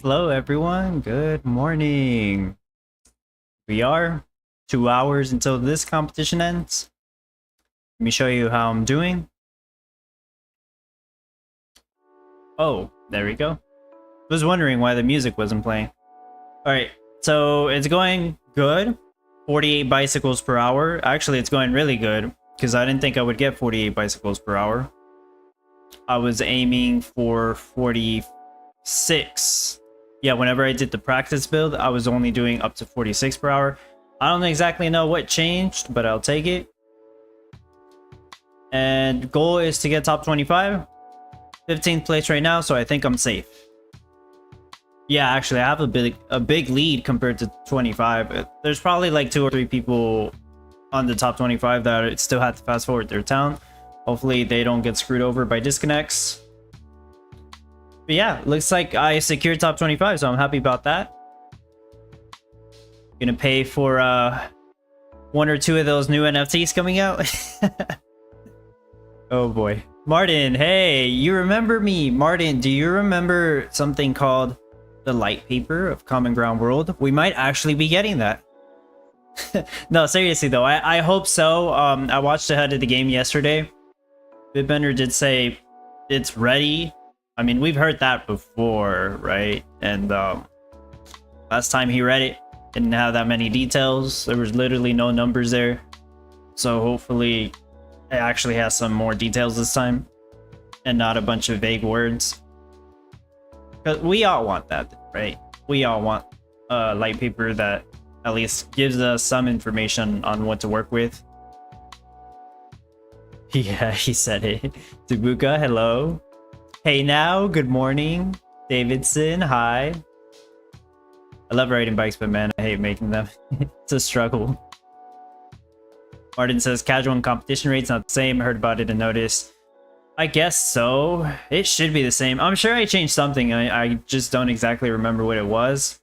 Hello, everyone. Good morning. We are 2 hours until this competition ends. Let me show you how I'm doing. Oh, there we go. Was wondering why the music wasn't playing. All right, so it's going good. 48 bicycles per hour. Actually, it's going really good because I didn't think I would get 48 bicycles per hour. I was aiming for 46. Yeah, whenever I did the practice build, I was only doing up to 46 per hour. I don't exactly know what changed, but I'll take it. And goal is to get top 25. 15th place right now, so I think I'm safe. Yeah, actually, I have a big lead compared to 25. There's probably like 2 or 3 people on the top 25 that still have to fast forward their town. Hopefully, they don't get screwed over by disconnects. But yeah, looks like I secured top 25, so I'm happy about that. Gonna pay for 1 or 2 of those new NFTs coming out. Oh boy. Martin, hey, you remember me? Martin, do you remember something called the light paper of Common Ground World? We might actually be getting that. No, seriously though, I hope so. I watched ahead of the game yesterday. Bitbender did say it's ready. I mean, we've heard that before, right? And last time he read it, didn't have that many details. There was literally no numbers there. So hopefully it actually has some more details this time and not a bunch of vague words. Because we all want that, right? We all want light paper that at least gives us some information on what to work with. Yeah, he said it. Dabuka, hello. Hey now, good morning. Davidson, hi. I love riding bikes, but man, I hate making them. It's a struggle. Martin says casual and competition rates not the same. I heard about it and noticed. I guess so. It should be the same. I'm sure I changed something. I just don't exactly remember what it was.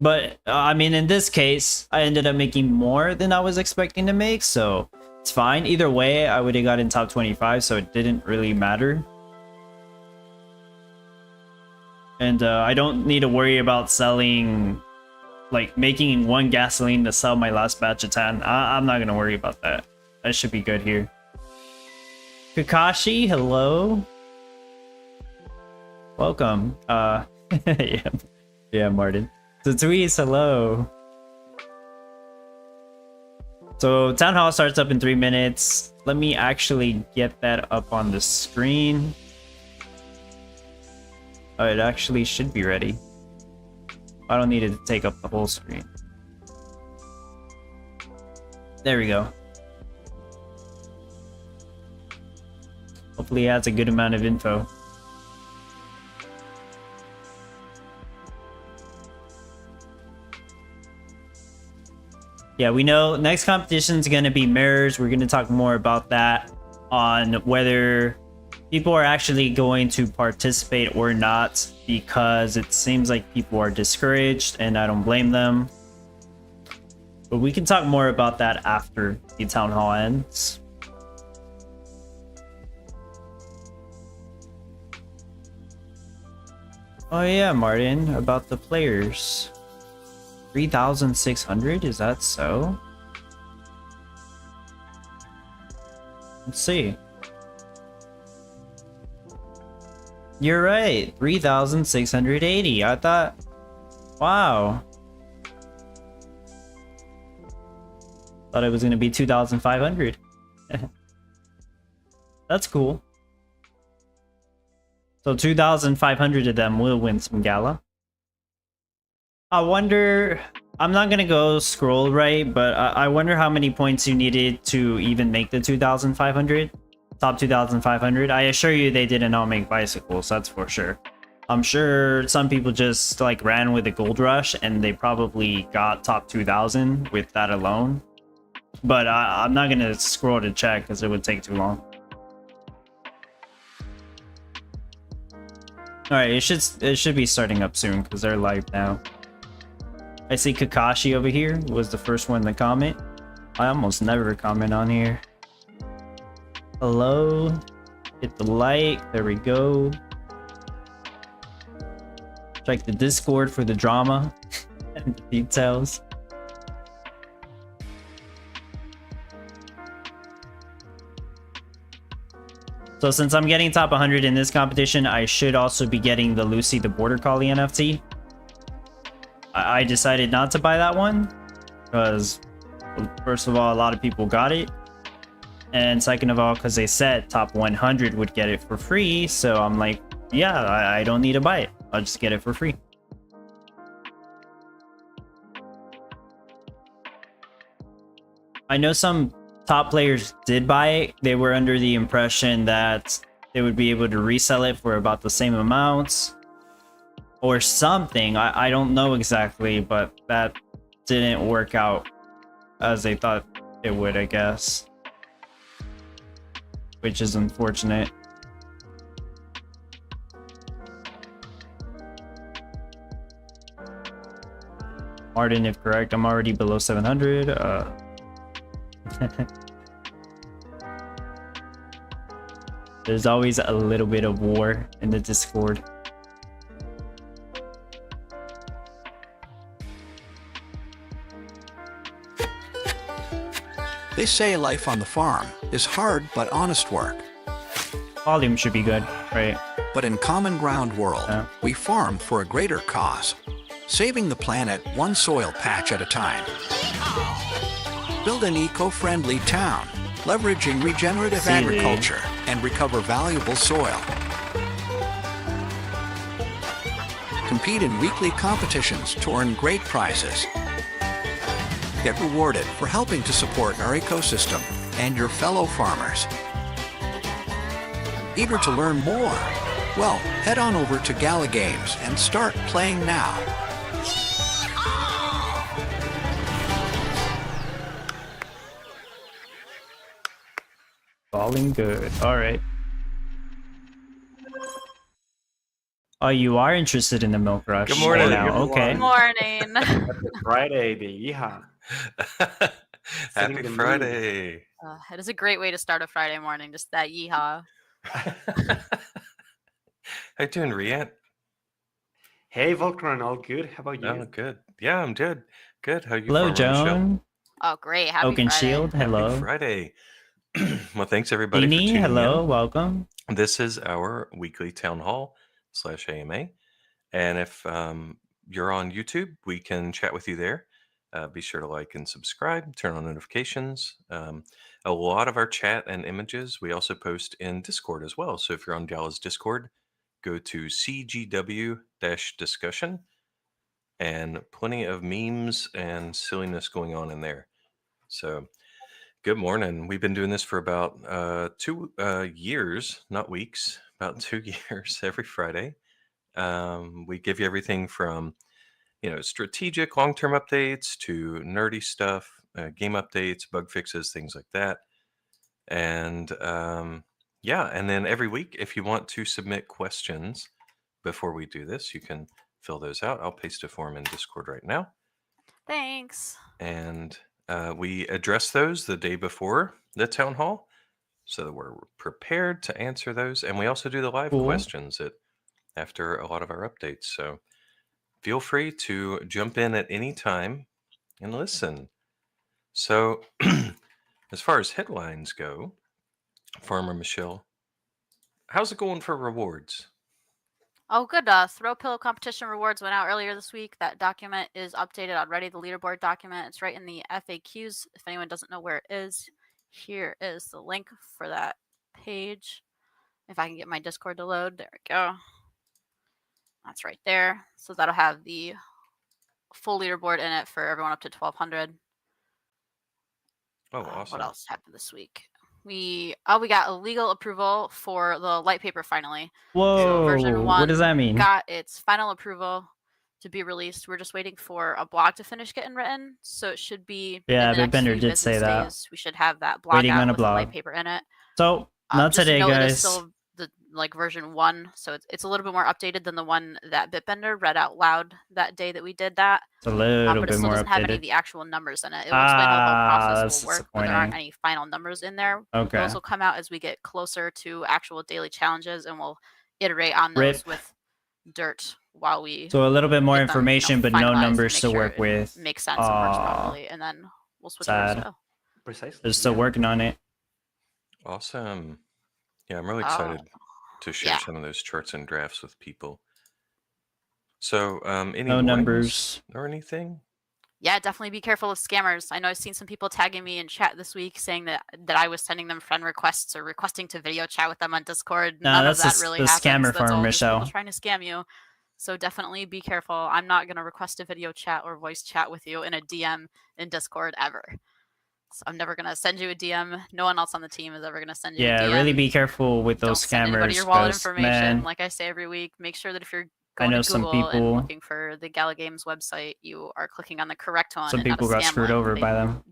But I mean, in this case, I ended up making more than I was expecting to make, so it's fine. Either way, I would have got in top 25, so it didn't really matter. And I don't need to worry about selling, like making 1 gasoline to sell my last batch of 10. I'm not going to worry about that. That should be good here. Kakashi, hello. Welcome. Yeah, Martin. So Tweez, hello. So Town Hall starts up in 3 minutes. Let me actually get that up on the screen. Oh, it actually should be ready. I don't need it to take up the whole screen. There we go. Hopefully it has a good amount of info. Yeah, we know next competition is going to be mirrors. We're going to talk more about that on whether people are actually going to participate or not, because it seems like people are discouraged and I don't blame them. But we can talk more about that after the town hall ends. Oh yeah, Martin, about the players. 3,600? Is that so? Let's see. You're right, 3,680. I thought, wow. Thought it was gonna be 2,500. That's cool. So 2,500 of them will win some Gala. I wonder, I'm not gonna go scroll right, but I wonder how many points you needed to even make the 2,500. Top 2,500. I assure you they didn't all make bicycles, that's for sure. I'm sure some people just like ran with the gold rush and they probably got top 2,000 with that alone. But I'm not gonna scroll to check because it would take too long. Alright, it should be starting up soon because they're live now. I see Kakashi over here was the first one to comment. I almost never comment on here. Hello. Hit the like. There we go. Check the Discord for the drama and the details. So since I'm getting top 100 in this competition, I should also be getting the Lucy the Border Collie NFT. I decided not to buy that one because, first of all, a lot of people got it. And second of all, because they said top 100 would get it for free. So I'm like, yeah, I don't need to buy it. I'll just get it for free. I know some top players did buy it. They were under the impression that they would be able to resell it for about the same amounts or something. I don't know exactly, but that didn't work out as they thought it would, I guess. Which is unfortunate. Martin, if correct, I'm already below 700. There's always a little bit of war in the Discord. They say life on the farm is hard but honest work. Volume should be good, right? But in Common Ground World, we farm for a greater cause, saving the planet one soil patch at a time. Build an eco-friendly town, leveraging regenerative agriculture and recover valuable soil. Compete in weekly competitions to earn great prizes. Get rewarded for helping to support our ecosystem and your fellow farmers. Eager to learn more? Well, head on over to Gala Games and start playing now. Falling good. All right. Oh, you are interested in the milk rush. Good morning. Now. Okay. Good morning. Happy Friday, the yeehaw. Happy Friday. It is a great way to start a Friday morning, just that yeehaw. How you doing, Riant? Hey, Voltron, all good? How about you? Oh, good. Yeah, I'm good. Good. How you? Hello, Joan. Oh, great. Happy Oak and Friday. Shield. Hello. Happy Friday. Well, thanks everybody for Beanie, tuning hello. in. Welcome. This is our weekly town hall / AMA. And if you're on YouTube, we can chat with you there. Be sure to like and subscribe, turn on notifications. A lot of our chat and images we also post in Discord as well. So if you're on Gala's Discord, go to CGW-discussion, and plenty of memes and silliness going on in there. So good morning. We've been doing this for about 2 years, not weeks, about 2 years every Friday. We give you everything from strategic long-term updates to nerdy stuff, game updates, bug fixes, things like that. And and then every week, if you want to submit questions before we do this, you can fill those out. I'll paste a form in Discord right now. Thanks. And we address those the day before the town hall so that we're prepared to answer those. And we also do the live questions after a lot of our updates. So feel free to jump in at any time and listen. So as far as headlines go, Farmer Michelle, how's it going for rewards? Oh, good. Throw pillow competition rewards went out earlier this week. That document is updated already, the leaderboard document. It's right in the FAQs. If anyone doesn't know where it is, here is the link for that page. If I can get my Discord to load. There we go. That's right there. So that'll have the full leaderboard in it for everyone up to 1,200. Oh, awesome. What else happened this week? We got a legal approval for the light paper finally. Whoa, so version 1 what does that mean? Got its final approval to be released. We're just waiting for a blog to finish getting written. So it should be Bitbender did say that. Days, we should have that blog Waiting out on a with blog. the light paper in it. So not just today, know guys. It is still the version 1, so it's a little bit more updated than the one that Bitbender read out loud that day that we did that. It's a little but it bit still more doesn't have any of of the actual numbers in it. It will explain how the whole process will work, but there aren't disappointing. any final numbers in there. Okay. Those will come out as we get closer to actual daily challenges, and we'll iterate on those with dirt while we So a little bit more get them, information, but no finalized and numbers make to sure work it with. makes sense and works properly, and then we'll switch over to Sad. Snow. Precisely. They're still working on it. Awesome. Yeah, I'm really Oh, excited to share yeah. some of those charts and graphs with people. So, any No warnings numbers. or anything? Yeah, definitely be careful of scammers. I know I've seen some people tagging me in chat this week saying that I was sending them friend requests or requesting to video chat with them on Discord. Nah, None of that's that really the happens. scammer That's farm, all just people Michelle. trying to scam you. So definitely be careful. I'm not going to request a video chat or voice chat with you in a DM in Discord ever. So I'm never going to send you a DM. No one else on the team is ever going to send you a Yeah, DM. really be careful with those Don't send anybody scammers. your wallet 'Cause, information. man, Like I say every week, make sure that if you're I going know to some Google and people. looking for the Gala Games website, you are clicking on the correct one Some and not a people got scam screwed link. over by them.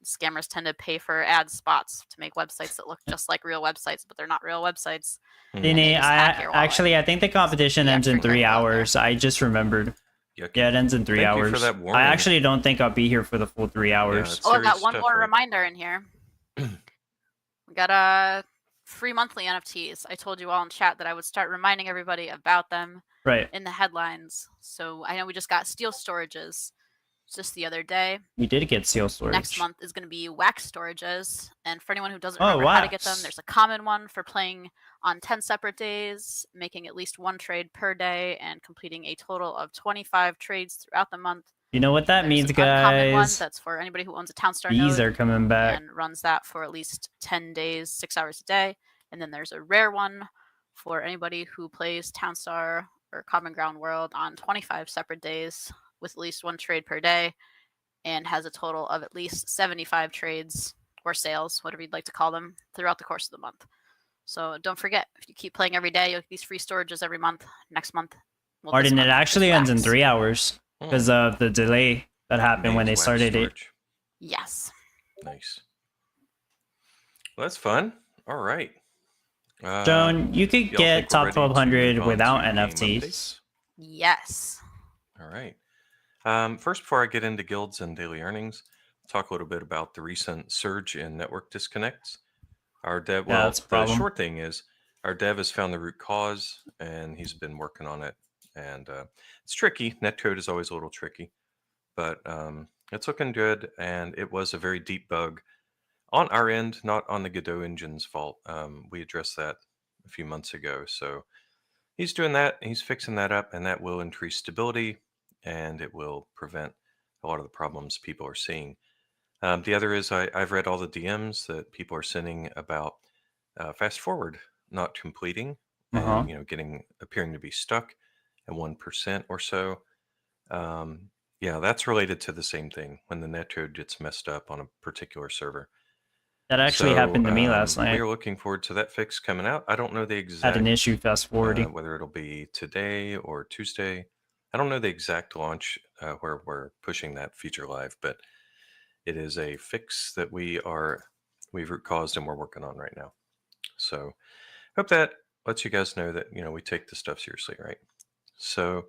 Scammers tend to pay for ad spots to make websites that look just like real websites, but they're not real websites. Mhm. And they Dini, just hack your wallet. actually, I think the competition Yeah, ends in pretty 3 careful out there. hours. I just remembered. Yucky. Yeah, it ends in 3 Thank you hours. for that I warning. actually don't think I'll be here for the full 3 hours. it's Oh, I've got serious one stuff, more right? reminder in here. We got a free monthly NFTs. I told you all in chat that I would start reminding everybody about them Right. in the headlines. So I know we just got steel storages just the other day. We did get seal storage. Next month is going to be wax storages. And for anyone who doesn't Oh, remember how to get them, wax. there's a common one for playing on 10 separate days, making at least one trade per day, and completing a total of 25 trades throughout the month. You know what that There's means, an uncommon one guys? that's for anybody who owns a Townstar Bees node are coming back. and runs that for at least 10 days, 6 hours a day. And then there's a rare one for anybody who plays Townstar or Common Ground World on 25 separate days with at least one trade per day and has a total of at least 75 trades or sales, whatever you'd like to call them, throughout the course of the month. So don't forget, if you keep playing every day, you'll get these free storages every month. Next month, well, this Martin, it month, actually is ends in wax. 3 hours because of the delay that happened when they Name's wax started it. storage. Yes. Nice. Well, that's fun. All right. Joan, you could y'all get think we're top ready to 1200 move on without to game NFTs. updates? Yes. All right. First, before I get into guilds and daily earnings, talk a little bit about the recent surge in network disconnects. Our dev, Yeah, well, that's a the problem. short thing is our dev has found the root cause and he's been working on it. And it's tricky. Netcode is always a little tricky, but it's looking good. And it was a very deep bug on our end, not on the Godot engine's fault. We addressed that a few months ago. So he's doing that. He's fixing that up, and that will increase stability and it will prevent a lot of the problems people are seeing. The other is I've read all the DMs that people are sending about fast forward not completing Uh-huh. and getting appearing to be stuck at 1% or so. Yeah, that's related to the same thing when the netcode gets messed up on a particular server. That actually happened to me last We night. are looking forward to that fix coming out. I don't know the Had exact an issue fast forwarding. whether it'll be today or Tuesday. I don't know the exact launch where we're pushing that feature live, but it is a fix that we've root caused and we're working on right now. So hope that lets you guys know that we take this stuff seriously, right? So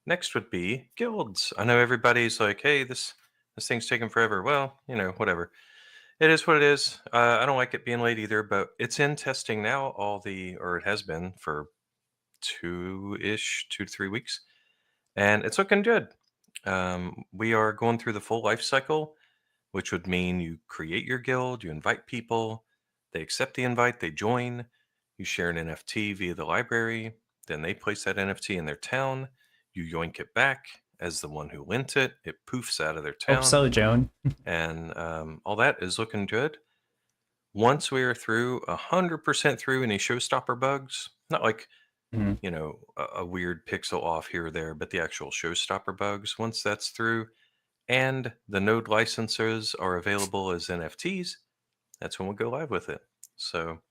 next would be guilds. I know everybody's like, hey, this thing's taking forever. Well, whatever. It is what it is. I don't like it being late either, but it's in testing now. Or it has been for 2 to 3 weeks, and it's looking good. We are going through the full life cycle, which would mean you create your guild, you invite people, they accept the invite, they join, you share an NFT via the library, then they place that NFT in their town, you yoink it back as the one who lent it, it poofs out of their town. Hope so, Joan. And all that is looking good. Once we are through 100% through any showstopper bugs, not like Mhm. a weird pixel off here or there, but the actual showstopper bugs, once that's through and the node licenses are available as NFTs, that's when we'll go live with it. So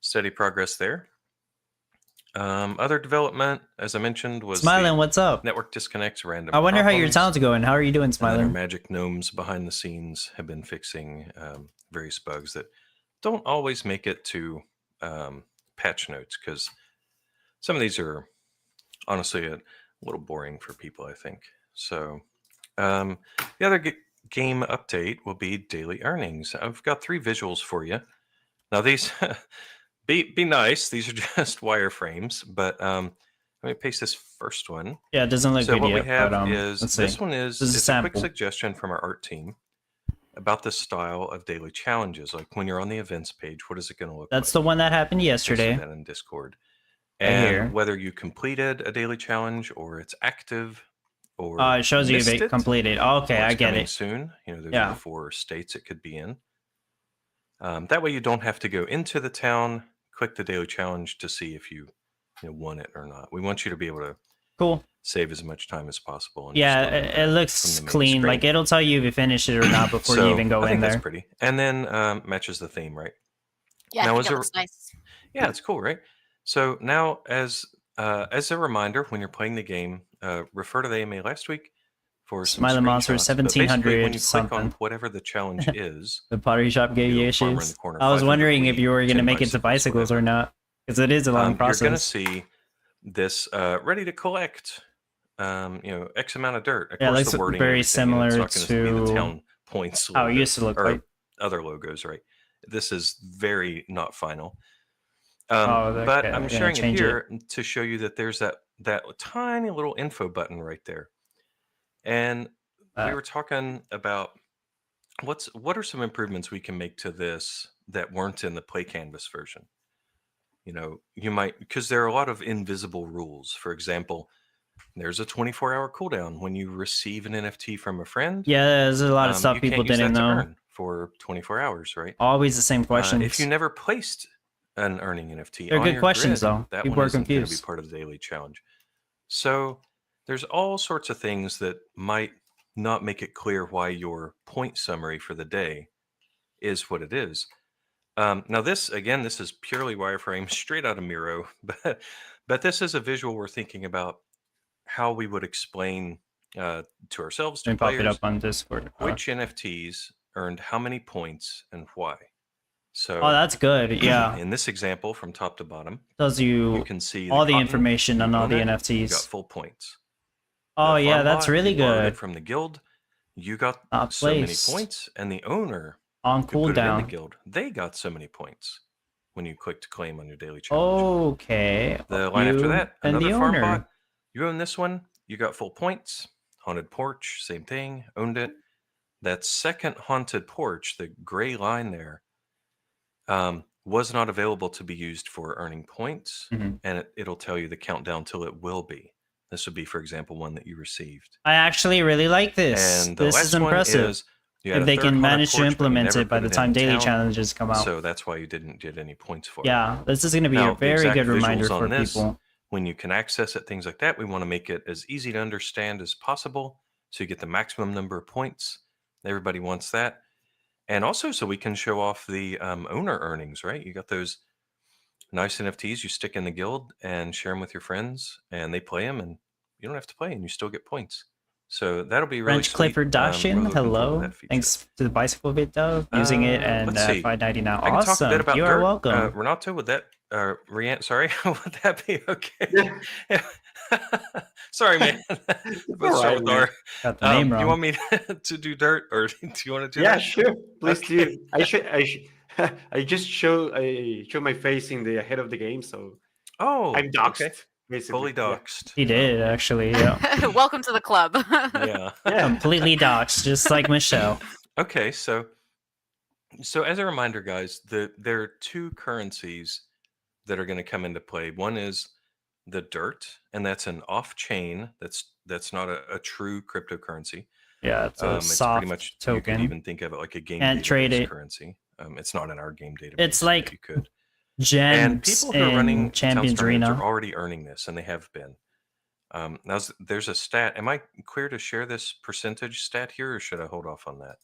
steady progress there. Other development, as I mentioned, was Smiling, the what's up? network disconnects, random I wonder how your problems. town's going. How are you doing, And then our Smiling? magic gnomes behind the scenes have been fixing various bugs that don't always make it to patch notes, because some of these are honestly a little boring for people, I think. So the other game update will be daily earnings. I've got 3 visuals for you. Now these be nice. These are just wireframes, but Let me paste this first one. Yeah, it doesn't look So good what yet. we have but, is let's this see. one is This is a it's a quick sample. suggestion from our art team about the style of daily challenges. Like when you're on the events page, what is it going to look That's like? the one that happened Pasted yesterday. that in Discord. Right And here. whether you completed a daily challenge or it's active or It shows you if missed it completed. Okay, or I it's get coming it. soon. Those are Yeah. the 4 states it could be in. That way you don't have to go into the town, click the daily challenge to see if you won it or not. We want you to be able to Cool. save as much time as possible. And Yeah, just load it from looks the main clean. screen. Like it'll tell you if you finished it or not before you So even go I think in that's there. pretty. And then matches the theme, right? Yeah, Now, I think it looks nice. Yeah, it's cool, right? So now, as a reminder, when you're playing the game, refer to the AMA last week for some Smiling Monster screenshots. But basically, when 1700 you click on something. whatever the challenge is, The pottery shop gave you farmer in the issues. corner, I was 500 wondering if wheat, you were going to 10 make it to bicycles or whatever. not. Because it is a long You're going to process. see this ready to collect, X amount of dirt. Of Yeah, it course, looks the wording and very everything, and it's similar not going to be the to town points how it logo used to look or like. other logos, right? This is very not final. Oh, but okay, I'm gonna sharing it change here to show you that there's that tiny little info button right there. And we were talking about what are some improvements we can make to this that weren't in the Play Canvas version. You might, because there are a lot of invisible rules. For example, there's a 24-hour cooldown when you receive an NFT from a friend. Yeah, there's a lot of stuff you people can't use didn't that to know. earn for 24 hours, right? Always the same questions. If you never placed an earning NFT They're on good your questions, grid, though. that People one are isn't going to be confused. part of the daily challenge. So there's all sorts of things that might not make it clear why your point summary for the day is what it is. Now this is purely wireframe, straight out of Miro, but this is a visual we're thinking about how we would explain to ourselves, to Let me pop it players, up on Discord. which NFTs earned how many points and why. So, Oh, that's good. Yeah. In this example, from top to bottom, Tells you can see all the cotton, information on you all own the it, you NFTs. got full points. Oh, The yeah, farm that's lot, really you borrowed good. it from the guild, you got Not so many placed. points, and the owner On who put it in the cooldown. guild, they got so many points when you click to claim on your daily challenge. Okay. The line after that, and another the farm owner. bot, you own this one, you got full points. Haunted porch, same thing, owned it. That second haunted porch, the gray line there, was not available to be used for earning points, and it'll tell you the countdown till it will be. This would be, for example, one that you received. I actually really like this. And the This last is impressive. one is you had If a they third can haunted manage to porch, but you implement never it by put the in time daily town, challenges come out. so that's why you didn't get any points for it. Yeah, this is going to be Now, a the very exact good reminder visuals for on this, people. when you can access it, things like that, we want to make it as easy to understand as possible so you get the maximum number of points. Everybody wants that. And also so we can show off the owner earnings, right? You got those nice NFTs you stick in the guild and share them with your friends, and they play them, and you don't have to play, and you still get points. So that'll be really French sweet. Clifford Dashin, Really looking forward to hello. that feature. Thanks to the bicycle bit though, using it and Let's see. 5.99. I can talk a bit Awesome. about You dirt. are welcome. Renato, would that sorry, would that be okay? Yeah. Sorry, man. Let's start with R. Got the name wrong. You want me to do dirt, or do you want to do Yeah, that? sure. Please Okay. do. I just show my face in the head of the game, so Oh, I'm doxxed. okay. Basically. Fully doxxed. He did, actually. Yeah. Welcome to the club. Yeah. Yeah. Completely doxed, just like Michelle. Okay, so as a reminder, guys, there are 2 currencies that are going to come into play. One is the dirt, and that's an off-chain. That's not a true cryptocurrency. Yeah, it's a It's soft pretty much, you token. could even think of it like a game Can't trade database it. currency. It's not in our game database. It's but like you could. And gems people who are running in Champions Town Square Games Arena. are already earning this, and they have been. Now there's a stat. Am I clear to share this percentage stat here, or should I hold off on that?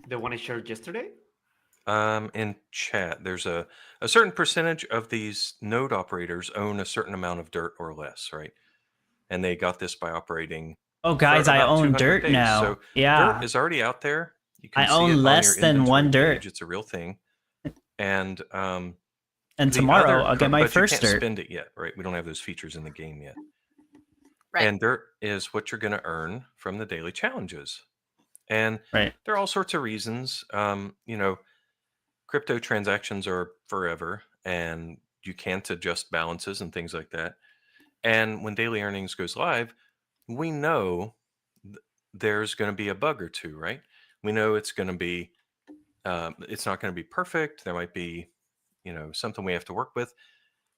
The one I shared yesterday? In chat, there's a certain percentage of these node operators own a certain amount of dirt or less, right? And they got this by operating. Oh, guys, I about own 200 dirt days. now. So Yeah. dirt is already out there. You can I see own it on less your than one inventory dirt. page. It's a real thing. And And the tomorrow other I'll get my but first you can't dirt. spend it yet, right? We don't have those features in the game yet. Right. And dirt is what you're going to earn from the daily challenges. And Right. there are all sorts of reasons. Crypto transactions are forever, and you can't adjust balances and things like that. And when daily earnings goes live, we know there's going to be a bug or two, right? We know it's going to be, it's not going to be perfect. There might be, something we have to work with.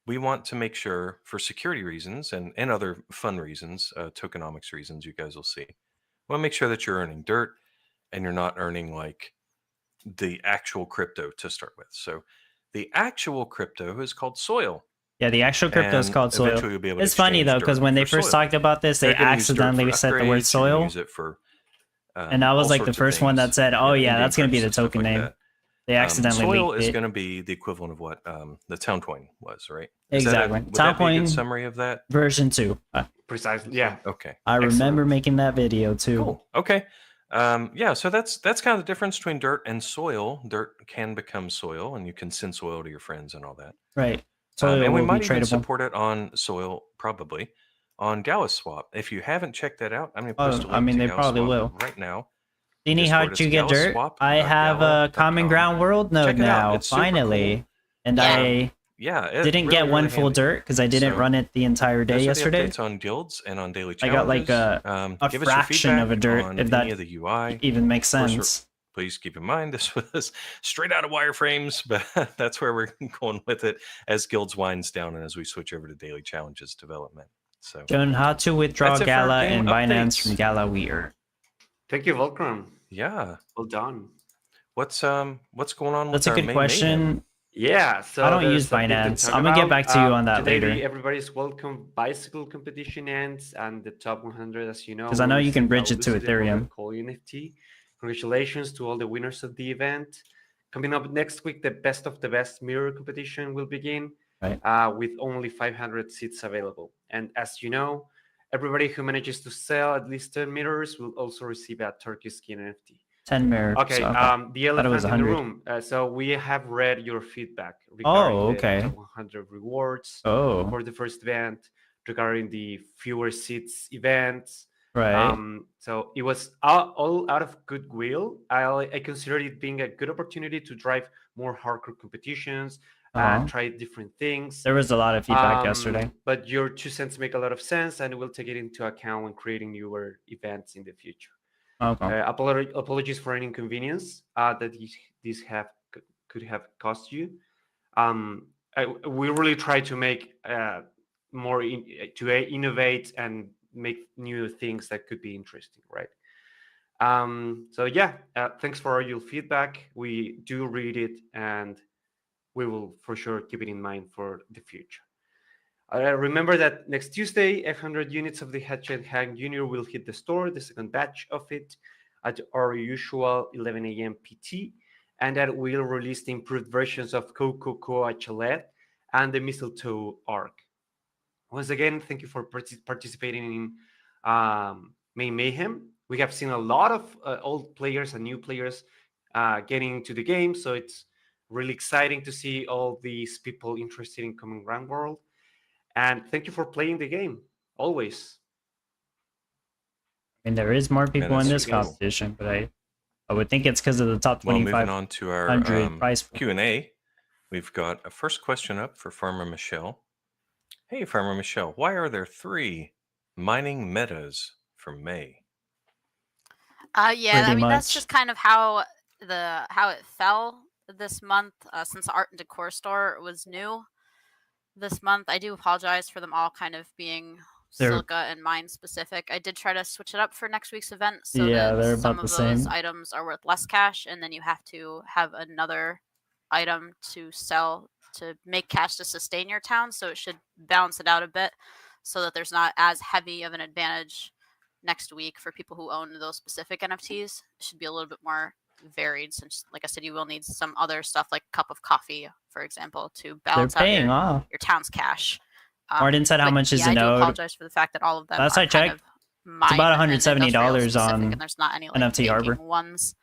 We want to make sure, for security reasons and other fun reasons, tokenomics reasons, you guys will see. We want to make sure that you're earning dirt and you're not earning like the actual crypto to start with. So the actual crypto is called soil. Yeah, the actual crypto is And called soil. eventually you'll be able to It's funny exchange though, because dirt when they for first soil. talked about this, they They're gonna use dirt for accidentally said the word upgrades, you're gonna soil. use it for, And I was all like the sorts of first one that things, said, "Oh yeah, in-game that's going to be the purchases, stuff token like name." that. They accidentally Soil leaked is it. going to be the equivalent of what the town coin was, right? Exactly. Would Town that be a coin good summary of that? version 2. Precisely. Yeah. Okay. I remember Excellent. making that video too. Cool. Okay. Yeah. So that's kind of the difference between dirt and soil. Dirt can become soil, and you can send soil to your friends and all that. Right. Soil And we will be might even tradable. support it on soil, probably on Gala Swap. If you haven't checked that out, I'm going to post a link I mean, to they Gala probably Swap will. right now. Dini, Discord, how'd it's you get dirt? I have a galaswap.gala.com. Common Ground World node Check it out. now, It's super finally. cool. And Yeah. I Yeah, it didn't really, get one really full handy. dirt because I didn't So, run it the entire day Those are yesterday. the updates on guilds and on daily I challenges. got like a Give us your fraction of a feedback dirt, on if any that of the UI. even makes Of course, sense. please keep in mind this was straight out of wireframes, but that's where we're going with it as guilds winds down and as we switch over to daily challenges development. So, Shown how to withdraw That's it for Gala game and Binance updates. from Gala Weir. Thank you, Volcron. yeah, Well done. what's going on That's with a our good main question. mayhem? Yeah, so I don't there's use a bit to Binance. talk I'm gonna get about. back to you on that Today, later. everybody's welcome bicycle competition ends, and the top 100, as you know, 'Cause I know will you can receive bridge a it to Lucid Ethereum. Call NFT. Congratulations to all the winners of the event. Coming up next week, the best of the best mirror competition will begin, Right. with only 500 seats available. And as you know, everybody who manages to sell at least 10 mirrors will also receive a turkey skin NFT. 10 mirror. Okay, So, the Thought it was elephant in the 100. room. So we have read your feedback regarding okay. the top 100 rewards Oh, for the first event, regarding the fewer seats events. right. So it was all out of goodwill. I considered it being a good opportunity to drive more hardcore competitions, try different things. There was a lot of feedback yesterday. But your 2 cents make a lot of sense, and we'll take it into account when creating newer events in the future. Okay. Apologies for any inconvenience that this could have cost you. We really try to make more to innovate and make new things that could be interesting, right? So yeah, thanks for all your feedback. We do read it, and we will for sure keep it in mind for the future. Remember that next Tuesday, 100 units of the Hatchet Hang Junior will hit the store, the second batch of it, at our usual 11 a.m. PT, and that we'll release the improved versions of Coco Chalet and the Mistletoe Arc. Once again, thank you for participating in May Mayhem. We have seen a lot of old players and new players getting into the game, so it's really exciting to see all these people interested in Common Ground World. And thank you for playing the game, always. I mean, there is more people in this cool. competition, but I would think it's because of the top Well, 25 moving on to our price pool. Q&A, we've got a first question up for Farmer Michelle. Hey, Farmer Michelle, why are there 3 mining metas for May? Yeah, I Pretty mean that's much. just kind of how it fell this month, since the art and decor store was new this month. I do apologize for them all kind of being They're- silica and mine specific. I did try to switch it up for next week's event so Yeah, they're that some about of the those same. items are worth less cash, and then you have to have another item to sell to make cash to sustain your town. So it should balance it out a bit so that there's not as heavy of an advantage next week for people who own those specific NFTs. It should be a little bit more varied, since, like I said, you will need some other stuff like a cup of coffee, for example, to They're balance out paying off. your town's cash. Martin said how But much is yeah, a I do node. apologize for the fact that all of them Last are I kind checked, of mine about and $170 industrial specific, on and there's not any like NFT baking Harbor. ones.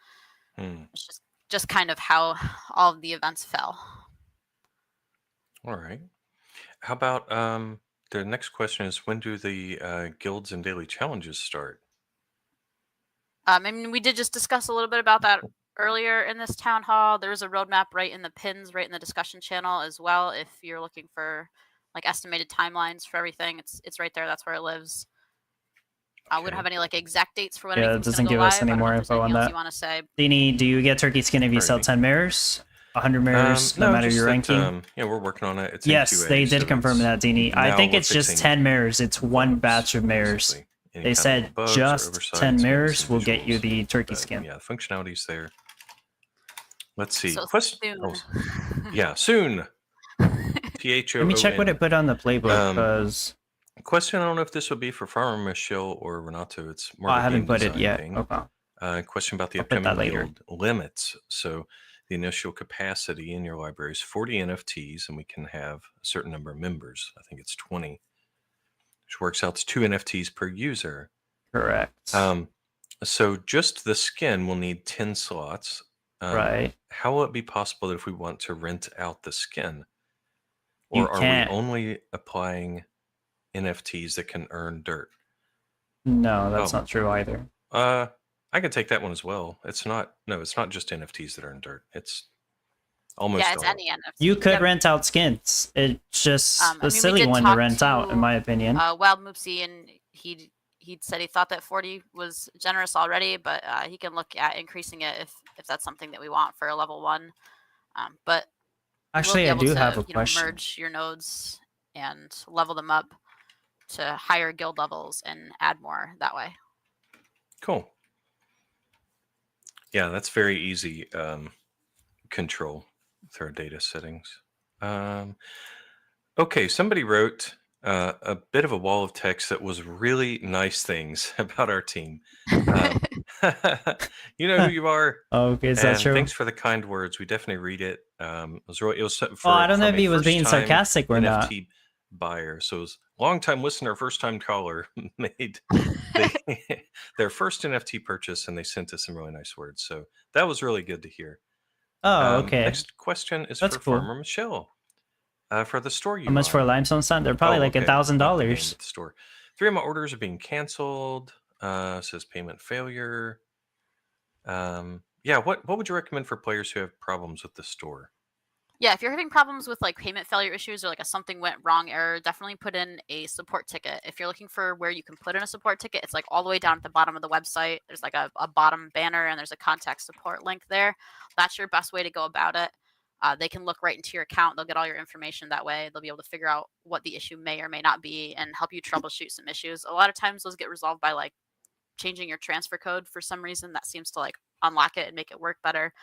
Hmm. It's just kind of how all of the events fell. All right. How about the next question is, when do the guilds and daily challenges start? I mean, we did just discuss a little bit about that earlier in this town hall. There is a roadmap right in the pins, right in the discussion channel as well, if you're looking for like estimated timelines for everything. It's right there. That's where it lives. We don't Okay. have any like exact dates for when Yeah, it anything's doesn't gonna go give us live. any I don't more know if there's info on anything else that. you want to say. Dini, do you get turkey skin if you sell Alrighty. 10 mirrors? 100 mirrors, no matter just your that, ranking? yeah, we're working on it. It's in Yes, QA, they did so confirm it's- that, Dini. I now think we're it's just fixing 10 mirrors. It's one bugs, batch of mirrors. basically. Any They kind of said bugs or just oversights, 10 maybe mirrors some will get you visuals, the turkey but, skin. Yeah, the functionality's there. Let's see. So Question. soon. Yeah, soon. THOON. Let me check what it put on the playbook, because Question, I don't know if this would be for Farmer Michelle or Renato. It's more of I a haven't game put it design yet. thing. Okay. Question about the I'll put that upcoming later. guild limits. So the initial capacity in your library is 40 NFTs, and we can have a certain number of members. I think it's 20, which works out to 2 NFTs per user. Correct. So just the skin will need 10 slots. Right. How will it be possible that if we want to rent out the skin? Or You are can't. we only applying NFTs that can earn dirt? No, that's Oh. not true either. I could take that one as well. It's not just NFTs that earn dirt. It's almost Yeah, it's all. any NFT. You could Yep. rent out skins. It's just I mean, a we silly did one to talk rent out, in to, my opinion. Wild Moopsy, and he said he thought that 40 was generous already, but he can look at increasing it if that's something that we want for a level 1. But Actually, we'll I be do able have to, a question. merge your nodes and level them up to higher guild levels and add more that way. Cool. Yeah, that's very easy control with our data settings. Okay, somebody wrote a bit of a wall of text that was really nice things about our team. You know who you are. Okay, is that And true? thanks for the kind words. We definitely read it. It was for, I don't know from if a he was being first-time sarcastic or not. NFT buyer. So it was long-time listener, first-time caller made their first NFT purchase, and they sent us some really nice words. So that was really good to hear. Oh, okay. Next question is That's for cool. Farmer Michelle. For the store UI. How much for a limestone sand? They're probably like okay, not the game, $1,000. but the store. 3 of my orders are being canceled. Says payment failure. Yeah, what would you recommend for players who have problems with the store? Yeah, if you're having problems with like payment failure issues or like a something went wrong error, definitely put in a support ticket. If you're looking for where you can put in a support ticket, it's like all the way down at the bottom of the website. There's like a bottom banner and there's a contact support link there. That's your best way to go about it. They can look right into your account. They'll get all your information that way. They'll be able to figure out what the issue may or may not be and help you troubleshoot some issues. A lot of times those get resolved by like changing your transfer code for some reason. That seems to like unlock it and make it work better.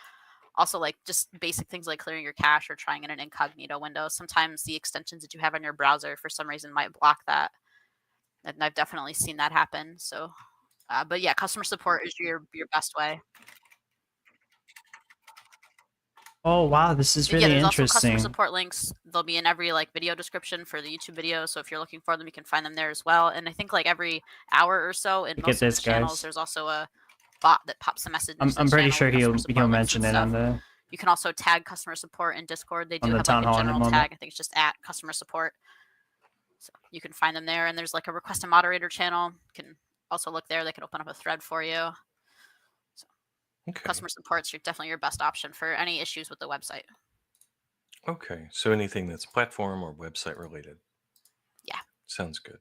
Also, like just basic things like clearing your cache or trying in an incognito window. Sometimes the extensions that you have on your browser for some reason might block that. And I've definitely seen that happen. So, but yeah, customer support is your best way. Oh, wow, this is Yeah, really there's also customer interesting. support links. They'll be in every like video description for the YouTube video. So if you're looking for them, you can find them there as well. And I think like every hour or so in Look most at of this, the channels, guys. there's also a bot that pops a message. I'm into the pretty channel sure with customer he'll support links mention and it on stuff. the You can also tag customer support in Discord. They do the have town like a hall in a general moment. tag. I think it's just at customer support. So you can find them there. And there's like a request a moderator channel. You can also look there. They can open up a thread for you. So Okay. customer support's definitely your best option for any issues with the website. Okay, so anything that's platform or website related. Yeah. Sounds good.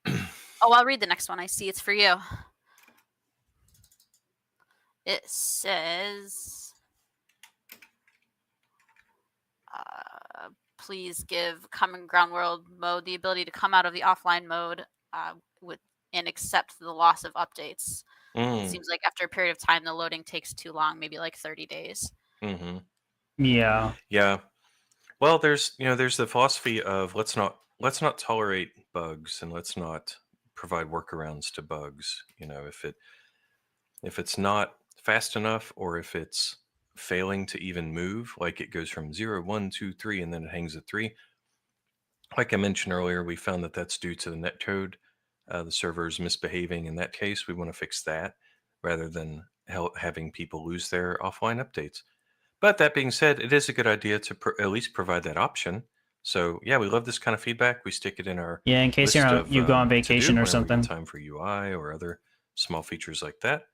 Oh, I'll read the next one. I see it's for you. It says, please give Common Ground World mode the ability to come out of the offline mode and accept the loss of updates. It seems like after a period of time, the loading takes too long, maybe like 30 days. Mm-hmm. Yeah. Yeah. Well, there's the philosophy of let's not tolerate bugs and let's not provide workarounds to bugs. If it's not fast enough or if it's failing to even move, like it goes from 0, 1, 2, 3, and then it hangs at 3. Like I mentioned earlier, we found that that's due to the netcode, the server's misbehaving. In that case, we want to fix that rather than having people lose their offline updates. But that being said, it is a good idea to at least provide that option. So yeah, we love this kind of feedback. We stick it in our Yeah, in case list you go on to do vacation or whenever we get something. time for UI or other small features like that.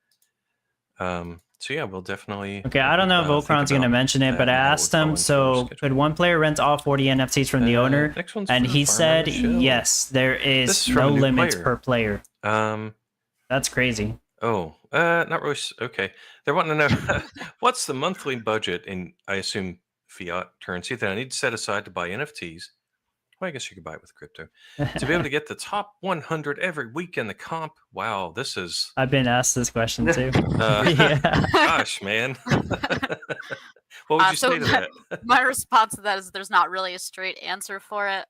So yeah, we'll definitely. Okay, I don't know if Volcron's going to mention it, but I asked him, so could one player rent all 40 NFTs from the owner? Next one's And for he Farmer said, Michelle. yes, there This is is from no a new limits player. per player. Um, That's crazy. Oh, not really. Okay, they're wanting to know what's the monthly budget in, I assume, fiat currency that I need to set aside to buy NFTs. Well, I guess you could buy it with crypto to be able to get the top 100 every week in the comp. Wow, this is. I've been asked this question too. Yeah. Gosh, man. What would you say to that? My response to that is there's not really a straight answer for it.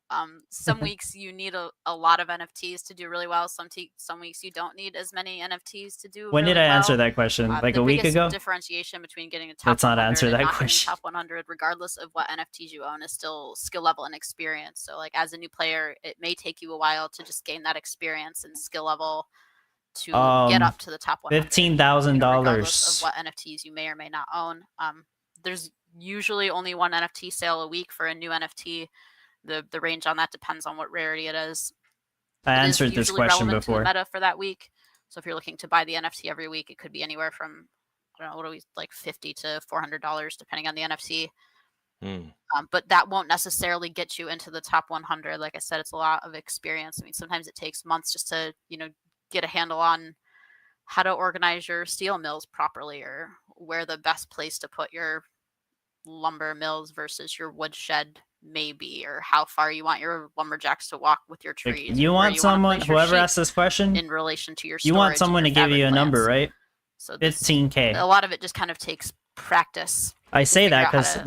Some weeks you need a lot of NFTs to do really well. Some weeks you don't need as many NFTs to do. When really did I answer well. that question? Like the a week biggest ago? differentiation between getting a top Let's not 100 answer and that not getting question. top 100, regardless of what NFTs you own, is still skill level and experience. So, like as a new player, it may take you a while to just gain that experience and skill level to get up to the top 100. $15,000. Regardless of what NFTs you may or may not own. There's usually only one NFT sale a week for a new NFT. The range on that depends on what rarity it is. I answered this question relevant before. To the meta for that week. So if you're looking to buy the NFT every week, it could be anywhere from, I don't know, what are we, like $50 to $400 depending on the NFT. But that won't necessarily get you into the top 100. Like I said, it's a lot of experience. I mean, sometimes it takes months just to, get a handle on how to organize your steel mills properly, or where the best place to put your lumber mills versus your woodshed may be, or how far you want your lumberjacks to walk with your trees. You want someone, whoever asked this question, in relation to your storage, you want someone to give you a number, right? So 15K. A lot of it just kind of takes practice. I say that because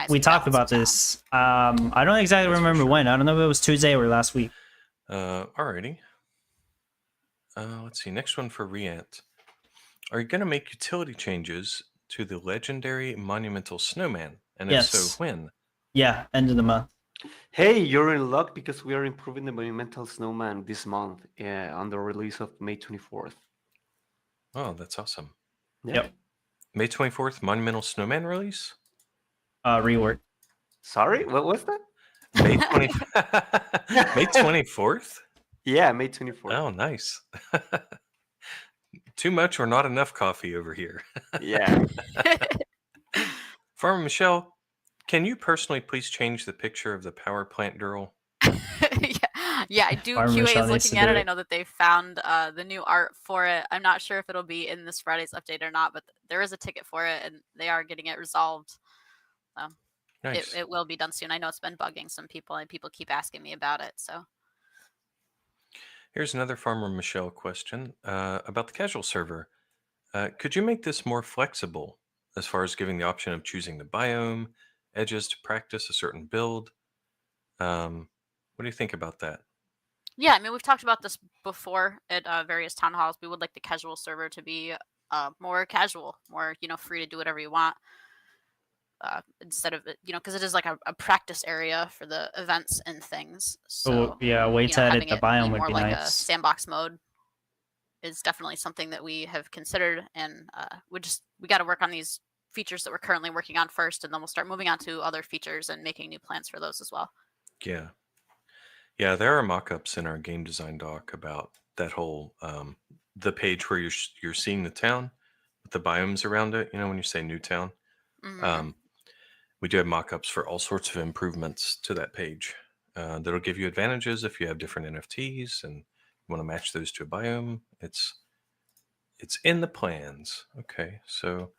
we talked about this. I don't exactly remember when. I don't know if it was Tuesday or last week. Alrighty. Let's see. Next one for Riant. Are you going to make utility changes to the legendary monumental snowman? And if so, when? Yeah, end of the month. Hey, you're in luck because we are improving the monumental snowman this month on the release of May 24th. Oh, that's awesome. Yeah. Yep. May 24th, monumental snowman release? Rework. Sorry, what was that? May 24th? Yeah, May 24th. Oh, nice. Too much or not enough coffee over here. Yeah. Farmer Michelle, can you personally please change the picture of the power plant girl? Yeah, I do. Farmer QA Michelle is needs looking to at do it. it. I know that they found the new art for it. I'm not sure if it'll be in this Friday's update or not, but there is a ticket for it, and they are getting it resolved. Nice. It will be done soon. I know it's been bugging some people, and people keep asking me about it. So here's another Farmer Michelle question about the casual server. Could you make this more flexible as far as giving the option of choosing the biome, edges to practice a certain build? What do you think about that? yeah, I mean, we've talked about this before at various town halls. We would like the casual server to be more casual, more free to do whatever you want. Instead of because it is like a practice area for the events and things. So yeah, way to edit the biome would more be like nice. A sandbox mode is definitely something that we have considered, and we got to work on these features that we're currently working on first, and then we'll start moving on to other features and making new plans for those as well. Yeah, there are mock-ups in our game design doc about that whole the page where you're seeing the town with the biomes around it. When you say new town. Mm-hmm. We do have mock-ups for all sorts of improvements to that page that'll give you advantages if you have different NFTs and you want to match those to a biome. It's in the plans. Okay, so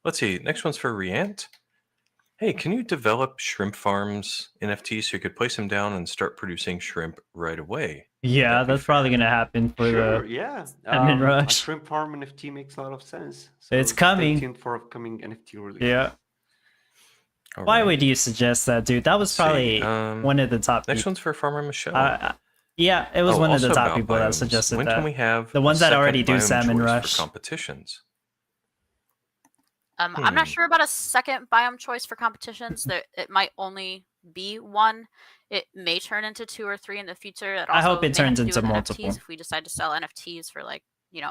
let's see. Next one's for Riant. Hey, can you develop shrimp farms NFTs so you could place them down and start producing shrimp right away? Yeah, that's probably going to happen for yeah. Admin A Rush. shrimp farm NFT makes a lot of sense. So It's coming. Stay tuned for upcoming NFT release. Yeah. All Why right. would you suggest that, dude? That was probably one of the top Next people. one's for Farmer Michelle. Yeah, it was one of the also top about people that biomes. suggested When that. can we have The ones a that second already do biome Salmon choice Rush. for competitions? I'm not sure about a second biome choice for competitions. It might only be one. It may turn into 2 or 3 in the future. I hope it turns into multiple. multiple. NFTs, if we decide to sell NFTs for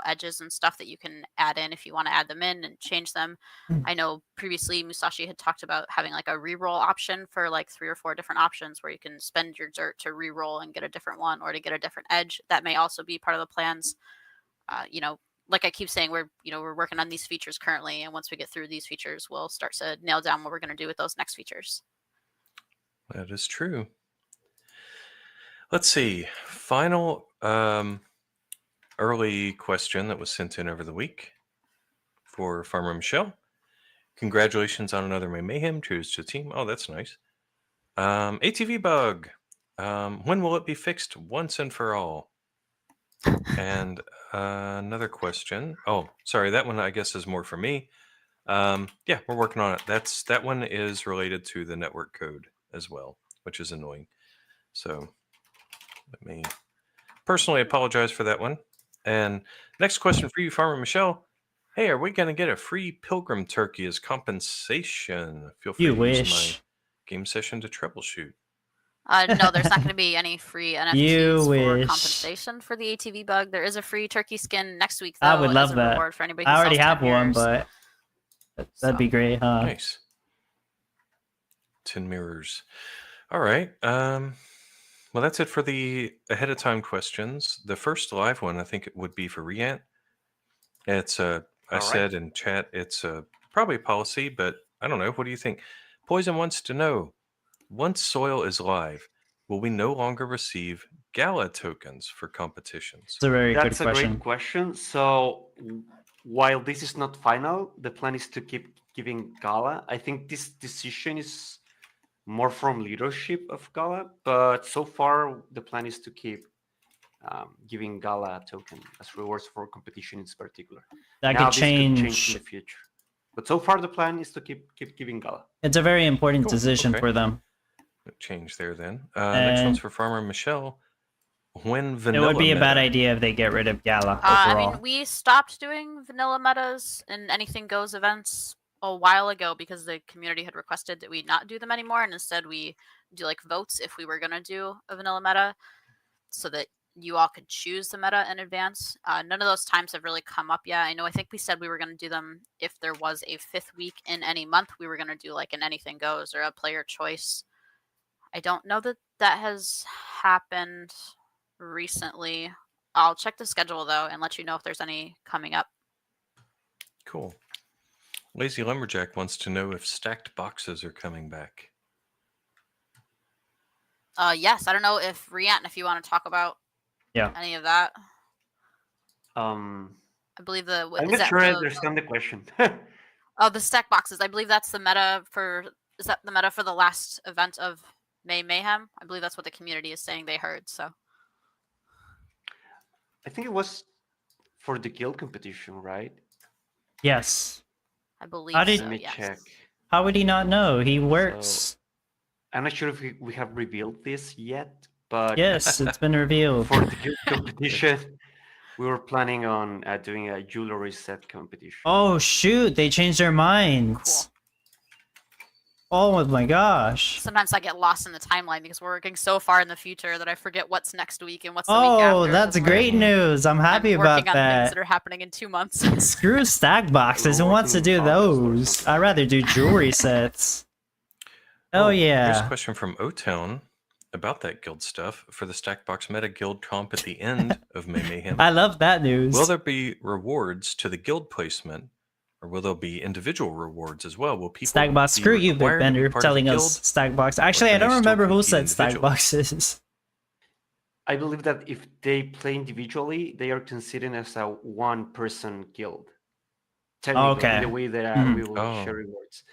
edges and stuff that you can add in if you want to add them in and change them. I know previously Musashi had talked about having like a reroll option for like 3 or 4 different options where you can spend your dirt to reroll and get a different one or to get a different edge. That may also be part of the plans. like I keep saying, we're working on these features currently, and once we get through these features, we'll start to nail down what we're going to do with those next features. That is true. Let's see. Final early question that was sent in over the week for Farmer Michelle. Congratulations on another May Mayhem. Cheers to the team. Oh, that's nice. ATV bug. When will it be fixed once and for all? And another question. Oh, sorry. That one I guess is more for me. Yeah, we're working on it. That one is related to the network code as well, which is annoying. So let me personally apologize for that one. And next question for you, Farmer Michelle. Hey, are we going to get a free pilgrim turkey as compensation? Feel free You to use my wish. game session to troubleshoot. No, there's not going to be any free You NFTs for wish. compensation for the ATV bug. There is a free turkey skin next week, though, I would as love a that. reward for anybody who I already sells have 10 one, mirrors. but that'd be So, great, huh? Nice. 10 mirrors. All right. Well, that's it for the ahead of time questions. The first live one, I think it would be for Riant. It's I All said right. in chat, it's probably policy, but I don't know. What do you think? Poison wants to know, once soil is live, will we no longer receive Gala tokens for competitions? It's a very good That's a question. great question. So while this is not final, the plan is to keep giving Gala. I think this decision is more from leadership of Gala, but so far the plan is to keep giving Gala a token as rewards for competition in particular. That Now could this could change in change. the future, but so far the plan is to keep giving Gala. It's a very important Cool, decision okay. for them. Change there then. Next one's for Farmer Michelle. When It vanilla would be a bad meta- idea if they get rid of Gala I overall. mean, we stopped doing vanilla metas and anything goes events a while ago because the community had requested that we not do them anymore, and instead we do like votes if we were going to do a vanilla meta, so that you all could choose the meta in advance. None of those times have really come up yet. I think we said we were going to do them if there was a 5th week in any month. We were going to do like an anything goes or a player choice. I don't know that that has happened recently. I'll check the schedule though and let you know if there's any coming up. Cool. Lazy Lumberjack wants to know if stacked boxes are coming back. Yes, I don't know if Riant, if you want to talk about any of that. I believe I'm not sure I understand the question. Oh, the stack boxes. I believe that's the meta for. Is that the meta for the last event of May Mayhem? I believe that's what the community is saying they heard. So I think it was for the guild competition, right? Yes. I believe. How did- so, Let me yes. check. How would he not know? He works. I'm not sure if we have revealed this yet, but Yes, it's been revealed. for the guild competition, we were planning on doing a jewelry set competition. Oh shoot! They changed their minds. Cool. Oh my gosh! Sometimes I get lost in the timeline because we're working so far in the future that I forget what's next week and what's the week after. Oh, that's great news! I'm happy about working on things that that. are happening in 2 months. Screw stack boxes. Who wants to do those? I'd rather do jewelry sets. Oh Here's a yeah. question from O-Town about that guild stuff for the stack box meta guild comp at the end of May Mayhem. I love that news. Will there be rewards to the guild placement, or will there be individual rewards as well? Will people Stack box? be Screw you, required to be Bender, part of the telling us guild? stack box. Actually, I can they don't still remember who compete said stack individually? boxes. I believe that if they play individually, they are considered as a one-person guild. Technically, Okay. in the way that Mhm. we will Oh. share rewards.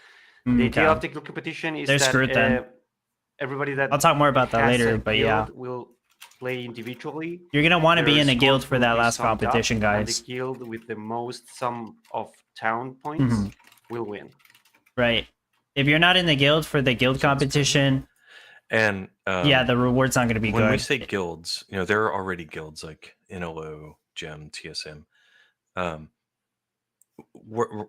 The idea of Okay. the guild competition is They're that screwed then. everybody that I'll talk more about that has later, a but yeah. guild will play individually. You're gonna want to be Their in a guild scores for will that be last summed up, competition, and guys. the guild with the most sum of town points Mhm. will win. Right. If you're not in the guild for the guild competition, And yeah, the reward's not gonna be when good. we say guilds, there are already guilds like NLO, GEM, TSM.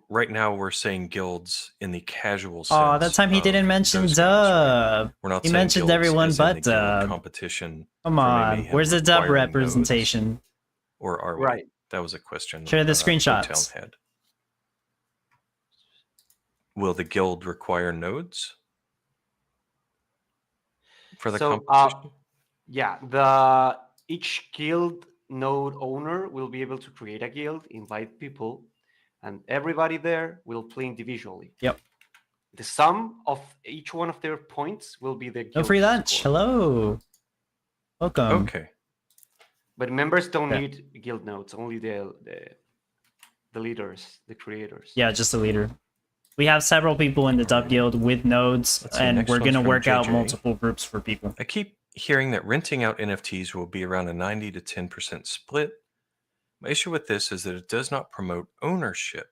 Right now, we're saying guilds in the casual sense. Oh, that time he of didn't mention those guys, right? Dub. We're not He saying mentioned guilds everyone as in but the guild Dub. competition. Come for May on, Mayhem where's the Dub requiring nodes, representation? or are we? Right. That was a question. Share the O-Town screenshots. had. Will the guild require nodes for the So, competition? yeah, each guild node owner will be able to create a guild, invite people, and everybody there will play individually. Yep. The sum of each one of their points will be the No guild free lunch. score. Hello. Welcome. Okay. But members don't Yeah. need guild nodes, only the leaders, the creators. Yeah, just the leader. We have several people in the dub guild with nodes, Let's see, and next we're one's going to from work out JJ. multiple groups for people. I keep hearing that renting out NFTs will be around a 90 to 10% split. My issue with this is that it does not promote ownership.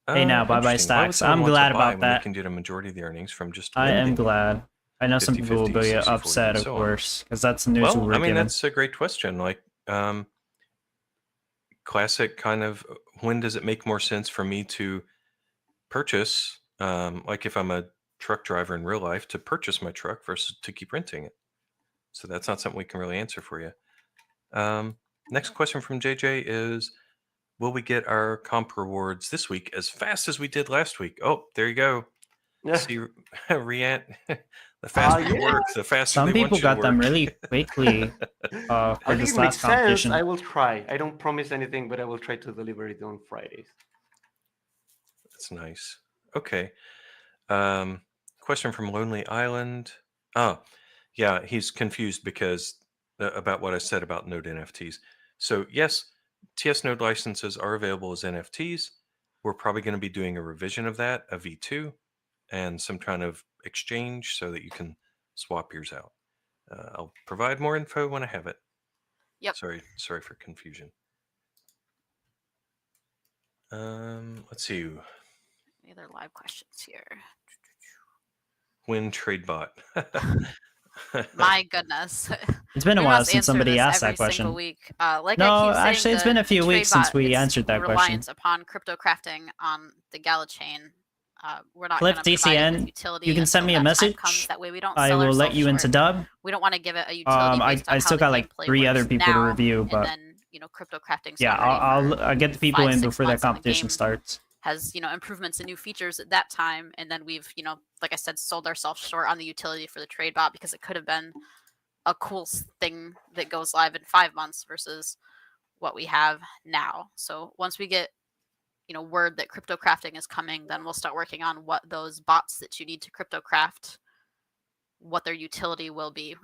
Hey now, bye-bye Interesting. Why would stacks. someone I'm want to glad buy about when that. They can get a majority of the earnings from just I am lending? glad. I know some people will 50-50, be 60-40, upset, and of so on. course, because that's the news Well, we're I mean, given. that's a great question. Like, classic kind of, when does it make more sense for me to purchase, like if I'm a truck driver in real life, to purchase my truck versus to keep renting it? So that's not something we can really answer for you. Next question from JJ is, will we get our comp rewards this week as fast as we did last week? Oh, there you go. See, Riant, the faster you work, the faster Some they want people you to got them work. really quickly I for think this it makes last competition. sense. I will try. I don't promise anything, but I will try to deliver it on Fridays. That's nice. Okay. Question from Lonely Island. Oh, yeah, he's confused because about what I said about Node NFTs. So yes, TS Node licenses are available as NFTs. We're probably going to be doing a revision of that, a V2, and some kind of exchange so that you can swap yours out. I'll provide more info when I have it. Yep. Sorry for confusion. Let's see. Any other live questions here? When TradeBot. My goodness. It's been a We while must since answer somebody this asked every that question. single week. Like No, I keep saying, actually, it's been a few the weeks trade since bot, we it's answered that question. reliance upon crypto crafting on the Gala chain. We're not Cliff going to provide it with DCN, utility. you can send me a until that time message. comes. That way we don't I sell will let ourselves you into short. dub. We don't want to give it a utility based on I how still the got like gameplay 3 other works people to now, review, but and then crypto crafting. yeah, I'll get the people in before that competition starts. Has improvements and new features at that time, and then we've like I said, sold ourselves short on the utility for the trade bot because it could have been a cool thing that goes live in 5 months versus what we have now. So once we get word that crypto crafting is coming, then we'll start working on what those bots that you need to crypto craft, what their utility will be.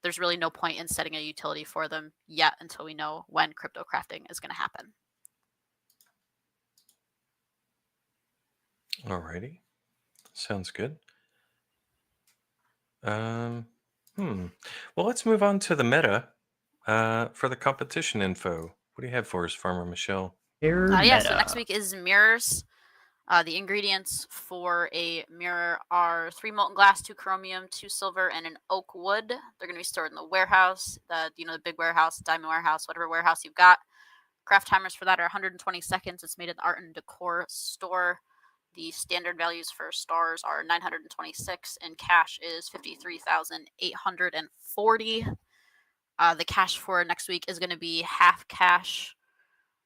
There's really no point in setting a utility for them yet until we know when crypto crafting is going to happen. Alrighty. Sounds good. Well, let's move on to the meta for the competition info. What do you have for us, Farmer Michelle? So next week is mirrors. The ingredients for a mirror are 3 molten glass, 2 chromium, 2 silver, and an oak wood. They're going to be stored in the warehouse, the big warehouse, diamond warehouse, whatever warehouse you've got. Craft timers for that are 120 seconds. It's made at the art and decor store. The standard values for stars are 926, and cash is 53,840. The cash for next week is going to be half cash,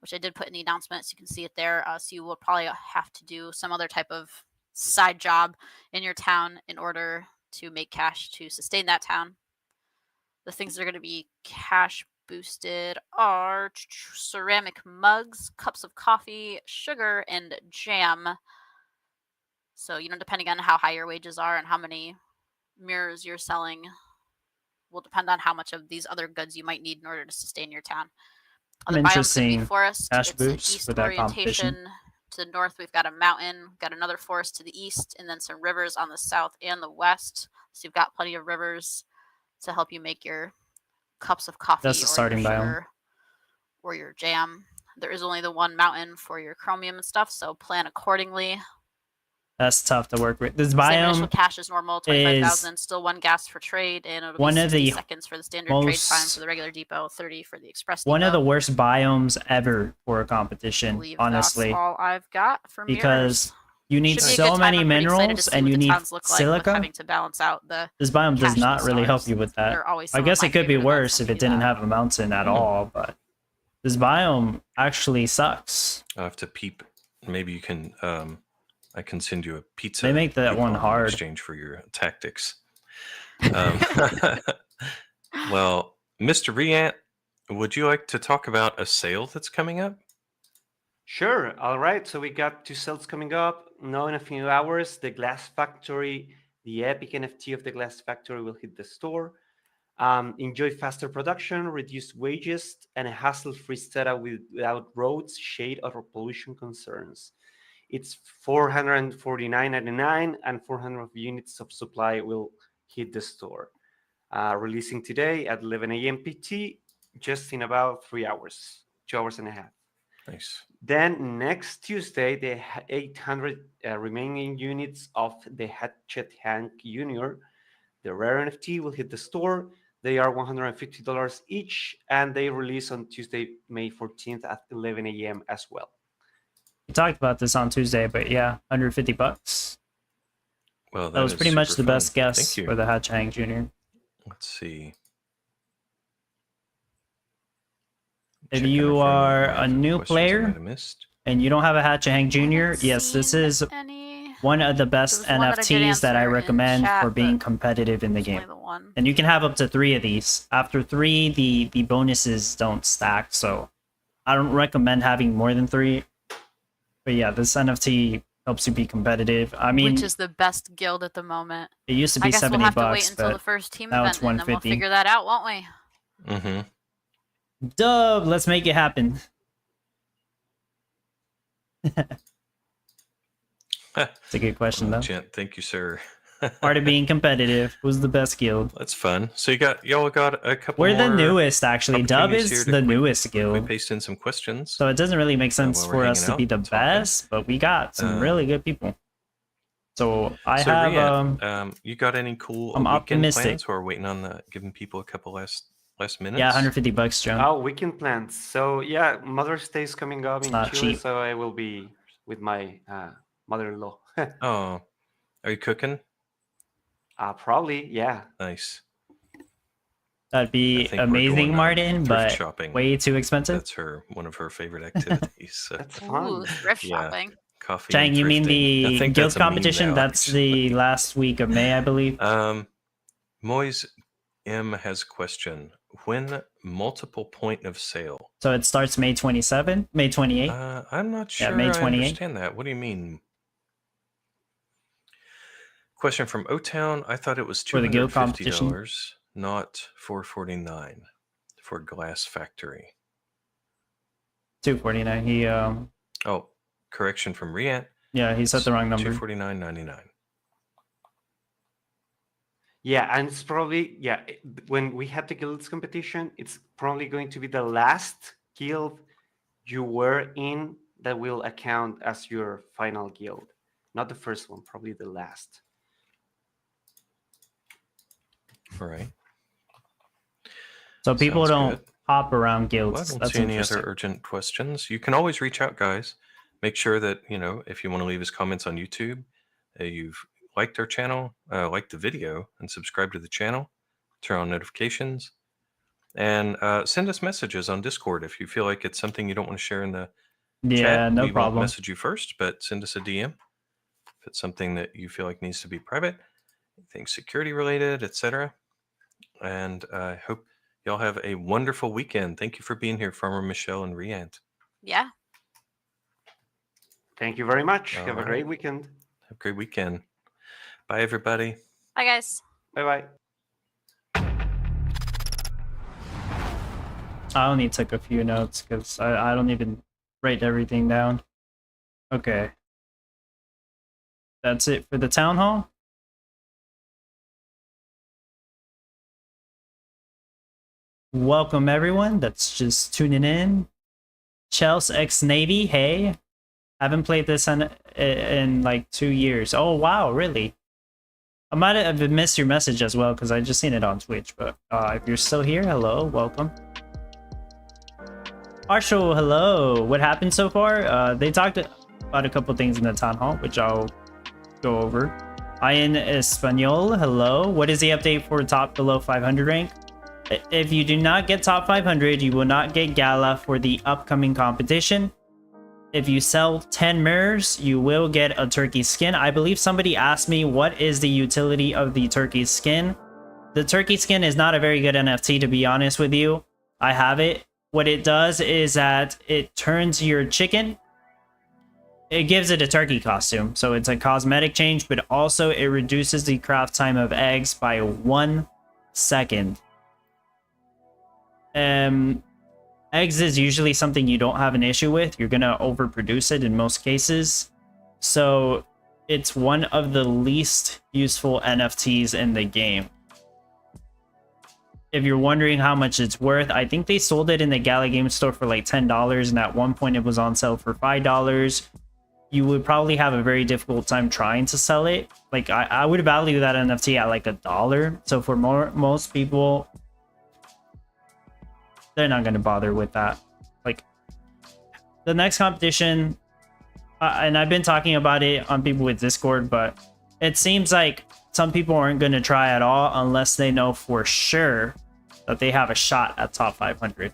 which I did put in the announcement, so you can see it there. So you will probably have to do some other type of side job in your town in order to make cash to sustain that town. The things that are going to be cash boosted are ceramic mugs, cups of coffee, sugar, and jam. So, depending on how high your wages are and how many mirrors you're selling, will depend on how much of these other goods you might need in order to sustain your town. The biome's going to be forest. Cash It's an boost east for that orientation. competition. To the north, we've got a mountain, got another forest to the east, and then some rivers on the south and the west. So you've got plenty of rivers to help you make your cups of coffee. That's the starting biome. Or your jam. There is only the one mountain for your chromium and stuff, so plan accordingly. That's tough to work with. This Same initial biome cash is normal, 25,000. Still 1 gas for trade, and it'll be 60 seconds for the standard trade time for the regular depot, 30 for the express depot. One of the worst biomes ever for a competition, honestly. That's all I've got for because you need so many minerals and you need silica. Having to balance out this biome does not really help you with that. I guess it could be worse if it didn't have a mountain at all, but this biome actually sucks. I'll have to peep. Maybe you can I can send you a pizza. They make that one hard. In exchange for your tactics. Well, Mr. Riant, would you like to talk about a sale that's coming up? Sure. All right. So we got 2 sales coming up. Now in a few hours, the Glass Factory, the Epic NFT of the Glass Factory will hit the store. Enjoy faster production, reduced wages, and a hassle-free setup without roads, shade, or pollution concerns. It's $449.99, and 400 units of supply will hit the store. Releasing today at 11 a.m. PT, just in about 3 hours, 2 hours and a half. Nice. Then next Tuesday, the 800 remaining units of the Hatchet Hank Jr., the rare NFT, will hit the store. They are $150 each, and they release on Tuesday, May 14th at 11 a.m. as well. We talked about this on Tuesday, but yeah, $150. Well, That was is pretty much super the best fun. guess Thank you. for the Hatch Hang Jr. Let's see. If Checking you our phone, are might have a new questions I player might have missed. and you don't have a Hatch Hang Jr., Haven't yes, this seen is any. one of the There best was one that I did NFTs that I answer in recommend chat, for being but competitive in the it's only game. the one. And you can have up to 3 of these. After 3, the bonuses don't stack, so I don't recommend having more than 3. But yeah, this NFT helps you be competitive. I mean, Which is the best guild at the moment. it used to I be guess we'll 70 have to wait bucks, until the but first team now event, it's and then we'll 150. figure that out, won't we? Mm-hmm. Dub, let's make it happen. It's a good question, though. Gent, thank you, sir. Part of being competitive. Who's the best guild? That's fun. So y'all got a couple We're more the newest, actually. Dub opportunities here is to the quick- newest quickly guild. paste in some questions. So it doesn't really make sense while we're for us hanging to be out the and talking. best, but we got some really good people. So I So have Rian, you got any cool I'm weekend optimistic. plans, or waiting on giving people a couple last minutes? yeah, $150, Joe. Oh, weekend plans. So yeah, Mother's Day is coming up It's in not Chile, cheap. so I will be with my mother-in-law. Oh, are you cooking? Probably, yeah. Nice. That'd I be think we're amazing, going, Martin, thrift but shopping. way too expensive. That's one of her favorite activities. So, That's Ooh, fun. thrift yeah, shopping. coffee. Chang, and you mean thrifting. I the think guild that's a meme competition? now, That's actually. the last week of May, I believe. Moise M has a question. When multiple point of sale? So it starts May 27, May 28. I'm not sure May I 28th. understand that. What do you mean? Question from O-Town. I thought it was For the guild competition. $250, not $449 for Glass Factory. $249. He Oh, correction from Riant. yeah, he set the wrong number. $249.99. Yeah, and it's probably when we have the guilds competition, it's probably going to be the last guild you were in that will account as your final guild. Not the first one, probably the last. All right. So people Sounds don't good. hop around guilds. Well, I don't That's see any interesting. other urgent questions. You can always reach out, guys. Make sure that, if you want to leave us comments on YouTube, you've liked our channel, liked the video, and subscribe to the channel, turn on notifications, and send us messages on Discord if you feel like it's something you don't want to share in the Yeah, chat. no We won't problem. message you first, but send us a DM if it's something that you feel like needs to be private, anything security related, etc. And I hope y'all have a wonderful weekend. Thank you for being here, Farmer Michelle and Riant. Yeah. Thank you very much. All Have a right. great weekend. Have a great weekend. Bye, everybody. Bye, guys. Bye-bye. I only took a few notes because I don't even write everything down. Okay. That's it for the town hall. Welcome everyone that's just tuning in. Chelsea X Navy, hey. Haven't played this in like 2 years. Oh wow, really? I might have missed your message as well because I just seen it on Twitch, but if you're still here, hello, welcome. Marshall, hello. What happened so far? They talked about a couple things in the town hall, which I'll go over. Ian Espanol, hello. What is the update for top below 500 rank? If you do not get top 500, you will not get Gala for the upcoming competition. If you sell 10 mirrors, you will get a turkey skin. I believe somebody asked me what is the utility of the turkey skin. The turkey skin is not a very good NFT, to be honest with you. I have it. What it does is that it turns your chicken. It gives it a turkey costume, so it's a cosmetic change, but also it reduces the craft time of eggs by 1 second. Eggs is usually something you don't have an issue with. You're gonna overproduce it in most cases. So it's one of the least useful NFTs in the game. If you're wondering how much it's worth, I think they sold it in the Gala game store for like $10, and at one point it was on sale for $5. You would probably have a very difficult time trying to sell it. Like I would value that NFT at like $1. So for most people, they're not going to bother with that. Like the next competition, and I've been talking about it on people with Discord, but it seems like some people aren't going to try at all unless they know for sure that they have a shot at top 500.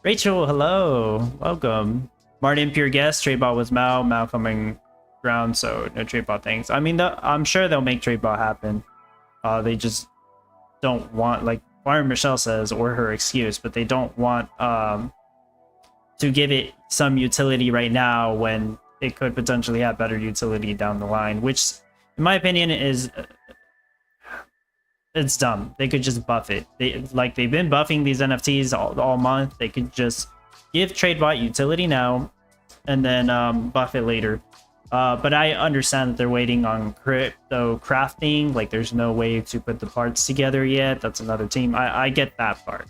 Rachel, hello, welcome. Martin, pure guest. Tradebot was Mal coming ground, so no Tradebot things. I mean, I'm sure they'll make Tradebot happen. They just don't want, like Farmer Michelle says, or her excuse, but they don't want to give it some utility right now when it could potentially have better utility down the line, which, in my opinion, is it's dumb. They could just buff it. They've been buffing these NFTs all month. They could just give Tradebot utility now, and then buff it later. But I understand that they're waiting on crypto crafting. Like, there's no way to put the parts together yet. That's another team. I get that part.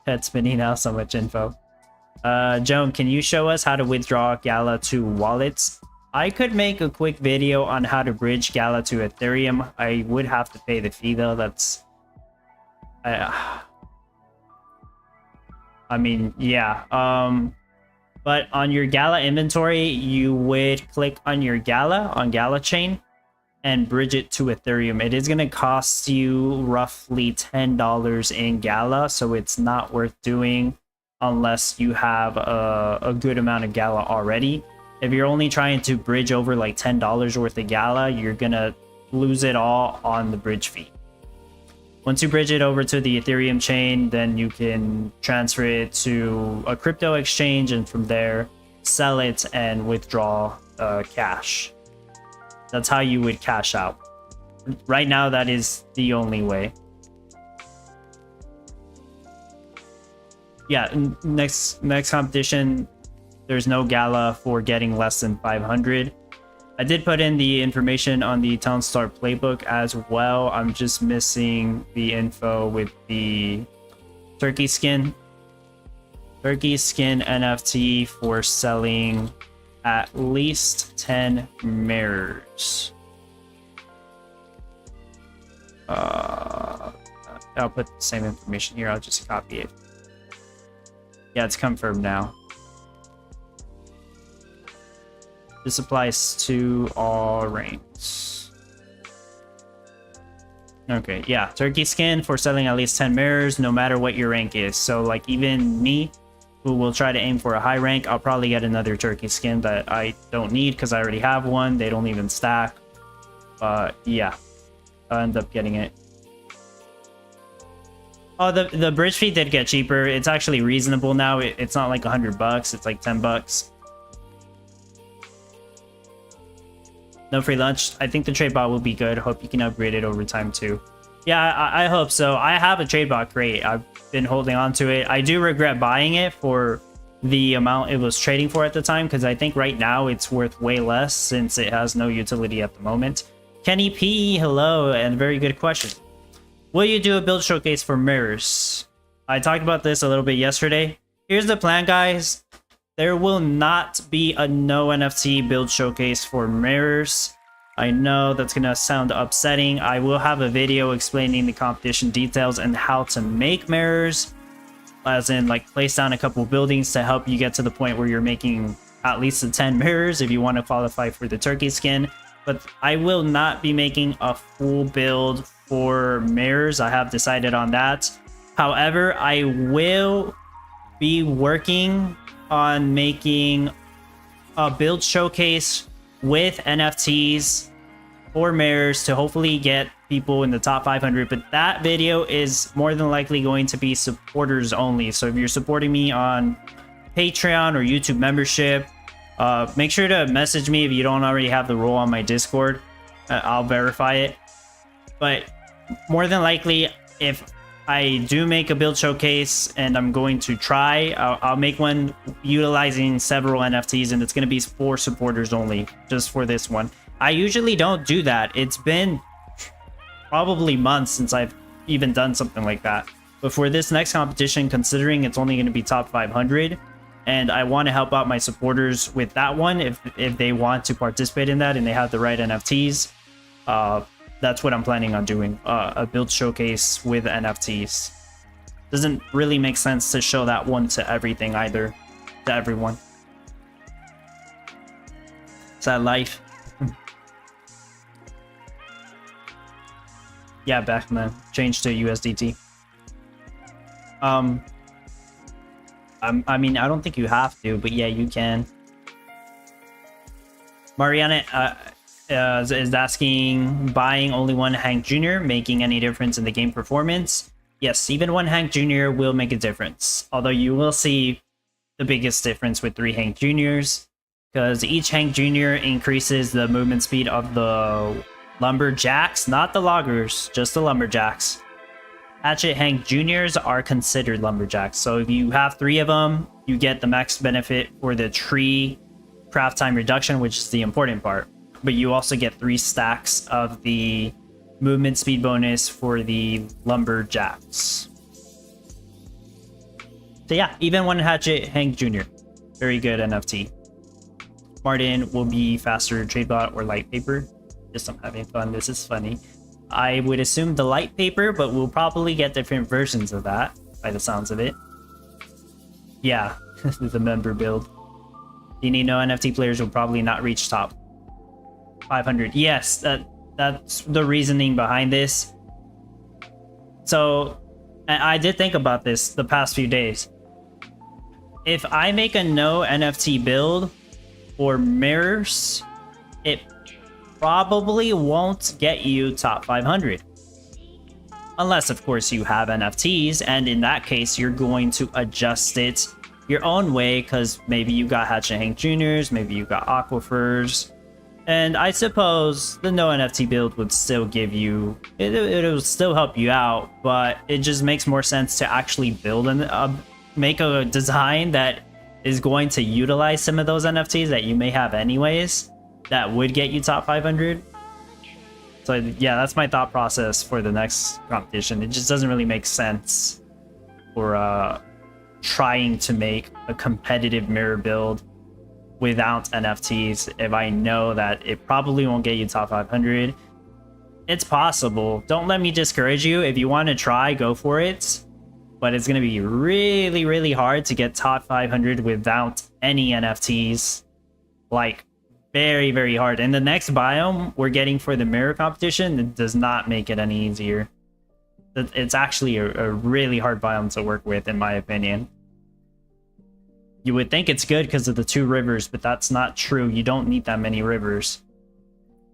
Head spinning now, so much info. Joan, can you show us how to withdraw Gala to wallets? I could make a quick video on how to bridge Gala to Ethereum. I would have to pay the fee though. That's... I mean, yeah. But on your Gala inventory, you would click on your Gala, on Gala chain, and bridge it to Ethereum. It is going to cost you roughly $10 in Gala, so it's not worth doing unless you have a good amount of Gala already. If you're only trying to bridge over like $10 worth of Gala, you're going to lose it all on the bridge fee. Once you bridge it over to the Ethereum chain, then you can transfer it to a crypto exchange, and from there, sell it and withdraw cash. That's how you would cash out. Right now, that is the only way. Yeah, next competition, there's no Gala for getting less than 500. I did put in the information on the Townstar playbook as well. I'm just missing the info with the turkey skin. Turkey skin NFT for selling at least 10 mirrors. I'll put the same information here. I'll just copy it. Yeah, it's confirmed now. This applies to all ranks. Okay, yeah. Turkey skin for selling at least 10 mirrors, no matter what your rank is. So, like, even me, who will try to aim for a high rank, I'll probably get another turkey skin that I don't need because I already have one. They don't even stack. But, yeah. I'll end up getting it. Oh, the bridge fee did get cheaper. It's actually reasonable now. It's not like $100. It's like $10. No free lunch. I think the trade bot will be good. Hope you can upgrade it over time too. Yeah, I hope so. I have a trade bot crate. I've been holding on to it. I do regret buying it for the amount it was trading for at the time, because I think right now it's worth way less since it has no utility at the moment. Kenny P, hello, and very good question. Will you do a build showcase for mirrors? I talked about this a little bit yesterday. Here's the plan, guys. There will not be a no NFT build showcase for mirrors. I know that's going to sound upsetting. I will have a video explaining the competition details and how to make mirrors, as in like place down a couple buildings to help you get to the point where you're making at least the 10 mirrors if you want to qualify for the turkey skin. But I will not be making a full build for mirrors. I have decided on that. However, I will be working on making a build showcase with NFTs for mirrors to hopefully get people in the top 500, but that video is more than likely going to be supporters only. So if you're supporting me on Patreon or YouTube membership, make sure to message me if you don't already have the role on my Discord. I'll verify it. But more than likely, if I do make a build showcase, and I'm going to try, I'll make one utilizing several NFTs, and it's going to be for supporters only, just for this one. I usually don't do that. It's been probably months since I've even done something like that. But for this next competition, considering it's only going to be top 500, and I want to help out my supporters with that one, if they want to participate in that and they have the right NFTs, that's what I'm planning on doing, a build showcase with NFTs. Doesn't really make sense to show that one to everything either, to everyone. Is that life? Yeah, Backman, change to USDT. I mean, I don't think you have to, but yeah, you can. Mariana is asking, buying only one Hank Jr. making any difference in the game performance? Yes, even one Hank Jr. will make a difference. Although you will see the biggest difference with 3 Hank Jr.'s, because each Hank Jr. increases the movement speed of the lumberjacks, not the loggers, just the lumberjacks. Hatchet Hank Juniors are considered lumberjacks. So if you have 3 of them, you get the max benefit for the tree craft time reduction, which is the important part. But you also get 3 stacks of the movement speed bonus for the lumberjacks. So yeah, even one Hatchet Hank Jr. Very good NFT. Martin will be faster Tradebot or light paper. Just I'm having fun. This is funny. I would assume the light paper, but we'll probably get different versions of that by the sounds of it. Yeah, the member build. You need no NFT players will probably not reach top 500. Yes, that's the reasoning behind this. So I did think about this the past few days. If I make a no NFT build or mirrors, it probably won't get you top 500. Unless, of course, you have NFTs, and in that case, you're going to adjust it your own way, because maybe you got Hatchet Hank Juniors, maybe you got Aquifers, and I suppose the no NFT build would still give you, it'll still help you out, but it just makes more sense to actually build and make a design that is going to utilize some of those NFTs that you may have anyways, that would get you top 500. So yeah, that's my thought process for the next competition. It just doesn't really make sense for trying to make a competitive mirror build without NFTs if I know that it probably won't get you top 500. It's possible. Don't let me discourage you. If you want to try, go for it. But it's going to be really, really hard to get top 500 without any NFTs. Like, very, very hard. And the next biome we're getting for the mirror competition, it does not make it any easier. It's actually a really hard biome to work with, in my opinion. You would think it's good because of the 2 rivers, but that's not true. You don't need that many rivers.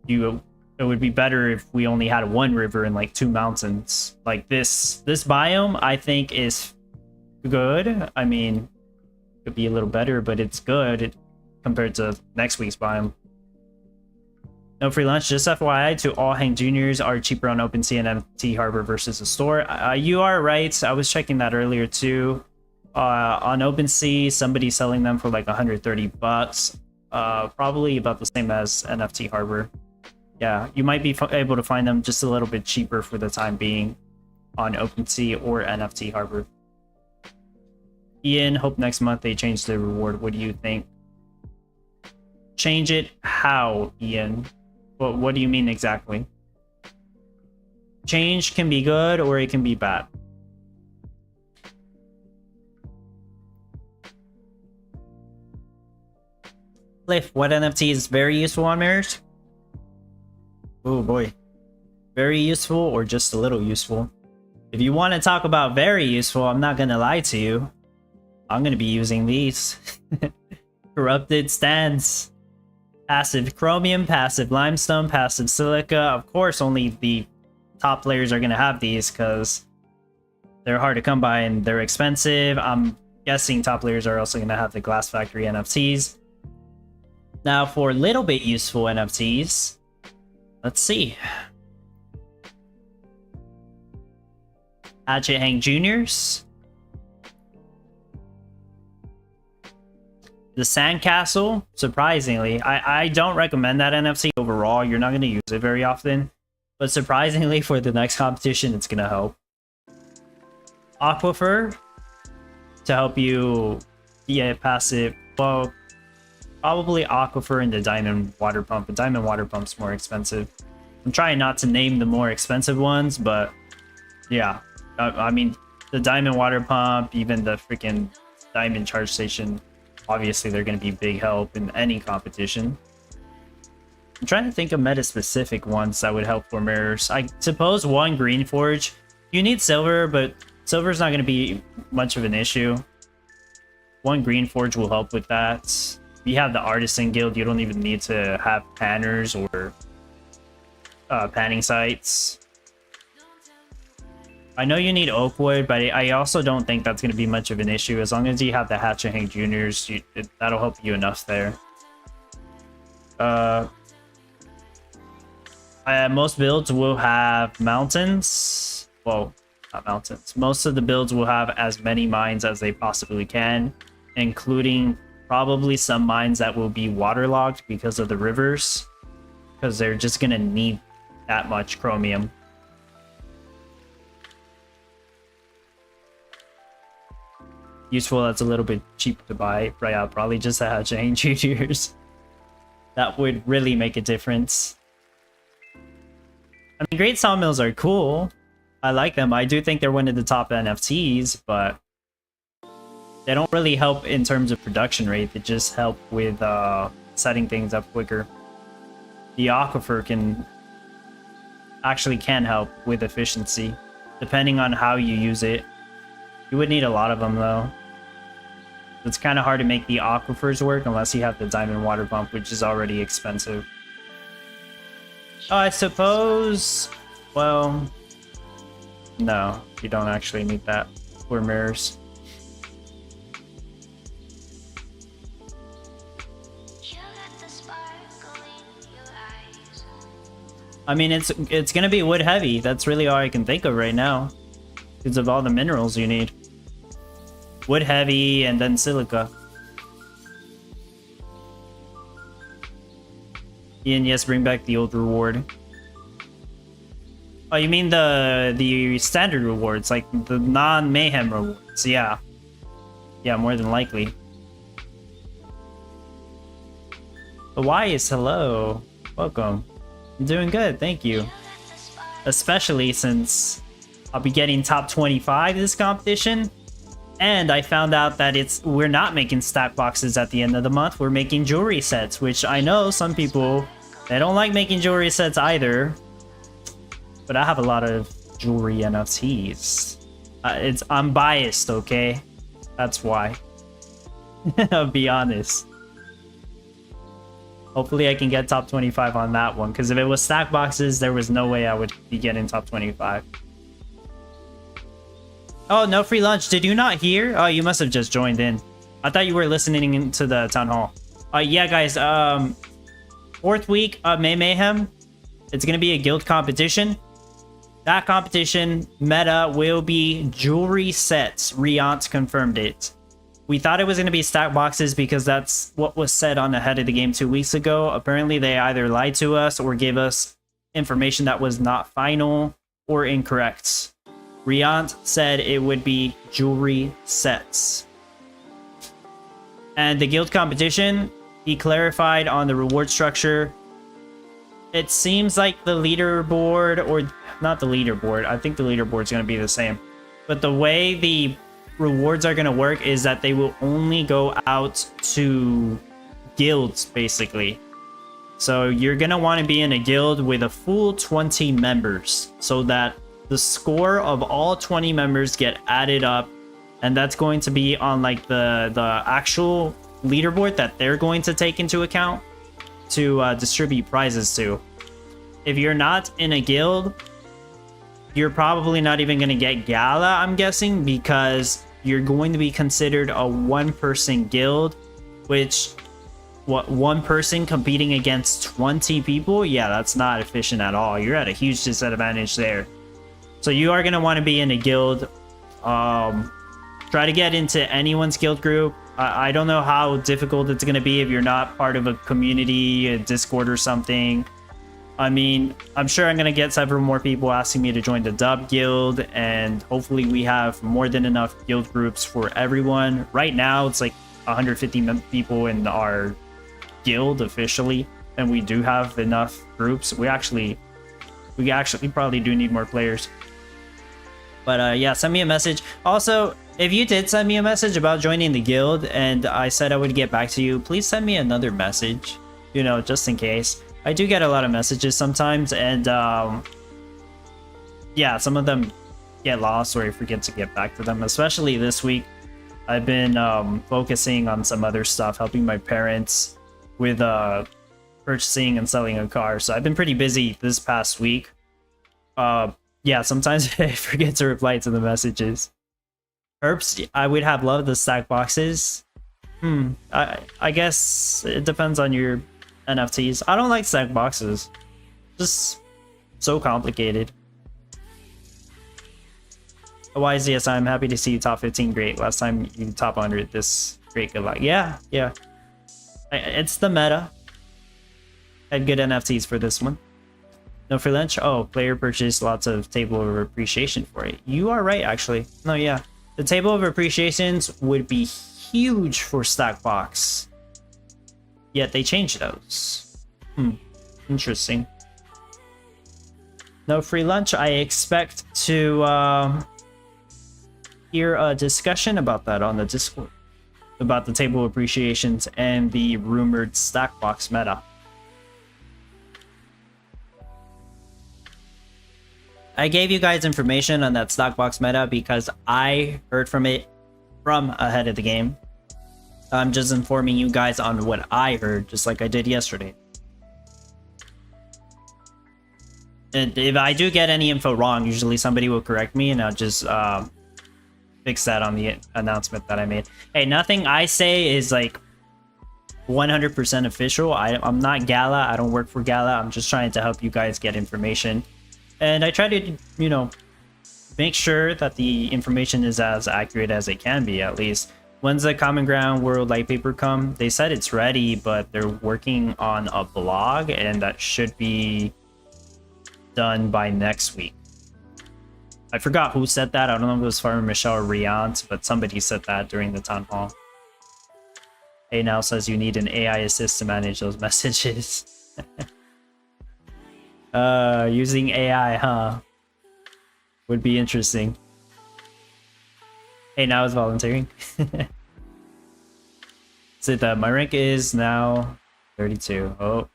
It would be better if we only had 1 river and like 2 mountains. Like this biome, I think, is good. I mean, it could be a little better, but it's good compared to next week's biome. No free lunch, just FYI to all Hank Juniors are cheaper on OpenSea and MT Harbor versus the store. You are right. I was checking that earlier too. On OpenSea, somebody's selling them for like 130 bucks. Probably about the same as NFT Harbor. Yeah, you might be able to find them just a little bit cheaper for the time being on OpenSea or NFT Harbor. Ian, hope next month they change the reward. What do you think? Change it how, Ian? What do you mean exactly? Change can be good or it can be bad. Cliff, what NFT is very useful on mirrors? Oh boy. Very useful or just a little useful? If you want to talk about very useful, I'm not going to lie to you. I'm going to be using these. Corrupted stands. Passive chromium, passive limestone, passive silica. Of course, only the top players are going to have these because they're hard to come by and they're expensive. I'm guessing top players are also going to have the Glass Factory NFTs. Now, for a little bit useful NFTs, let's see. Hatchet Hank Juniors. The Sandcastle, surprisingly. I don't recommend that NFT overall. You're not going to use it very often. But surprisingly, for the next competition, it's going to help. Aquifer, to help you pass it. Well, probably Aquifer and the Diamond Water Pump. The Diamond Water Pump's more expensive. I'm trying not to name the more expensive ones, but yeah. I mean, the Diamond Water Pump, even the freaking Diamond Charge Station, obviously they're going to be big help in any competition. I'm trying to think of meta-specific ones that would help for mirrors. I suppose one Green Forge. You need silver, but silver's not going to be much of an issue. One Green Forge will help with that. If you have the Artisan Guild, you don't even need to have panners or panning sites. I know you need Oakwood, but I also don't think that's going to be much of an issue. As long as you have the Hatchet Hank Juniors, that'll help you enough there. Most builds will have mountains. Well, not mountains. Most of the builds will have as many mines as they possibly can, including probably some mines that will be waterlogged because of the rivers, because they're just going to need that much chromium. Useful, that's a little bit cheap to buy. Right, I'll probably just have Jane Juniors. That would really make a difference. I mean, great sawmills are cool. I like them. I do think they're one of the top NFTs, but they don't really help in terms of production rate. They just help with setting things up quicker. The Aquifer can help with efficiency, depending on how you use it. You would need a lot of them, though. It's kind of hard to make the aquifers work unless you have the Diamond Water Pump, which is already expensive. I suppose... Well... No, you don't actually need that for mirrors. I mean, it's gonna be wood heavy. That's really all I can think of right now, because of all the minerals you need. Wood heavy and then silica. Ian, yes, bring back the old reward. Oh, you mean the standard rewards, like the non-mayhem rewards? Yeah. Yeah, more than likely. Elias, hello. Welcome. I'm doing good, thank you. Especially since I'll be getting top 25 this competition. And I found out that we're not making stack boxes at the end of the month. We're making jewelry sets, which I know some people, they don't like making jewelry sets either. But I have a lot of jewelry NFTs. I'm biased, okay? That's why. I'll be honest. Hopefully I can get top 25 on that one, because if it was stack boxes, there was no way I would be getting top 25. Oh, no free lunch. Did you not hear? Oh, you must have just joined in. I thought you were listening into the town hall. Yeah, guys. 4th week of May Mayhem. It's going to be a guild competition. That competition meta will be jewelry sets. Riant confirmed it. We thought it was going to be stack boxes because that's what was said on the head of the game 2 weeks ago. Apparently, they either lied to us or gave us information that was not final or incorrect. Riant said it would be jewelry sets. And the guild competition, he clarified on the reward structure. It seems like the leaderboard, or not the leaderboard, I think the leaderboard's going to be the same. But the way the rewards are going to work is that they will only go out to guilds, basically. So you're going to want to be in a guild with a full 20 members so that the score of all 20 members get added up, and that's going to be on like the actual leaderboard that they're going to take into account to distribute prizes to. If you're not in a guild, you're probably not even going to get Gala, I'm guessing, because you're going to be considered a one-person guild, which, what, one person competing against 20 people? Yeah, that's not efficient at all. You're at a huge disadvantage there. So you are going to want to be in a guild. Try to get into anyone's guild group. I don't know how difficult it's going to be if you're not part of a community, a Discord or something. I mean, I'm sure I'm going to get several more people asking me to join the Dub Guild, and hopefully we have more than enough guild groups for everyone. Right now, it's like 150 people in our guild officially, and we do have enough groups. We actually probably do need more players. But yeah, send me a message. Also, if you did send me a message about joining the guild and I said I would get back to you, please send me another message, you know, just in case. I do get a lot of messages sometimes, and yeah, some of them get lost or I forget to get back to them, especially this week. I've been focusing on some other stuff, helping my parents with purchasing and selling a car. So I've been pretty busy this past week. Yeah, sometimes I forget to reply to the messages. Herbs, I would have loved the stack boxes. I guess it depends on your NFTs. I don't like stack boxes. Just so complicated. YZS, I'm happy to see you top 15. Great. Last time you top 100. This great. Good luck. Yeah. It's the meta. Had good NFTs for this one. No free lunch? Oh, player purchased lots of table of appreciation for it. You are right, actually. No, yeah. The table of appreciations would be huge for stack box. Yet they changed those. Interesting. No free lunch. I expect to hear a discussion about that on the Discord. About the table of appreciations and the rumored stack box meta. I gave you guys information on that stock box meta because I heard from it from ahead of the game. I'm just informing you guys on what I heard, just like I did yesterday. And if I do get any info wrong, usually somebody will correct me and I'll just fix that on the announcement that I made. Hey, nothing I say is like 100% official. I'm not Gala. I don't work for Gala. I'm just trying to help you guys get information. And I try to, you know, make sure that the information is as accurate as it can be, at least. When's the Common Ground World Light Paper come? They said it's ready, but they're working on a blog, and that should be done by next week. I forgot who said that. I don't know if it was Farmer Michelle or Riant, but somebody said that during the town hall. A now says you need an AI assist to manage those messages. Using AI, huh? Would be interesting. Hey, now is volunteering. So my rank is now 32. Oh,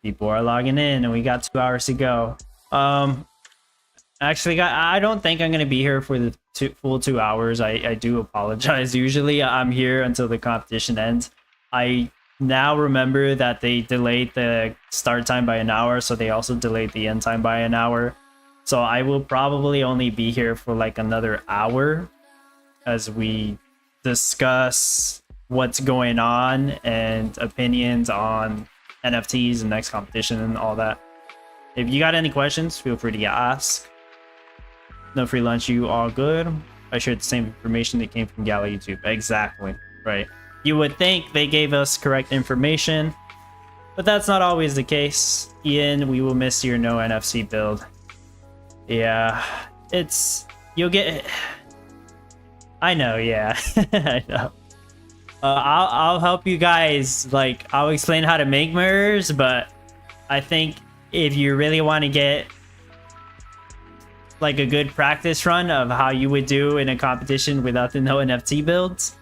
people are logging in, and we got 2 hours to go. Actually, I don't think I'm gonna be here for the full 2 hours. I do apologize. Usually, I'm here until the competition ends. I now remember that they delayed the start time by an hour, so they also delayed the end time by an hour. So I will probably only be here for like another hour as we discuss what's going on and opinions on NFTs and next competition and all that. If you got any questions, feel free to ask. No free lunch, you all good? I shared the same information that came from Gala YouTube. Exactly, right. You would think they gave us correct information, but that's not always the case. Ian, we will miss your no NFC build. Yeah, you'll get. I know, yeah, I know. I'll help you guys. Like, I'll explain how to make mirrors, but I think if you really want to get like a good practice run of how you would do in a competition without the no NFT builds,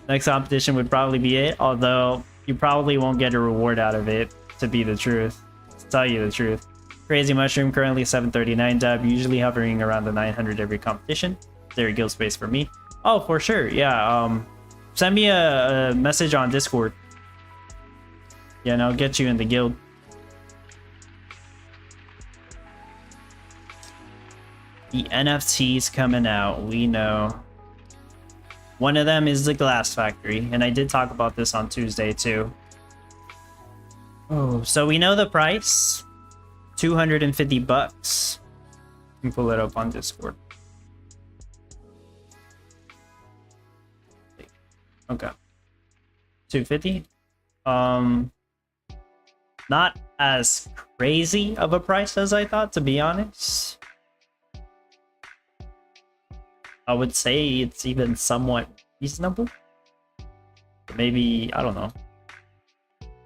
next competition would probably be it, although you probably won't get a reward out of it, to be the truth. To tell you the truth. Crazy Mushroom, currently 739 dub, usually hovering around the 900 every competition. There, guild space for me. Oh, for sure, yeah. Send me a message on Discord. Yeah, and I'll get you in the guild. the NFTs coming out. We know. One of them is the Glass Factory, and I did talk about this on Tuesday too. Oh, so we know the price. $250. You can pull it up on Discord. Okay. 250. Not as crazy of a price as I thought, to be honest. I would say it's even somewhat reasonable. But maybe, I don't know.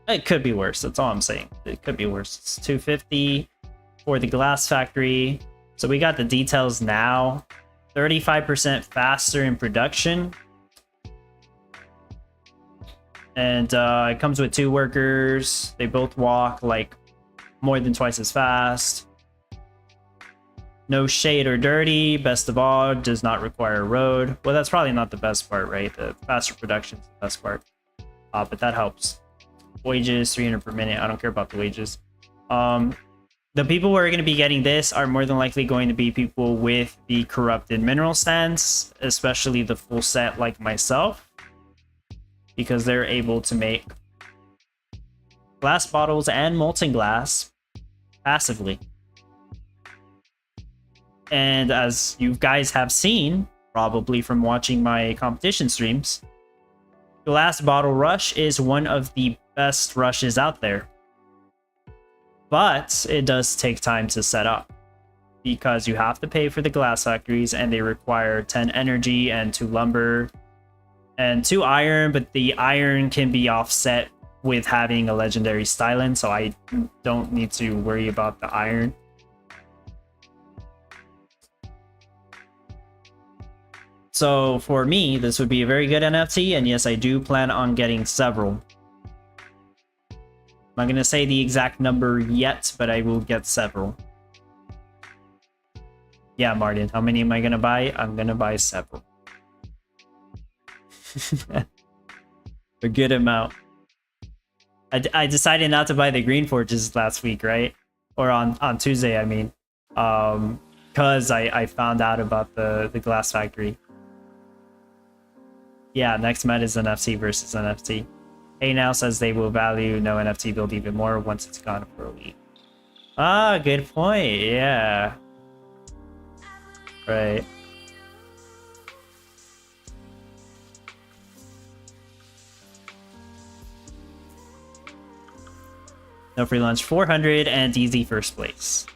It could be worse. That's all I'm saying. It could be worse. It's 250 for the Glass Factory. So we got the details now. 35% faster in production. And it comes with 2 workers. They both walk like more than twice as fast. No shade or dirty. Best of all, does not require a road. Well, that's probably not the best part, right? The faster production is the best part. But that helps. Wages, 300 per minute. I don't care about the wages. The people who are going to be getting this are more than likely going to be people with the corrupted mineral stands, especially the full set like myself, because they're able to make glass bottles and molten glass passively. And as you guys have seen, probably from watching my competition streams, Glass Bottle Rush is one of the best rushes out there. But it does take time to set up, because you have to pay for the glass factories, and they require 10 energy and 2 lumber and 2 iron, but the iron can be offset with having a legendary styling, so I don't need to worry about the iron. So for me, this would be a very good NFT, and yes, I do plan on getting several. I'm not going to say the exact number yet, but I will get several. Yeah, Martin, how many am I going to buy? I'm going to buy several. A good amount. I decided not to buy the green forges last week, right? Or on Tuesday, I mean. Because I found out about the glass factory. Yeah, next meta is NFT versus NFT. Hey now says they will value no NFT build even more once it's gone for a week. Ah, good point. Yeah. Right. No free lunch. 400 and easy first place.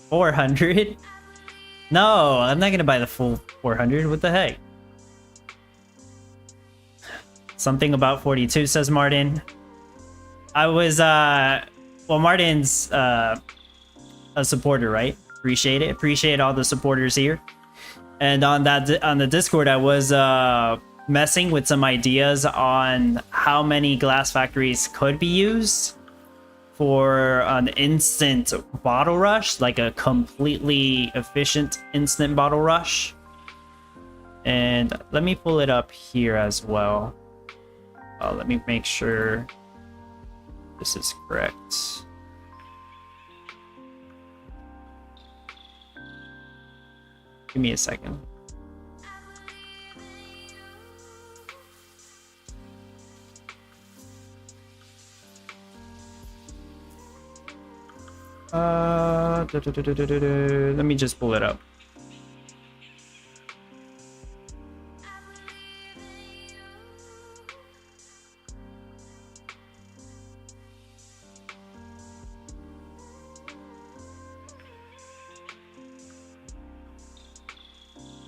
400? No, I'm not gonna buy the full 400. What the heck? Something about 42, says Martin. I was, well, Martin's a supporter, right? Appreciate it. Appreciate all the supporters here. And on the Discord, I was messing with some ideas on how many glass factories could be used for an instant bottle rush, like a completely efficient instant bottle rush. And let me pull it up here as well. Let me make sure this is correct. Give me a second. Let me just pull it up.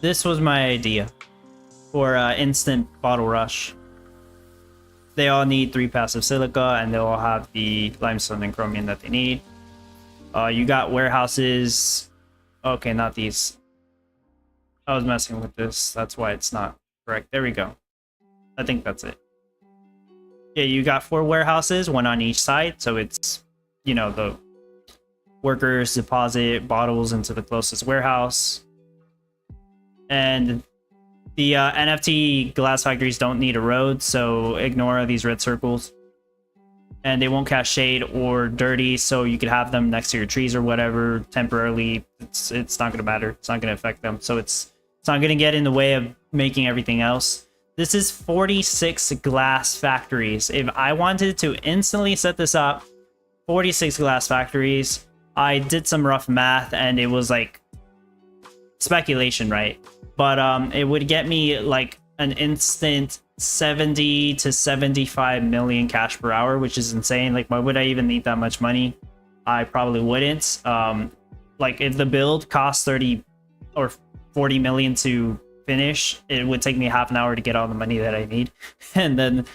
This was my idea for instant bottle rush. They all need 3 passive silica, and they'll all have the limestone and chromium that they need. You got warehouses. Okay, not these. I was messing with this. That's why it's not correct. There we go. I think that's it. Yeah, you got 4 warehouses, 1 on each side. So it's, you know, the workers deposit bottles into the closest warehouse. And the NFT glass factories don't need a road, so ignore these red circles. and they won't cast shade or dirty, so you could have them next to your trees or whatever temporarily. It's not gonna matter. It's not gonna affect them, so it's not gonna get in the way of making everything else. This is 46 glass factories. If I wanted to instantly set this up, 46 glass factories, I did some rough math and it was like speculation, right? But it would get me like an instant 70 to 75 million cash per hour, which is insane. Like, why would I even need that much money? I probably wouldn't. Like, if the build costs 30 or 40 million to finish, it would take me half an hour to get all the money that I need. And then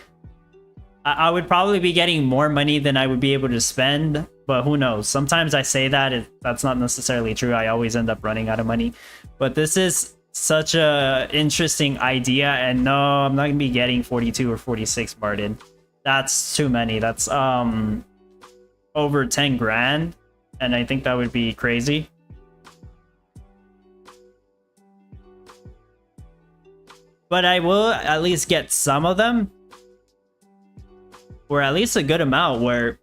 I would probably be getting more money than I would be able to spend, but who knows? Sometimes I say that, that's not necessarily true. I always end up running out of money. But this is such a interesting idea, and no, I'm not gonna be getting 42 or 46, Martin. That's too many. That's over 10 grand, and I think that would be crazy. But I will at least get some of them, or at least a good amount, where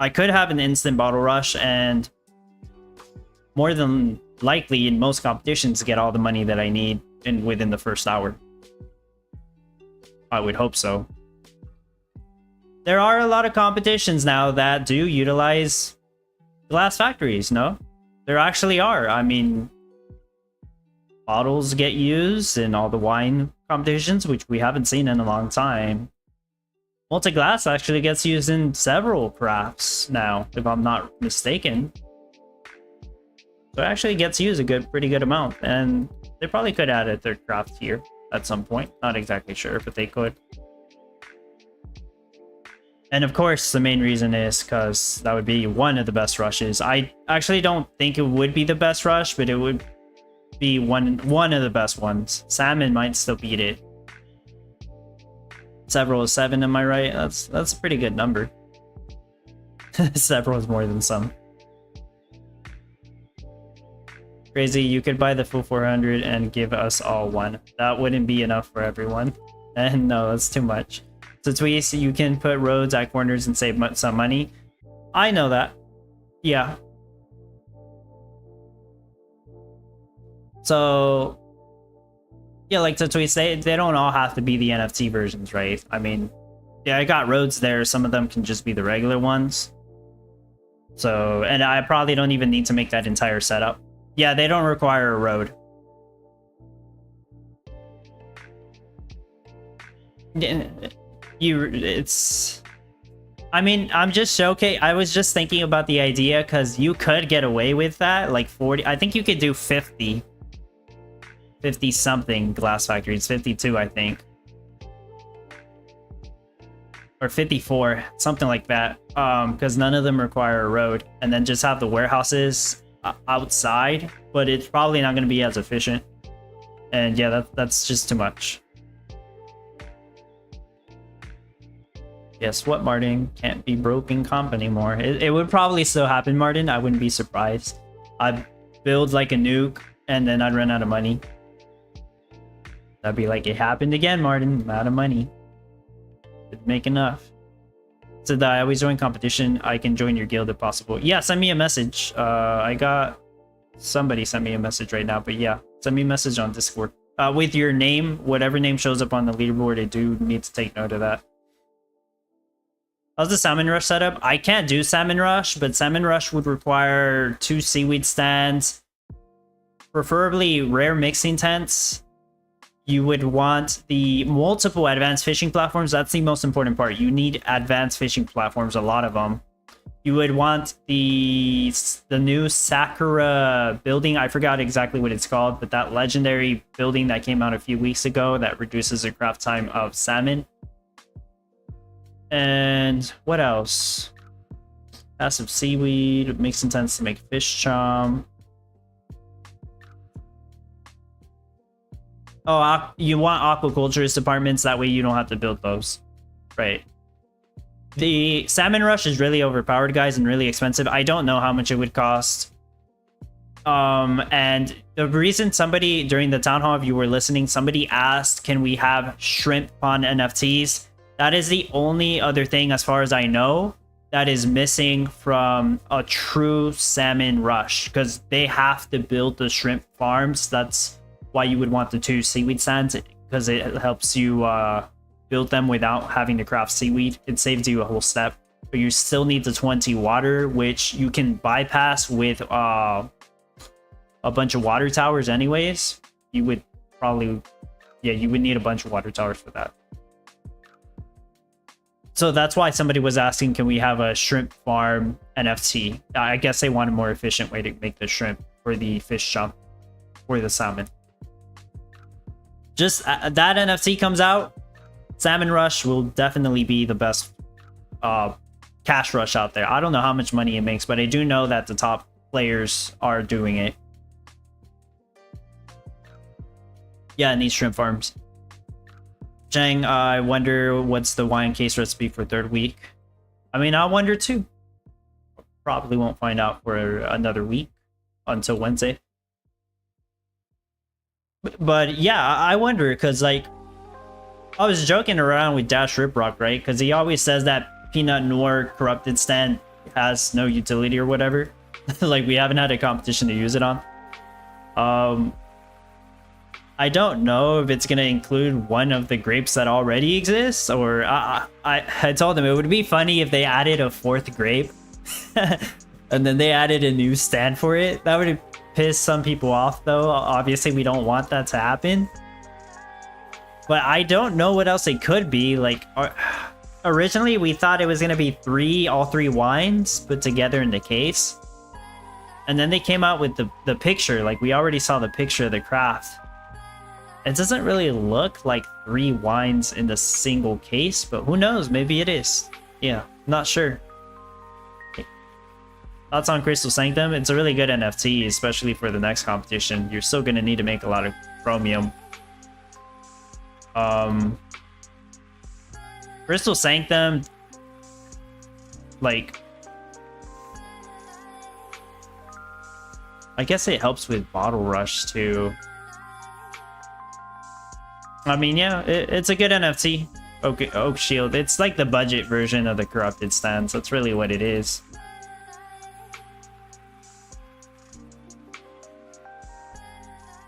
I could have an instant bottle rush and more than likely in most competitions get all the money that I need within the first hour. I would hope so. There are a lot of competitions now that do utilize glass factories, no? There actually are. I mean, bottles get used in all the wine competitions, which we haven't seen in a long time. Multi-glass actually gets used in several crafts now, if I'm not mistaken. So it actually gets used a pretty good amount, and they probably could add a third craft here at some point. Not exactly sure, but they could. And of course, the main reason is because that would be one of the best rushes. I actually don't think it would be the best rush, but it would be one of the best ones. Salmon might still beat it. Several is 7, am I right? That's a pretty good number. Several is more than some. Crazy, you could buy the full 400 and give us all one. That wouldn't be enough for everyone. And no, that's too much. So Tweez, you can put roads at corners and save some money. I know that. Yeah. So yeah, like to Tweez, they don't all have to be the NFT versions, right? I mean, yeah, I got roads there. Some of them can just be the regular ones. So, and I probably don't even need to make that entire setup. Yeah, they don't require a road. It's... I mean, I'm just showcasing... I was just thinking about the idea because you could get away with that. Like 40... I think you could do 50. 50-something glass factories. 52, I think. Or 54. Something like that. Because none of them require a road. And then just have the warehouses outside, but it's probably not going to be as efficient. And yeah, that's just too much. Guess what, Martin? Can't be broken comp anymore. It would probably still happen, Martin. I wouldn't be surprised. I'd build like a nuke and then I'd run out of money. That'd be like, it happened again, Martin. I'm out of money. Didn't make enough. So that I always join competition. I can join your guild if possible. Yeah, send me a message. I got somebody sent me a message right now, but yeah, send me a message on Discord with your name, whatever name shows up on the leaderboard. I do need to take note of that. How's the salmon rush setup? I can't do salmon rush, but salmon rush would require 2 seaweed stands, preferably rare mixing tents. You would want the multiple advanced fishing platforms. That's the most important part. You need advanced fishing platforms, a lot of them. You would want the new Sakura building. I forgot exactly what it's called, but that legendary building that came out a few weeks ago that reduces the craft time of salmon. And what else? Passive seaweed, mixing tents to make fish chum. Oh, you want aquaculturist departments, that way you don't have to build those. Right. The salmon rush is really overpowered, guys, and really expensive. I don't know how much it would cost. And the reason somebody, during the town hall, if you were listening, somebody asked, can we have shrimp pond NFTs? That is the only other thing, as far as I know, that is missing from a true salmon rush, because they have to build the shrimp farms. That's why you would want the 2 seaweed sands, because it helps you build them without having to craft seaweed. It saves you a whole step, but you still need the 20 water, which you can bypass with a bunch of water towers anyways. You would probably, yeah, you would need a bunch of water towers for that. So that's why somebody was asking, can we have a shrimp farm NFT? I guess they want a more efficient way to make the shrimp or the fish jump or the salmon. Just that NFT comes out, Salmon Rush will definitely be the best cash rush out there. I don't know how much money it makes, but I do know that the top players are doing it. Yeah, it needs shrimp farms. Chang, I wonder what's the wine case recipe for 3rd week. I mean, I wonder too. Probably won't find out for another week until Wednesday. But yeah, I wonder, because like, I was joking around with Dash Riprock, right? Because he always says that Peanut Noir Corrupted Stand has no utility or whatever. Like, we haven't had a competition to use it on. I don't know if it's going to include one of the grapes that already exists, or I told them it would be funny if they added a 4th grape and then they added a new stand for it. That would piss some people off, though. Obviously, we don't want that to happen. But I don't know what else it could be. Like, originally we thought it was going to be all three wines put together in the case. And then they came out with the picture. Like, we already saw the picture of the craft. It doesn't really look like 3 wines in the single case, but who knows? Maybe it is. Yeah, not sure. Thoughts on Crystal Sanctum? It's a really good NFT, especially for the next competition. You're still going to need to make a lot of chromium. Crystal Sanctum, like, I guess it helps with Bottle Rush too. I mean, yeah, it's a good NFT. Oak Shield. It's like the budget version of the Corrupted Stands. That's really what it is.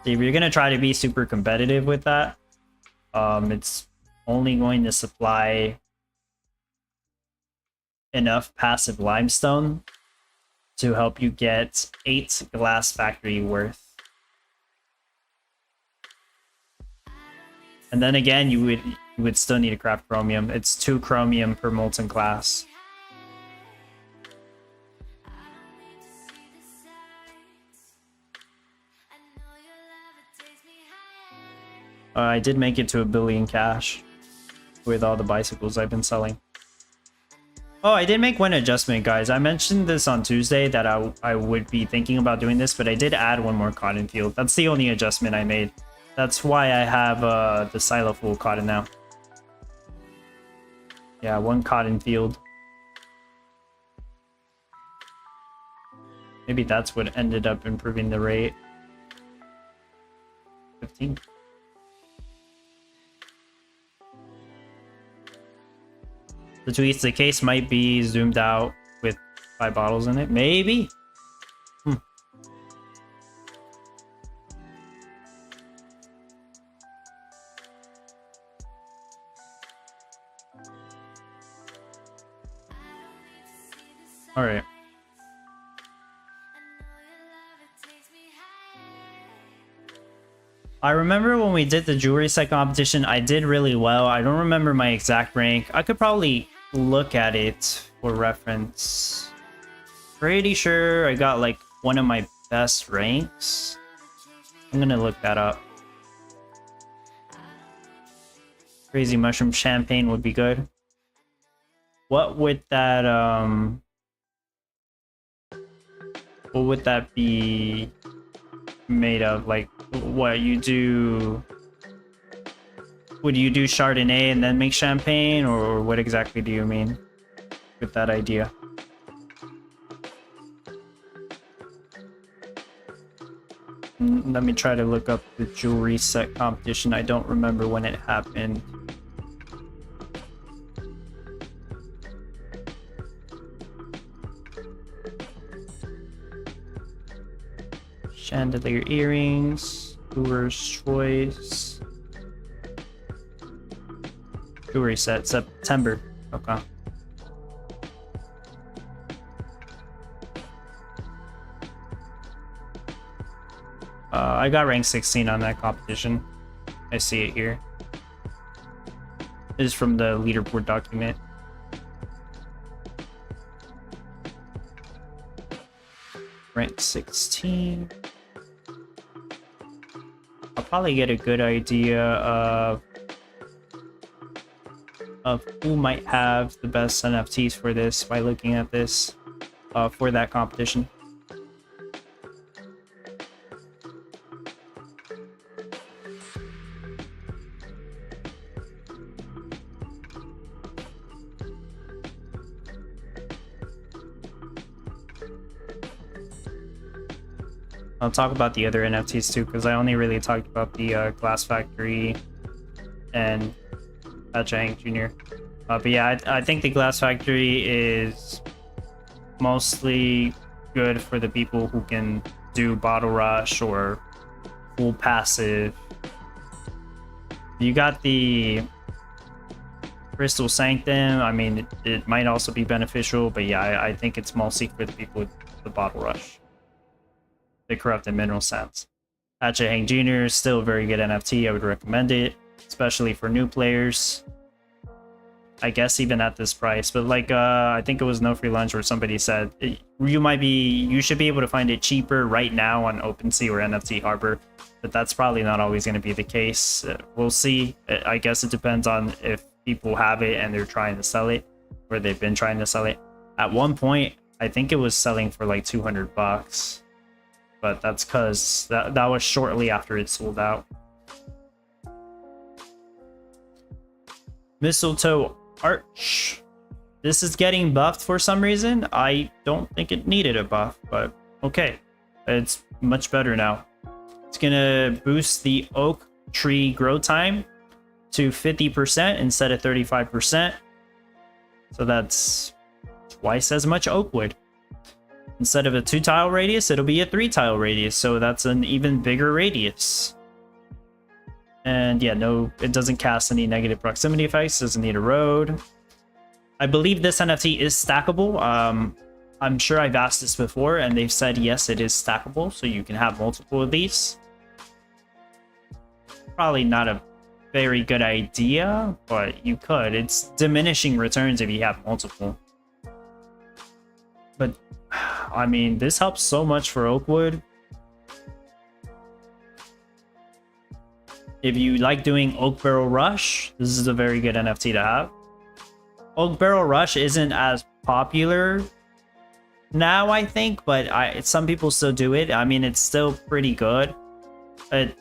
If you're gonna try to be super competitive with that, it's only going to supply enough passive limestone to help you get 8 glass factory worth. And then again, you would still need to craft chromium. It's 2 chromium per molten glass. I did make it to 1 billion cash with all the bicycles I've been selling. Oh, I did make one adjustment, guys. I mentioned this on Tuesday that I would be thinking about doing this, but I did add 1 more cotton field. That's the only adjustment I made. That's why I have the silo full cotton now. Yeah, 1 cotton field. Maybe that's what ended up improving the rate. 15. The tweets, the case might be zoomed out with 5 bottles in it. Maybe. All right. I remember when we did the jewelry set competition, I did really well. I don't remember my exact rank. I could probably look at it for reference. Pretty sure I got like one of my best ranks. I'm gonna look that up. Crazy Mushroom Champagne would be good. What would that what would that be made of? Like, what you do? Would you do Chardonnay and then make champagne, or what exactly do you mean with that idea? Let me try to look up the jewelry set competition. I don't remember when it happened. Chandelier earrings. Brewer's choice. Jewelry set, September. Okay. I got rank 16 on that competition. I see it here. This is from the leaderboard document. Rank 16. I'll probably get a good idea of who might have the best NFTs for this by looking at this for that competition. I'll talk about the other NFTs too, because I only really talked about the Glass Factory and Chang Jr. But yeah, I think the Glass Factory is mostly good for the people who can do Bottle Rush or full passive. You got the Crystal Sanctum. I mean, it might also be beneficial, but yeah, I think it's mostly for the people with the Bottle Rush. The Corrupted Mineral Sands. Hang Jr. is still a very good NFT. I would recommend it, especially for new players. I guess even at this price, but like I think it was No Free Lunch where somebody said you should be able to find it cheaper right now on OpenSea or NFT Harbor, but that's probably not always going to be the case. We'll see. I guess it depends on if people have it and they're trying to sell it, or they've been trying to sell it. At one point, I think it was selling for like $200. But that's because that was shortly after it sold out. Mistletoe Arch. This is getting buffed for some reason. I don't think it needed a buff, but okay. It's much better now. It's gonna boost the oak tree grow time to 50% instead of 35%. So that's twice as much oak wood. Instead of a 2-tile radius, it'll be a 3-tile radius, so that's an even bigger radius. And yeah, no, it doesn't cast any negative proximity effects, doesn't need a road. I believe this NFT is stackable. I'm sure I've asked this before, and they've said yes, it is stackable, so you can have multiple of these. Probably not a very good idea, but you could. It's diminishing returns if you have multiple. But I mean, this helps so much for Oakwood. If you like doing Oak Barrel Rush, this is a very good NFT to have. Oak Barrel Rush isn't as popular now, I think, but some people still do it. I mean, it's still pretty good. It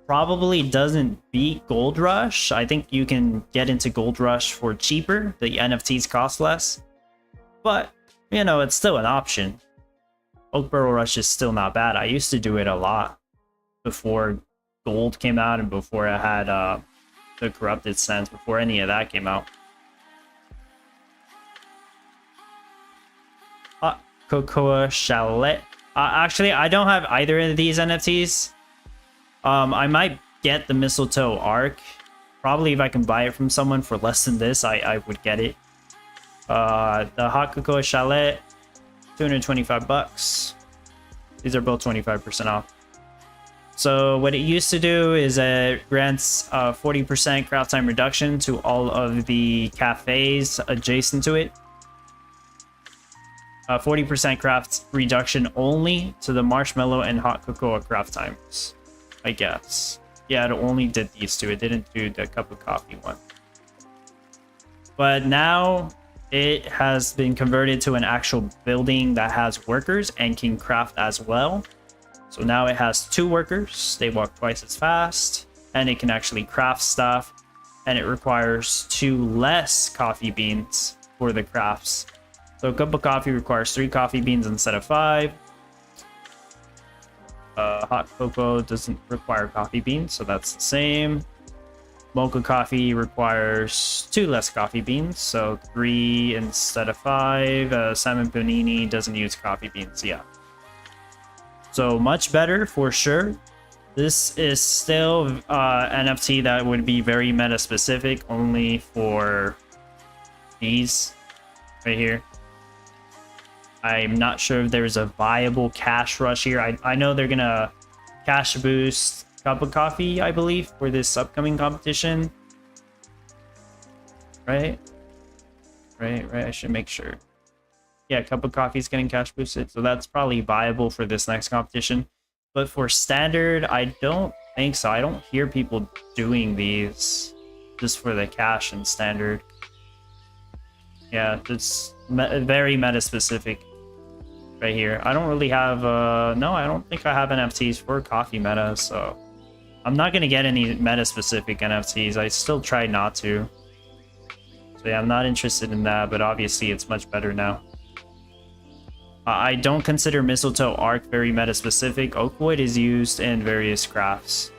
probably doesn't beat Gold Rush. I think you can get into Gold Rush for cheaper. The NFTs cost less. But, you know, it's still an option. Oak Barrel Rush is still not bad. I used to do it a lot before Gold came out and before I had the Corrupted Sands, before any of that came out. Hot Cocoa Chalet. Actually, I don't have either of these NFTs. I might get the Mistletoe Arc. Probably if I can buy it from someone for less than this, I would get it. The Hot Cocoa Chalet, $225. These are both 25% off. So what it used to do is it grants 40% craft time reduction to all of the cafes adjacent to it. 40% craft reduction only to the marshmallow and hot cocoa craft times, I guess. Yeah, it only did these two. It didn't do the cup of coffee one. But now it has been converted to an actual building that has workers and can craft as well. So now it has 2 workers. They walk twice as fast, and it can actually craft stuff. And it requires 2 less coffee beans for the crafts. So a cup of coffee requires 3 coffee beans instead of 5. Hot cocoa doesn't require coffee beans, so that's the same. Mocha coffee requires 2 less coffee beans, so 3 instead of 5. Salmon panini doesn't use coffee beans, yeah. So much better for sure. This is still NFT that would be very meta specific, only for these right here. I'm not sure if there's a viable cash rush here. I know they're gonna cash boost Cup of Coffee, I believe, for this upcoming competition. Right? Right. I should make sure. Yeah, Cup of Coffee is getting cash boosted, so that's probably viable for this next competition. But for standard, I don't think so. I don't hear people doing these just for the cash and standard. Yeah, it's very meta specific right here. I don't really have no, I don't think I have NFTs for coffee meta, so I'm not gonna get any meta specific NFTs. I still try not to. So yeah, I'm not interested in that, but obviously it's much better now. I don't consider Mistletoe Arc very meta specific. Oakwood is used in various crafts,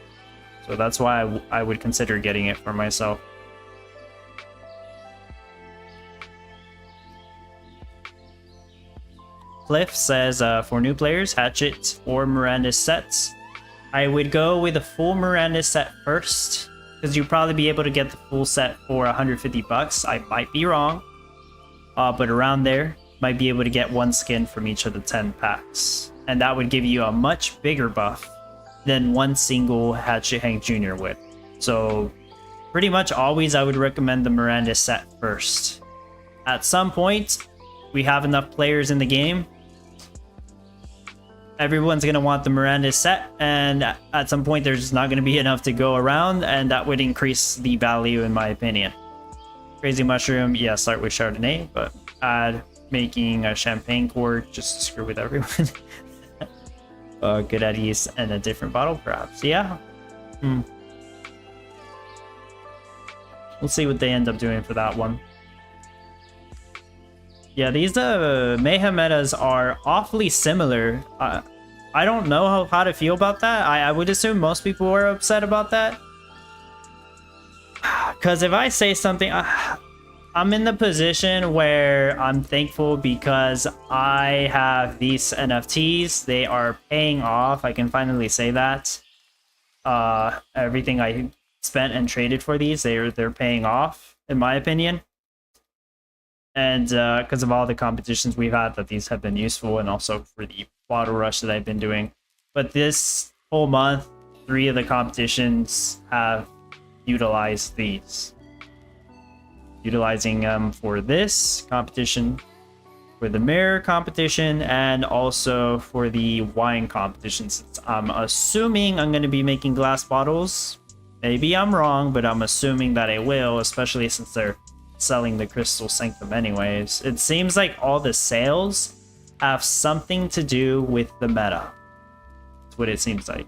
so that's why I would consider getting it for myself. Cliff says, for new players, Hatchet or Miranda sets. I would go with a full Miranda set first, because you'll probably be able to get the full set for 150 bucks. I might be wrong, but around there. Might be able to get one skin from each of the 10 packs. And that would give you a much bigger buff than one single Hatchet Hank Jr. would. So pretty much always I would recommend the Miranda set first. At some point, we have enough players in the game. Everyone's going to want the Miranda set, and at some point there's not going to be enough to go around, and that would increase the value in my opinion. Crazy Mushroom, yeah, start with Chardonnay, but add making a champagne cork just to screw with everyone. Good Eddies and a different bottle perhaps. Yeah. We'll see what they end up doing for that one. Yeah, these Mayhem metas are awfully similar. I don't know how to feel about that. I would assume most people are upset about that. Because if I say something... I'm in the position where I'm thankful because I have these NFTs. They are paying off. I can finally say that. Everything I spent and traded for these, they're paying off, in my opinion. And because of all the competitions we've had, that these have been useful, and also for the bottle rush that I've been doing. But this whole month, 3 of the competitions have utilized these. Utilizing them for this competition, for the mirror competition, and also for the wine competition. Since I'm assuming I'm going to be making glass bottles. Maybe I'm wrong, but I'm assuming that I will, especially since they're selling the Crystal Sanctum anyways. It seems like all the sales have something to do with the meta. That's what it seems like.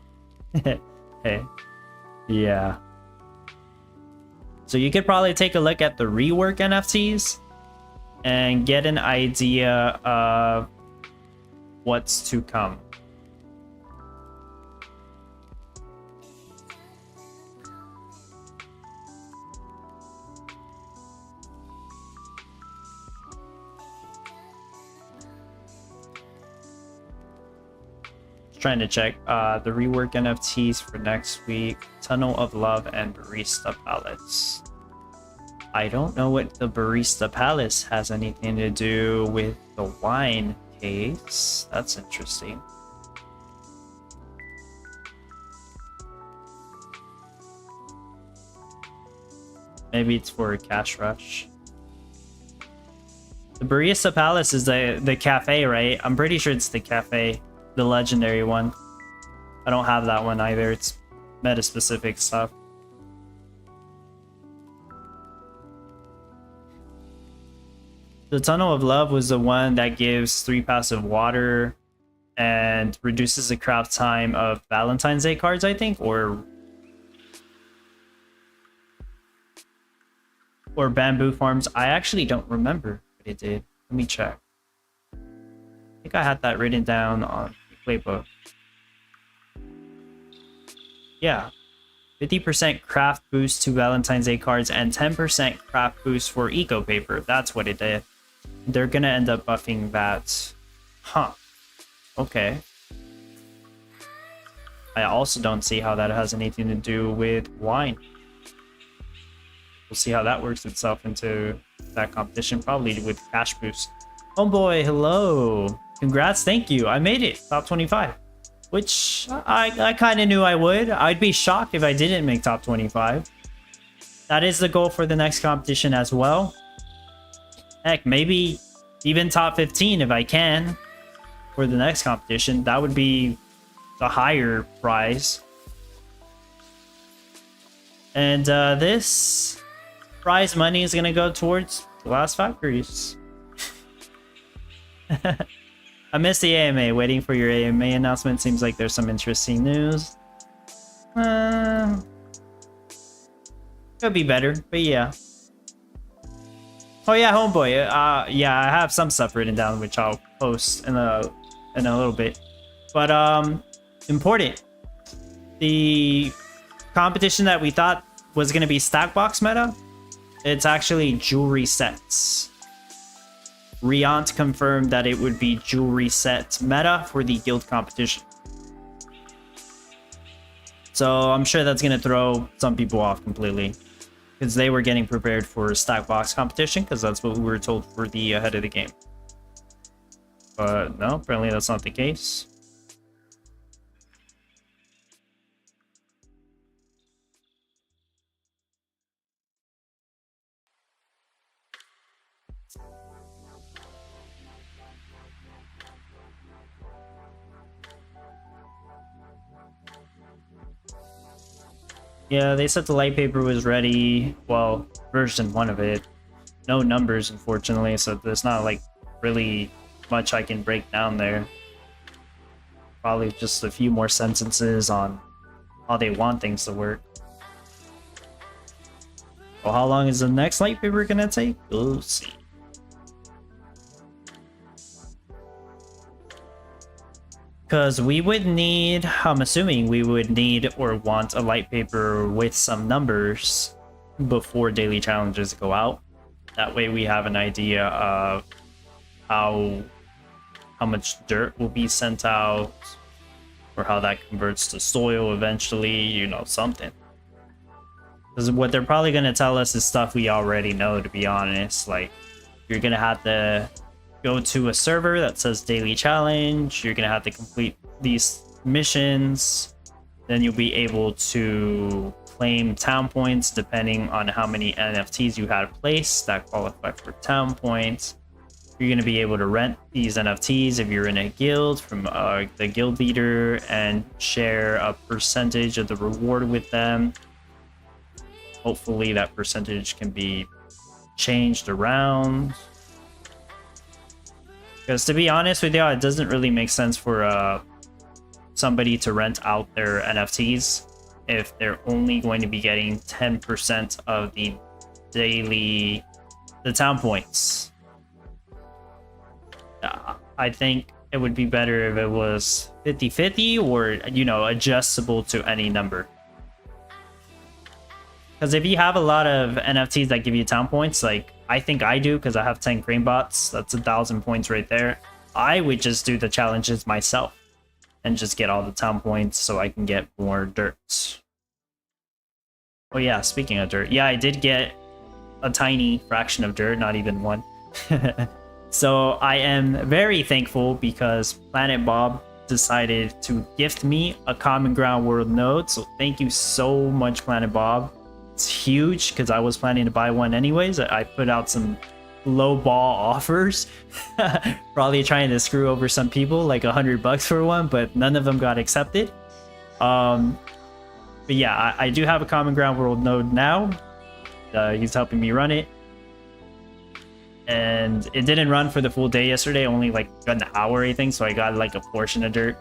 Hey. Yeah. So you could probably take a look at the rework NFTs and get an idea of what's to come. Trying to check the rework NFTs for next week. Tunnel of Love and Barista Palace. I don't know what the Barista Palace has anything to do with the wine case. That's interesting. Maybe it's for a cash rush. The Barista Palace is the cafe, right? I'm pretty sure it's the cafe. The legendary one. I don't have that one either. It's meta specific stuff. The Tunnel of Love was the one that gives 3 passive water and reduces the craft time of Valentine's Day cards, I think, or bamboo farms. I actually don't remember what it did. Let me check. I think I had that written down on the playbook. Yeah. 50% craft boost to Valentine's Day cards and 10% craft boost for eco paper. That's what it did. They're gonna end up buffing that. Huh. Okay. I also don't see how that has anything to do with wine. We'll see how that works itself into that competition, probably with cash boost. Homeboy, hello. Congrats, thank you. I made it, top 25. Which I kind of knew I would. I'd be shocked if I didn't make top 25. That is the goal for the next competition as well. Heck, maybe even top 15 if I can for the next competition. That would be the higher prize. And this prize money is going to go towards Glass Factories. I missed the AMA. Waiting for your AMA announcement. Seems like there's some interesting news. Could be better, but yeah. Oh yeah, homeboy. Yeah, I have some stuff written down, which I'll post in a little bit. But important. The competition that we thought was gonna be stack box meta, it's actually jewelry sets. Riant confirmed that it would be jewelry set meta for the guild competition. So I'm sure that's going to throw some people off completely. Because they were getting prepared for stack box competition, because that's what we were told for the ahead of the game. But no, apparently that's not the case. Yeah, they said the light paper was ready. Well, version 1 of it. No numbers, unfortunately, so there's not like really much I can break down there. Probably just a few more sentences on how they want things to work. Well, how long is the next light paper gonna take? We'll see. Because we would need, I'm assuming we would need or want a light paper with some numbers before daily challenges go out. That way we have an idea of how much dirt will be sent out, or how that converts to soil eventually, you know, something. Because what they're probably going to tell us is stuff we already know, to be honest. Like, you're going to have to go to a server that says daily challenge, you're gonna have to complete these missions, then you'll be able to claim town points depending on how many NFTs you had placed that qualify for town points. You're gonna be able to rent these NFTs if you're in a guild from the guild leader and share a percentage of the reward with them. Hopefully that percentage can be changed around. Because to be honest with you, it doesn't really make sense for somebody to rent out their NFTs if they're only going to be getting 10% of the town points. I think it would be better if it was 50-50 or, you know, adjustable to any number. Because if you have a lot of NFTs that give you town points, like I think I do because I have 10 crane bots, that's 1,000 points right there. I would just do the challenges myself and just get all the town points so I can get more dirt. Oh yeah, speaking of dirt, yeah, I did get a tiny fraction of dirt, not even one. So I am very thankful because Planet Bob decided to gift me a Common Ground World node. So thank you so much, Planet Bob. It's huge because I was planning to buy one anyways. I put out some low ball offers, probably trying to screw over some people, like $100 for one, but none of them got accepted. But yeah, I do have a Common Ground World node now. He's helping me run it. And it didn't run for the full day yesterday, only like an hour, I think, so I got like a portion of dirt.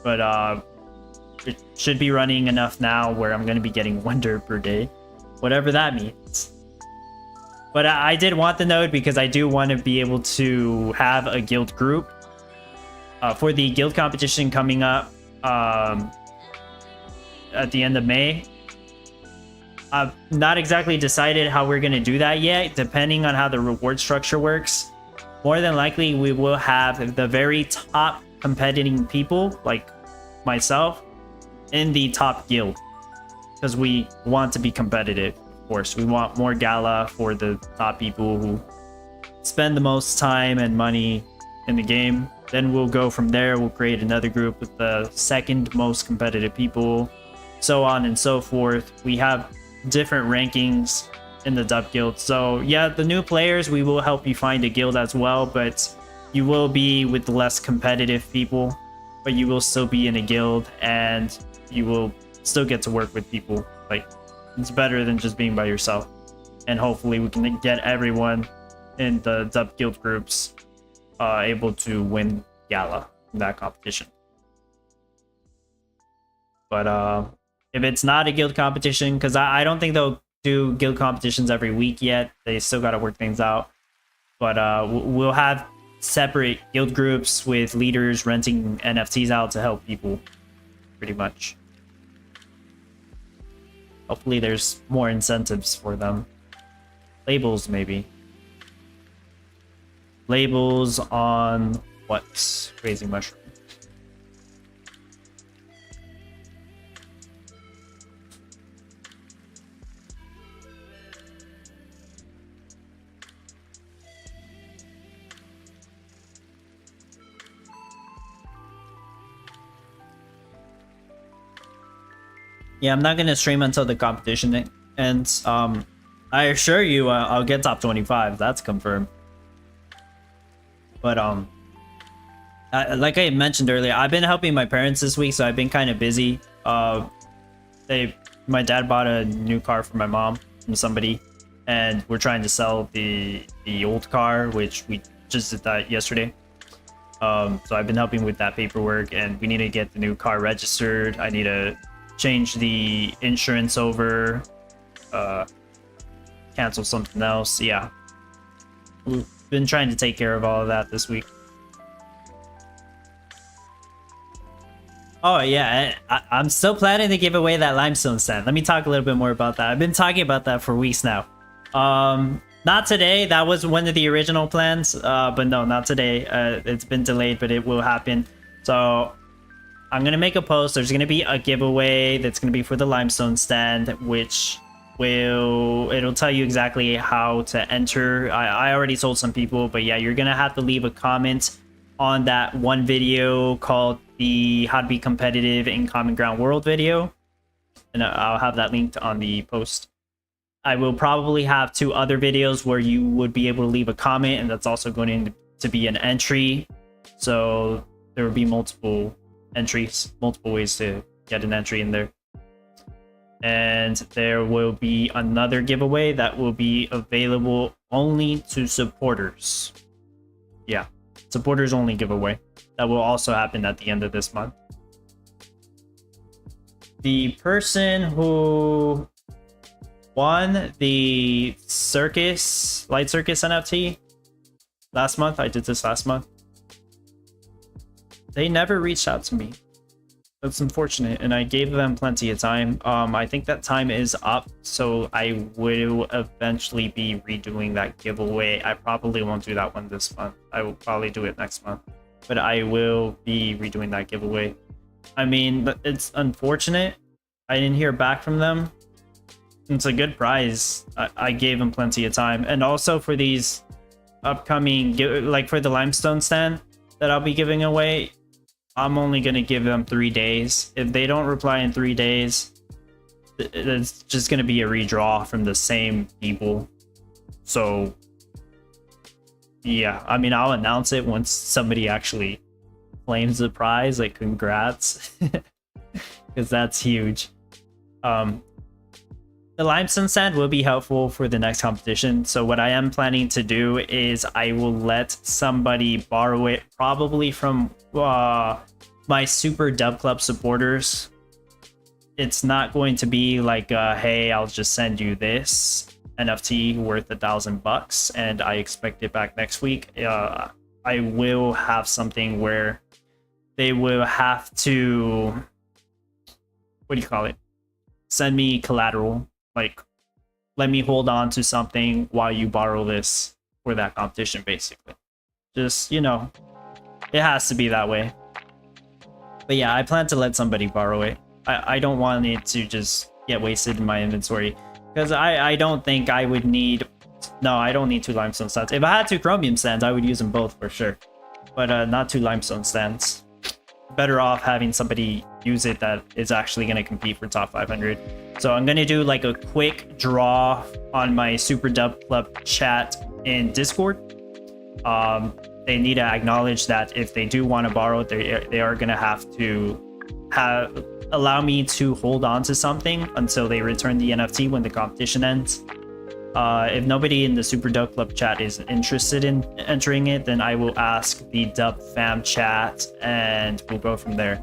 But it should be running enough now where I'm going to be getting 1 dirt per day, whatever that means. But I did want the node because I do want to be able to have a guild group for the guild competition coming up at the end of May. I've not exactly decided how we're going to do that yet, depending on how the reward structure works. More than likely, we will have the very top competing people, like myself, in the top guild, because we want to be competitive. Of course, we want more Gala for the top people who spend the most time and money in the game. Then we'll go from there. We'll create another group with the second most competitive people, so on and so forth. We have different rankings in the dub guild. So yeah, the new players, we will help you find a guild as well, but you will be with the less competitive people, but you will still be in a guild and you will still get to work with people. Like, it's better than just being by yourself. And hopefully we can get everyone in the dub guild groups able to win Gala in that competition. But if it's not a guild competition, because I don't think they'll do guild competitions every week yet, they still got to work things out. But we'll have separate guild groups with leaders renting NFTs out to help people, pretty much. Hopefully there's more incentives for them. Labels, maybe. Labels on what? Crazy Mushroom. Yeah, I'm not gonna stream until the competition ends. I assure you, I'll get top 25. That's confirmed. But like I mentioned earlier, I've been helping my parents this week, so I've been kind of busy. My dad bought a new car for my mom from somebody, and we're trying to sell the old car, which we just did that yesterday. So I've been helping with that paperwork, and we need to get the new car registered. I need to change the insurance over, cancel something else. Yeah, we've been trying to take care of all of that this week. Oh yeah, I'm still planning to give away that limestone stand. Let me talk a little bit more about that. I've been talking about that for weeks now. Not today. That was one of the original plans, but no, not today. It's been delayed, but it will happen. So I'm gonna make a post. There's gonna be a giveaway that's gonna be for the limestone stand, which it'll tell you exactly how to enter. I already told some people, but yeah, you're gonna have to leave a comment on that one video called the How to Be Competitive in Common Ground World video, and I'll have that linked on the post. I will probably have 2 other videos where you would be able to leave a comment, and that's also going to be an entry. So there will be multiple entries, multiple ways to get an entry in there. And there will be another giveaway that will be available only to supporters. Yeah, supporters only giveaway. That will also happen at the end of this month. The person who won the Light Circus NFT last month, I did this last month, they never reached out to me. That's unfortunate, and I gave them plenty of time. I think that time is up, so I will eventually be redoing that giveaway. I probably won't do that one this month. I will probably do it next month, but I will be redoing that giveaway. I mean, it's unfortunate I didn't hear back from them. It's a good prize. I gave them plenty of time, and also for these upcoming, like for the limestone stand that I'll be giving away, I'm only gonna give them 3 days. If they don't reply in 3 days, it's just gonna be a redraw from the same people. So yeah, I mean, I'll announce it once somebody actually claims the prize. Like, congrats, because that's huge. The limestone stand will be helpful for the next competition. So what I am planning to do is I will let somebody borrow it, probably from my Super Dub Club supporters. It's not going to be like, hey, I'll just send you this NFT worth $1,000 and I expect it back next week. I will have something where they will have to, what do you call it? Send me collateral. Like, let me hold on to something while you borrow this for that competition, basically. Just, you know, it has to be that way. But yeah, I plan to let somebody borrow it. I don't want it to just get wasted in my inventory. Because I don't think I would need... No, I don't need 2 limestone stands. If I had 2 chromium stands, I would use them both for sure. But not 2 limestone stands. Better off having somebody use it that is actually going to compete for top 500. So I'm going to do like a quick draw on my Super Dub Club chat in Discord. They need to acknowledge that if they do want to borrow, they are going to have to allow me to hold on to something until they return the NFT when the competition ends. If nobody in the Super Dub Club chat is interested in entering it, then I will ask the Dub Fam chat and we'll go from there.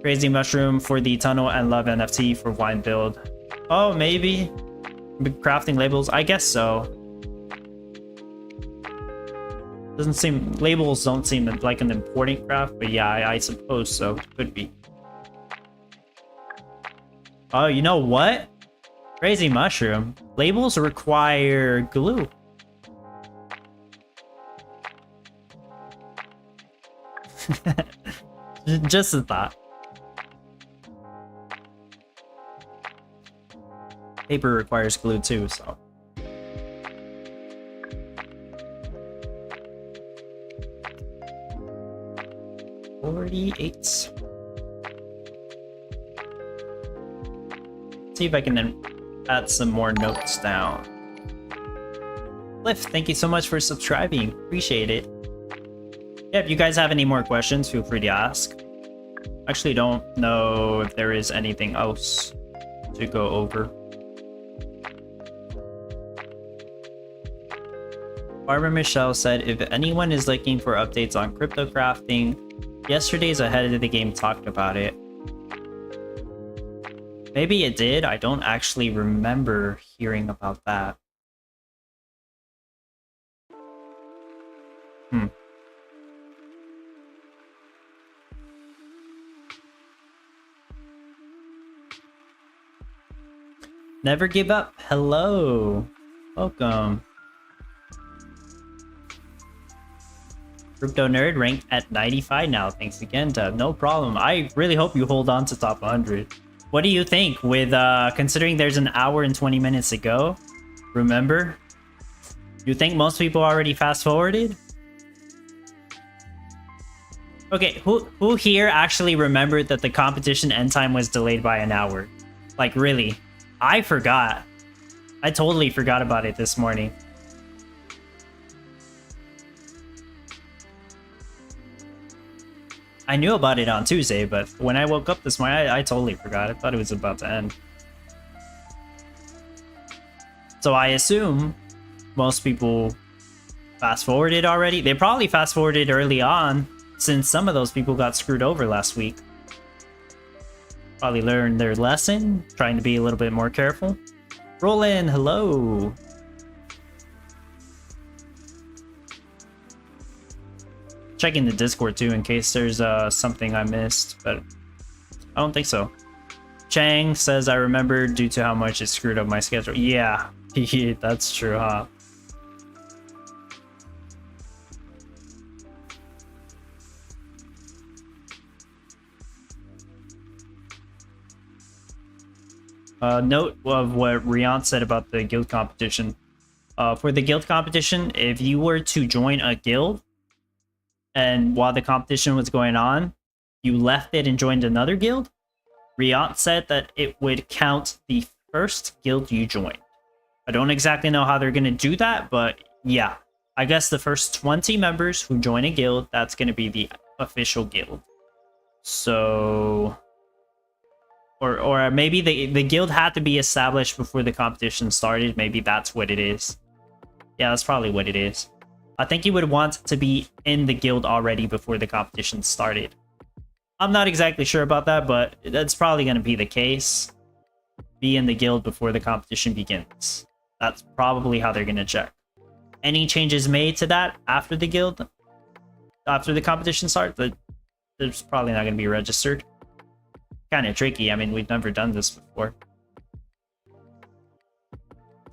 Crazy Mushroom for the Tunnel and Love NFT for wine build. Oh, maybe. Crafting labels? I guess so. Doesn't seem... Labels don't seem like an important craft, but yeah, I suppose so. Could be. Oh, you know what? Crazy Mushroom. Labels require glue. Just a thought. Paper requires glue too, so. $48. See if I can then add some more notes down. Cliff, thank you so much for subscribing. Appreciate it. Yeah, if you guys have any more questions, feel free to ask. Actually, don't know if there is anything else to go over. Farmer Michelle said, if anyone is looking for updates on crypto crafting, yesterday's Ahead of the Game talked about it. Maybe it did. I don't actually remember hearing about that. Never give up. Hello. Welcome. Crypto Nerd ranked at 95 now. Thanks again, Deb. No problem. I really hope you hold on to top 100. What do you think with considering there's an hour and 20 minutes to go? Remember? You think most people already fast forwarded? Okay, who here actually remembered that the competition end time was delayed by an hour? Like really? I forgot. I totally forgot about it this morning. I knew about it on Tuesday, but when I woke up this morning, I totally forgot. I thought it was about to end. So I assume most people fast forwarded already. They probably fast forwarded early on, since some of those people got screwed over last week. Probably learned their lesson, trying to be a little bit more careful. Roland, hello. Checking the Discord too in case there's something I missed, but I don't think so. Chang says I remember due to how much it screwed up my schedule. Yeah, that's true, huh? Note of what Rian said about the guild competition. For the guild competition, if you were to join a guild, and while the competition was going on, you left it and joined another guild, Riant said that it would count the first guild you joined. I don't exactly know how they're going to do that, but yeah. I guess the first 20 members who join a guild, that's going to be the official guild. So... Or maybe the guild had to be established before the competition started. Maybe that's what it is. Yeah, that's probably what it is. I think you would want to be in the guild already before the competition started. I'm not exactly sure about that, but that's probably going to be the case. Be in the guild before the competition begins. That's probably how they're going to check. Any changes made to that after the guild, after the competition starts, there's probably not going to be registered. Kind of tricky. I mean, we've never done this before.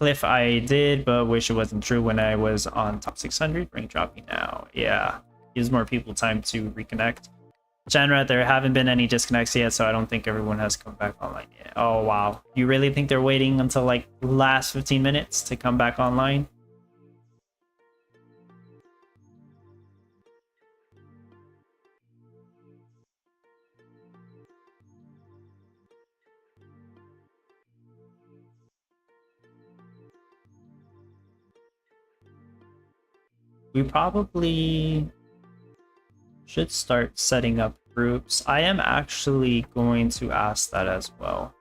Cliff, I did, but wish it wasn't true when I was on top 600. Rank dropping now. Yeah. Gives more people time to reconnect. Shanrat, there haven't been any disconnects yet, so I don't think everyone has come back online yet. Oh, wow. You really think they're waiting until, like, last 15 minutes to come back online? We probably should start setting up groups. I am actually going to ask that as well.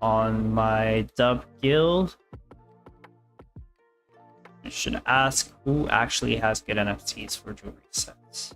On my dub guild, I should ask who actually has good NFTs for jewelry sets.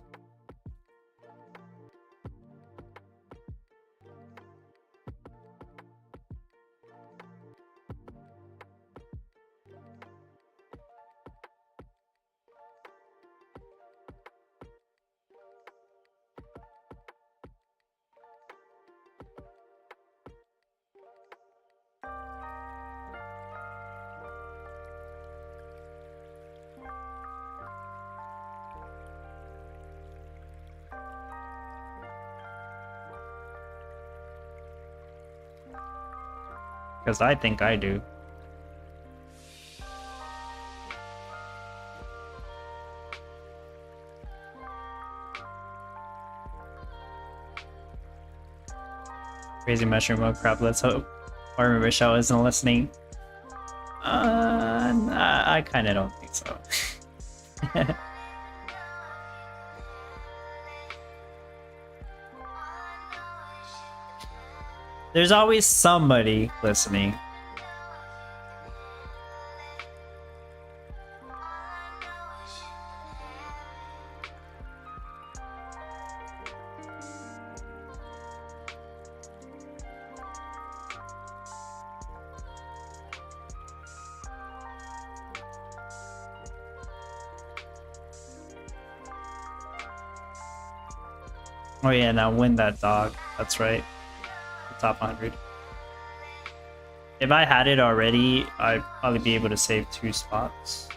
Because I think I do. Crazy mushroom, oh crap, let's hope Farmer Michelle isn't listening. I kind of don't think so. There's always somebody listening. Oh yeah, now win that dog. That's right. The top 100. If I had it already, I'd probably be able to save 2 spots.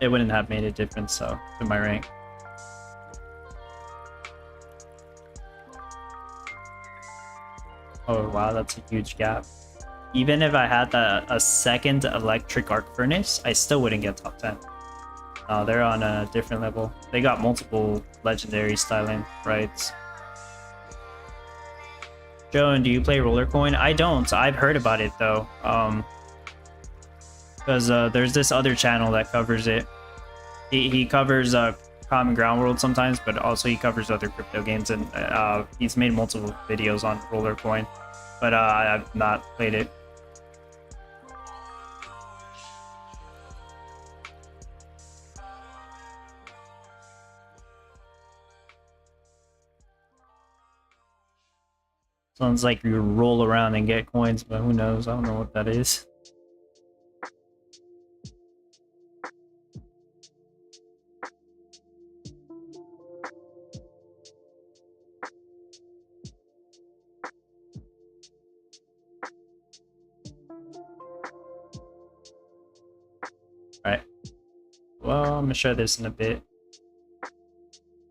It wouldn't have made a difference, though, to my rank. Oh wow, that's a huge gap. Even if I had a second electric arc furnace, I still wouldn't get top 10. They're on a different level. They got multiple legendary styling rights. Joan, do you play Rollercoin? I don't. I've heard about it though. Because there's this other channel that covers it. He covers Common Ground World sometimes, but also he covers other crypto games, and he's made multiple videos on Rollercoin. But I've not played it. Sounds like you roll around and get coins, but who knows? I don't know what that is. Alright. Well, I'm gonna show this in a bit.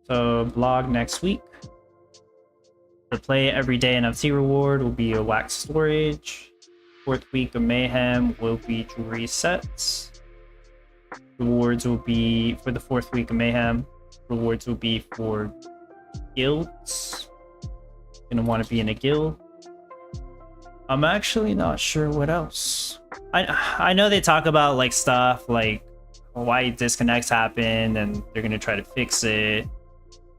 So, blog next week. The play every day NFT reward will be a wax storage. 4th week of mayhem will be jewelry sets. Rewards will be for the 4th week of mayhem. Rewards will be for guilds. Gonna want to be in a guild. I'm actually not sure what else. I know they talk about like stuff like why disconnects happen and they're gonna try to fix it.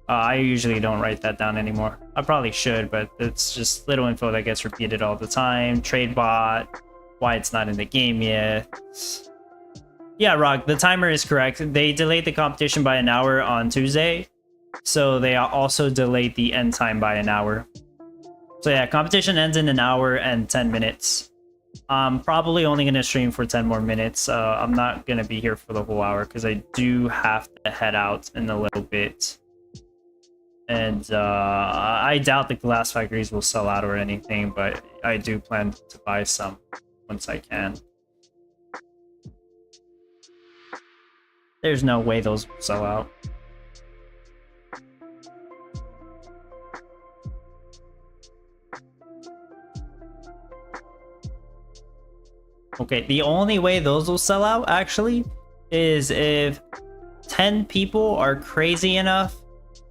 I usually don't write that down anymore. I probably should, but it's just little info that gets repeated all the time. Trade bot, why it's not in the game yet. Yeah, Rock, the timer is correct. They delayed the competition by an hour on Tuesday, so they also delayed the end time by an hour. So yeah, competition ends in an hour and 10 minutes. I'm probably only going to stream for 10 more minutes. I'm not going to be here for the whole hour because I do have to head out in a little bit. And I doubt the glass factories will sell out or anything, but I do plan to buy some once I can. There's no way those will sell out. Okay, the only way those will sell out actually is if 10 people are crazy enough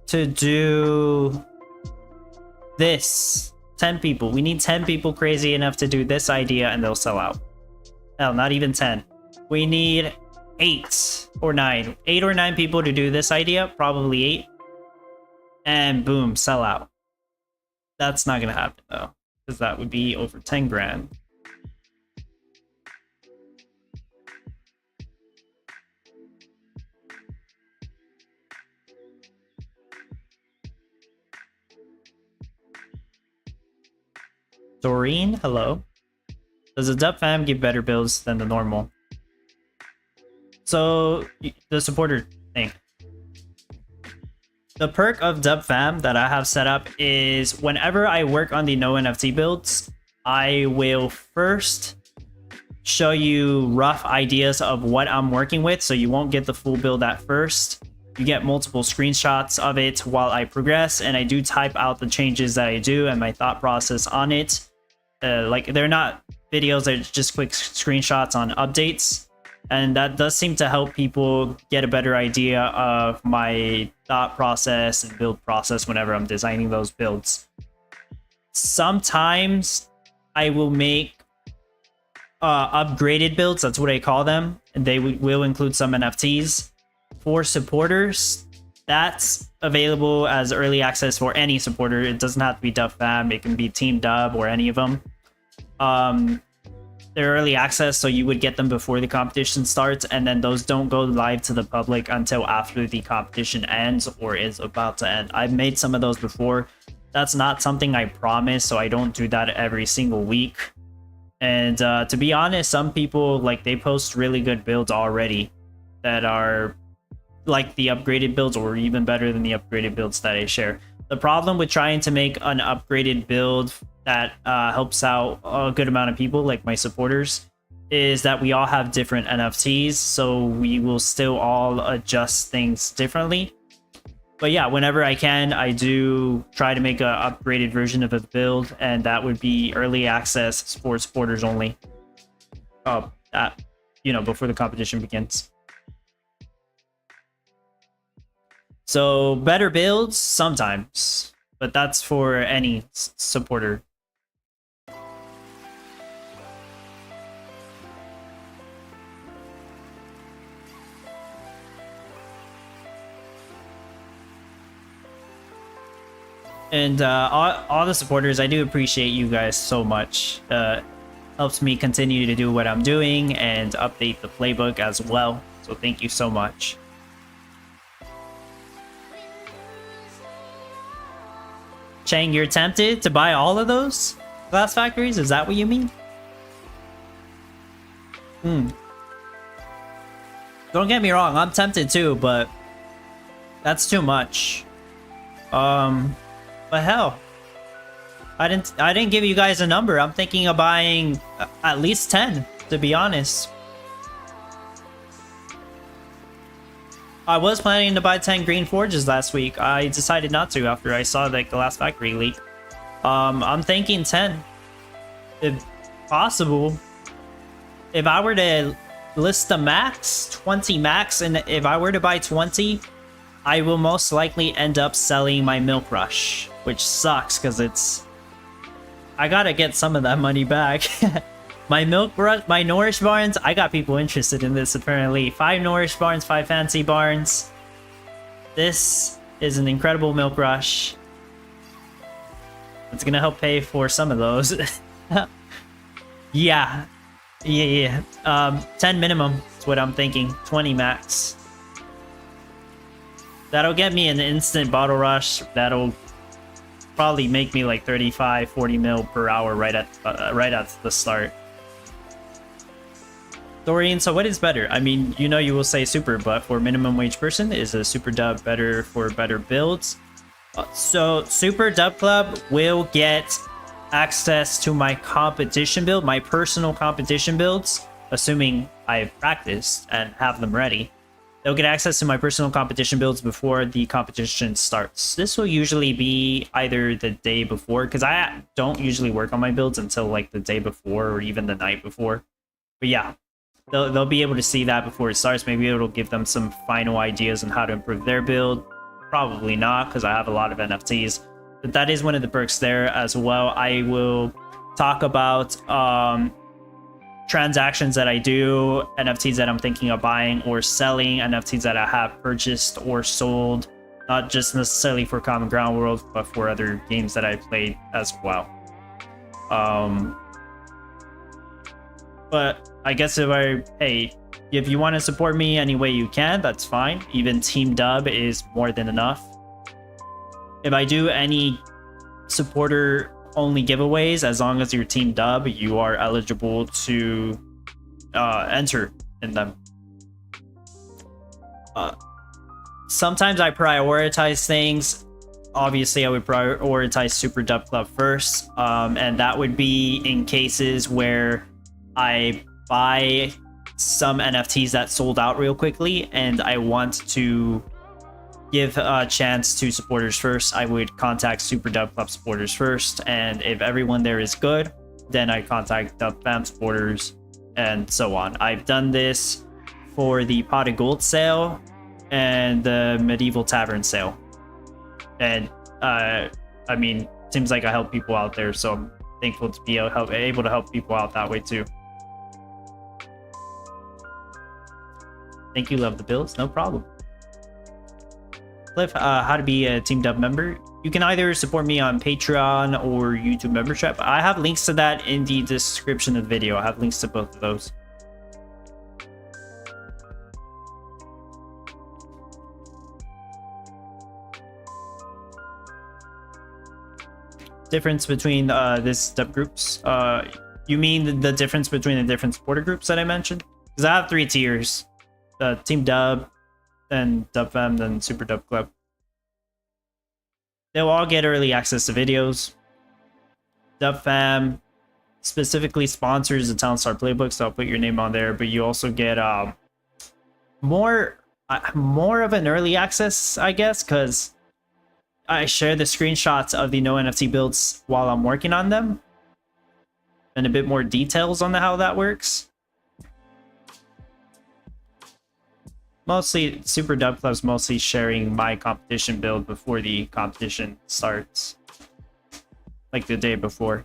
to do this. 10 people. We need 10 people crazy enough to do this idea and they'll sell out. Hell, not even 10. We need 8 or 9. 8 or 9 people to do this idea, probably 8. And boom, sell out. That's not gonna happen though, because that would be over 10 grand. Doreen, hello. Does the Dub Fam give better builds than the normal? So, the supporter thing. The perk of Dub Fam that I have set up is whenever I work on the no NFT builds, I will first show you rough ideas of what I'm working with, so you won't get the full build at first. You get multiple screenshots of it while I progress, and I do type out the changes that I do and my thought process on it. Like, they're not videos, they're just quick screenshots on updates, and that does seem to help people get a better idea of my thought process and build process whenever I'm designing those builds. Sometimes I will make upgraded builds, that's what I call them, and they will include some NFTs. For supporters, that's available as early access for any supporter. It doesn't have to be Dub Fam, it can be Team Dub or any of them. They're early access, so you would get them before the competition starts, and then those don't go live to the public until after the competition ends or is about to end. I've made some of those before. That's not something I promise, so I don't do that every single week. And to be honest, some people, like, they post really good builds already that are like the upgraded builds or even better than the upgraded builds that I share. The problem with trying to make an upgraded build that helps out a good amount of people, like my supporters, is that we all have different NFTs, so we will still all adjust things differently. But yeah, whenever I can, I do try to make an upgraded version of a build, and that would be early access for supporters only. Before the competition begins. So better builds sometimes, but that's for any supporter. And all the supporters, I do appreciate you guys so much. Helps me continue to do what I'm doing and update the playbook as well. So thank you so much. Chang, you're tempted to buy all of those glass factories? Is that what you mean? Don't get me wrong, I'm tempted too, but that's too much. But hell, I didn't give you guys a number. I'm thinking of buying at least 10, to be honest. I was planning to buy 10 green forges last week. I decided not to after I saw the glass factory leak. I'm thinking 10, if possible. If I were to list the max, 20 max, and if I were to buy 20, I will most likely end up selling my Milk Rush, which sucks because I gotta get some of that money back. My Nourish Barns, I got people interested in this apparently. 5 Nourish Barns, 5 Fancy Barns. This is an incredible Milk Rush. It's gonna help pay for some of those. Yeah. 10 minimum is what I'm thinking. 20 max. That'll get me an instant bottle rush. That'll probably make me like 35, 40 mil per hour right at the start. Doreen, so what is better? I mean, you know you will say super, but for minimum wage person, is a super dub better for better builds? So super dub club will get access to my competition build, my personal competition builds, assuming I've practiced and have them ready. They'll get access to my personal competition builds before the competition starts. This will usually be either the day before, because I don't usually work on my builds until like the day before or even the night before. But yeah, they'll be able to see that before it starts. Maybe it'll give them some final ideas on how to improve their build. Probably not, because I have a lot of NFTs. But that is one of the perks there as well. I will talk about transactions that I do, NFTs that I'm thinking of buying or selling, NFTs that I have purchased or sold, not just necessarily for Common Ground World, but for other games that I played as well. But I guess if you want to support me any way you can, that's fine. Even Team Dub is more than enough. If I do any supporter only giveaways, as long as you're Team Dub, you are eligible to enter in them. Sometimes I prioritize things. Obviously, I would prioritize Super Dub Club first, and that would be in cases where I buy some NFTs that sold out real quickly and I want to give a chance to supporters first. I would contact Super Dub Club supporters first, and if everyone there is good, then I contact Dub Fam supporters and so on. I've done this for the Pot of Gold sale and the Medieval Tavern sale, and I mean, seems like I help people out there, so I'm thankful to be able to help people out that way too. Thank you, love the bills, no problem. Cliff, how to be a Team Dub member. You can either support me on Patreon or YouTube membership. I have links to that in the description of the video. I have links to both of those. Difference between this Dub groups? You mean the difference between the different supporter groups that I mentioned? Because I have 3 tiers. Team Dub, then Dub Fam, then Super Dub Club. They'll all get early access to videos. Dub Fam specifically sponsors the Talent Star Playbook, so I'll put your name on there, but you also get more of an early access, I guess, because I share the screenshots of the no NFT builds while I'm working on them, and a bit more details on how that works. Mostly, Super Dub Club's mostly sharing my competition build before the competition starts. Like the day before.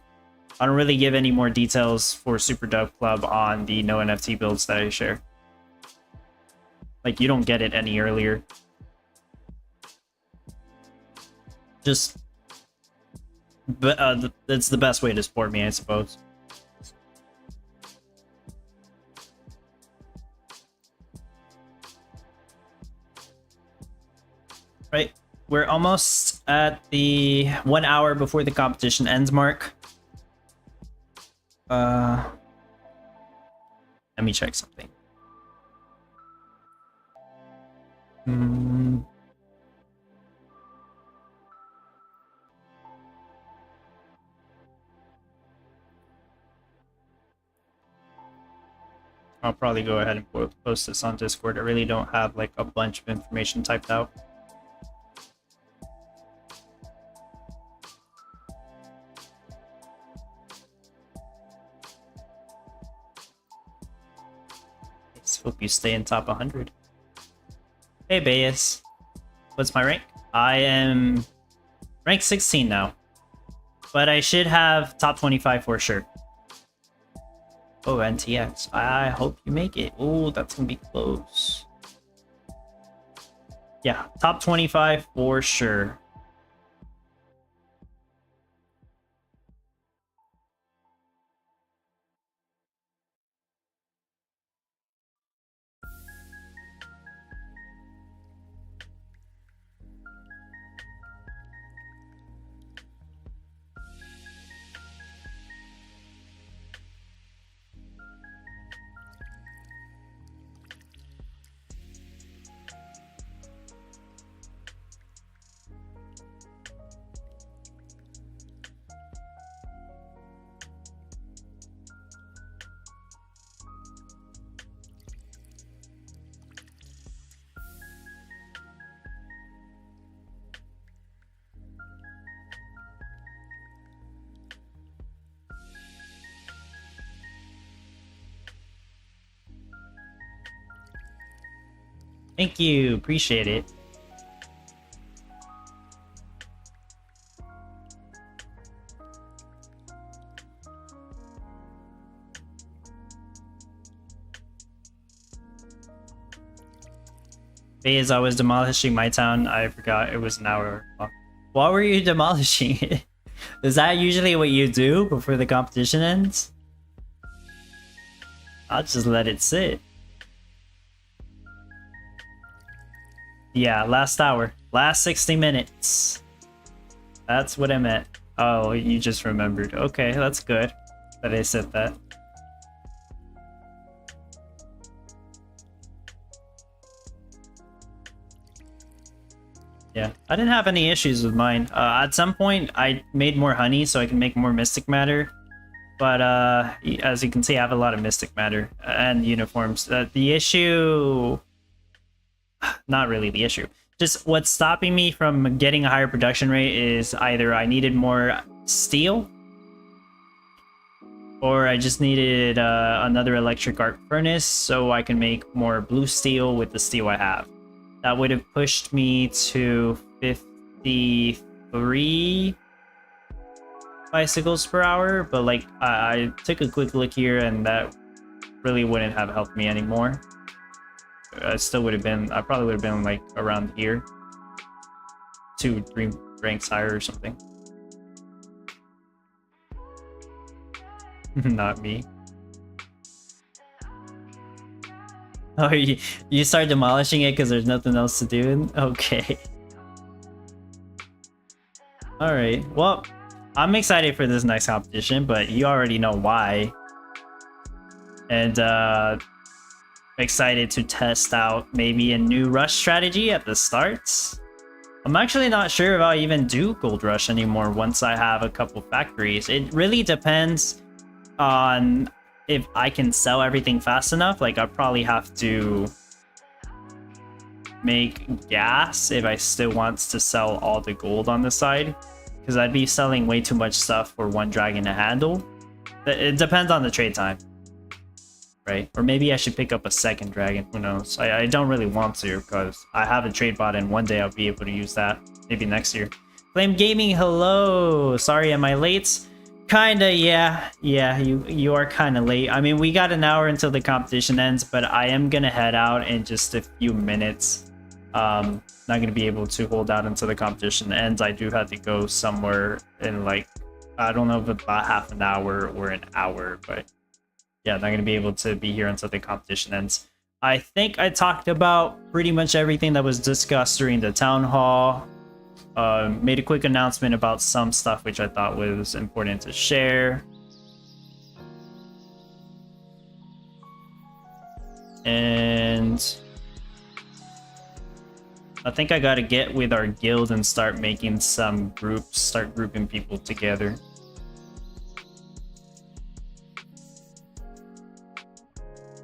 I don't really give any more details for Super Dub Club on the no NFT builds that I share. Like, you don't get it any earlier. Just... But that's the best way to support me, I suppose. Right, we're almost at the 1 hour before the competition ends mark. Let me check something. I'll probably go ahead and post this on Discord. I really don't have like a bunch of information typed out. Hope you stay in top 100. Hey, Bayes. What's my rank? I am rank 16 now. But I should have top 25 for sure. Oh, NTX. I hope you make it. Oh, that's gonna be close. Yeah, top 25 for sure. Thank you, appreciate it. As I was demolishing my town, I forgot it was an hour long. Why were you demolishing it? Is that usually what you do before the competition ends? I'll just let it sit. Yeah, last hour. Last 60 minutes. That's what I meant. Oh, you just remembered. Okay, that's good that I said that. Yeah, I didn't have any issues with mine. At some point, I made more honey so I can make more mystic matter. But as you can see, I have a lot of mystic matter and uniforms. The issue... Not really the issue. Just what's stopping me from getting a higher production rate is either I needed more steel, or I just needed another electric arc furnace so I can make more blue steel with the steel I have. That would have pushed me to 53 bicycles per hour, but like I took a quick look here and that really wouldn't have helped me anymore. I still would have been, I probably would have been like around here, 2-3 ranks higher or something. Not me. Oh, you start demolishing it because there's nothing else to do? Okay. Alright, well, I'm excited for this next competition, but you already know why. And, excited to test out maybe a new rush strategy at the start. I'm actually not sure if I'll even do Gold Rush anymore once I have a couple factories. It really depends on if I can sell everything fast enough. Like, I'll probably have to make gas if I still want to sell all the gold on the side, because I'd be selling way too much stuff for one dragon to handle. It depends on the trade time, right? Or maybe I should pick up a second dragon, who knows. I don't really want to, because I have a trade bot and one day I'll be able to use that, maybe next year. Flame Gaming, hello! Sorry, am I late? Kinda, yeah, you are kind of late. I mean, we got an hour until the competition ends, but I am gonna head out in just a few minutes. Not gonna be able to hold out until the competition ends. I do have to go somewhere in, like, I don't know if about half an hour or an hour, but yeah, not gonna be able to be here until the competition ends. I think I talked about pretty much everything that was discussed during the town hall. Made a quick announcement about some stuff which I thought was important to share. And I think I gotta get with our guild and start making some groups, start grouping people together.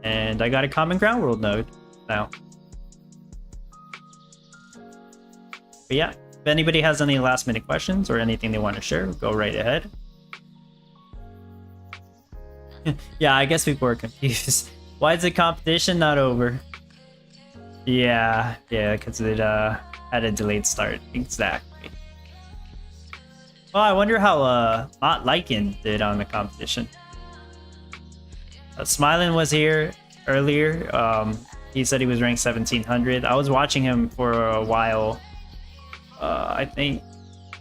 And I got a common ground world node now. But yeah, if anybody has any last minute questions or anything they want to share, go right ahead. Yeah, I guess people are confused. Why is the competition not over? Yeah, because it had a delayed start. Exactly. Well, I wonder how Not Lycan did on the competition. Smilin was here earlier. He said he was ranked 1700. I was watching him for a while. I think,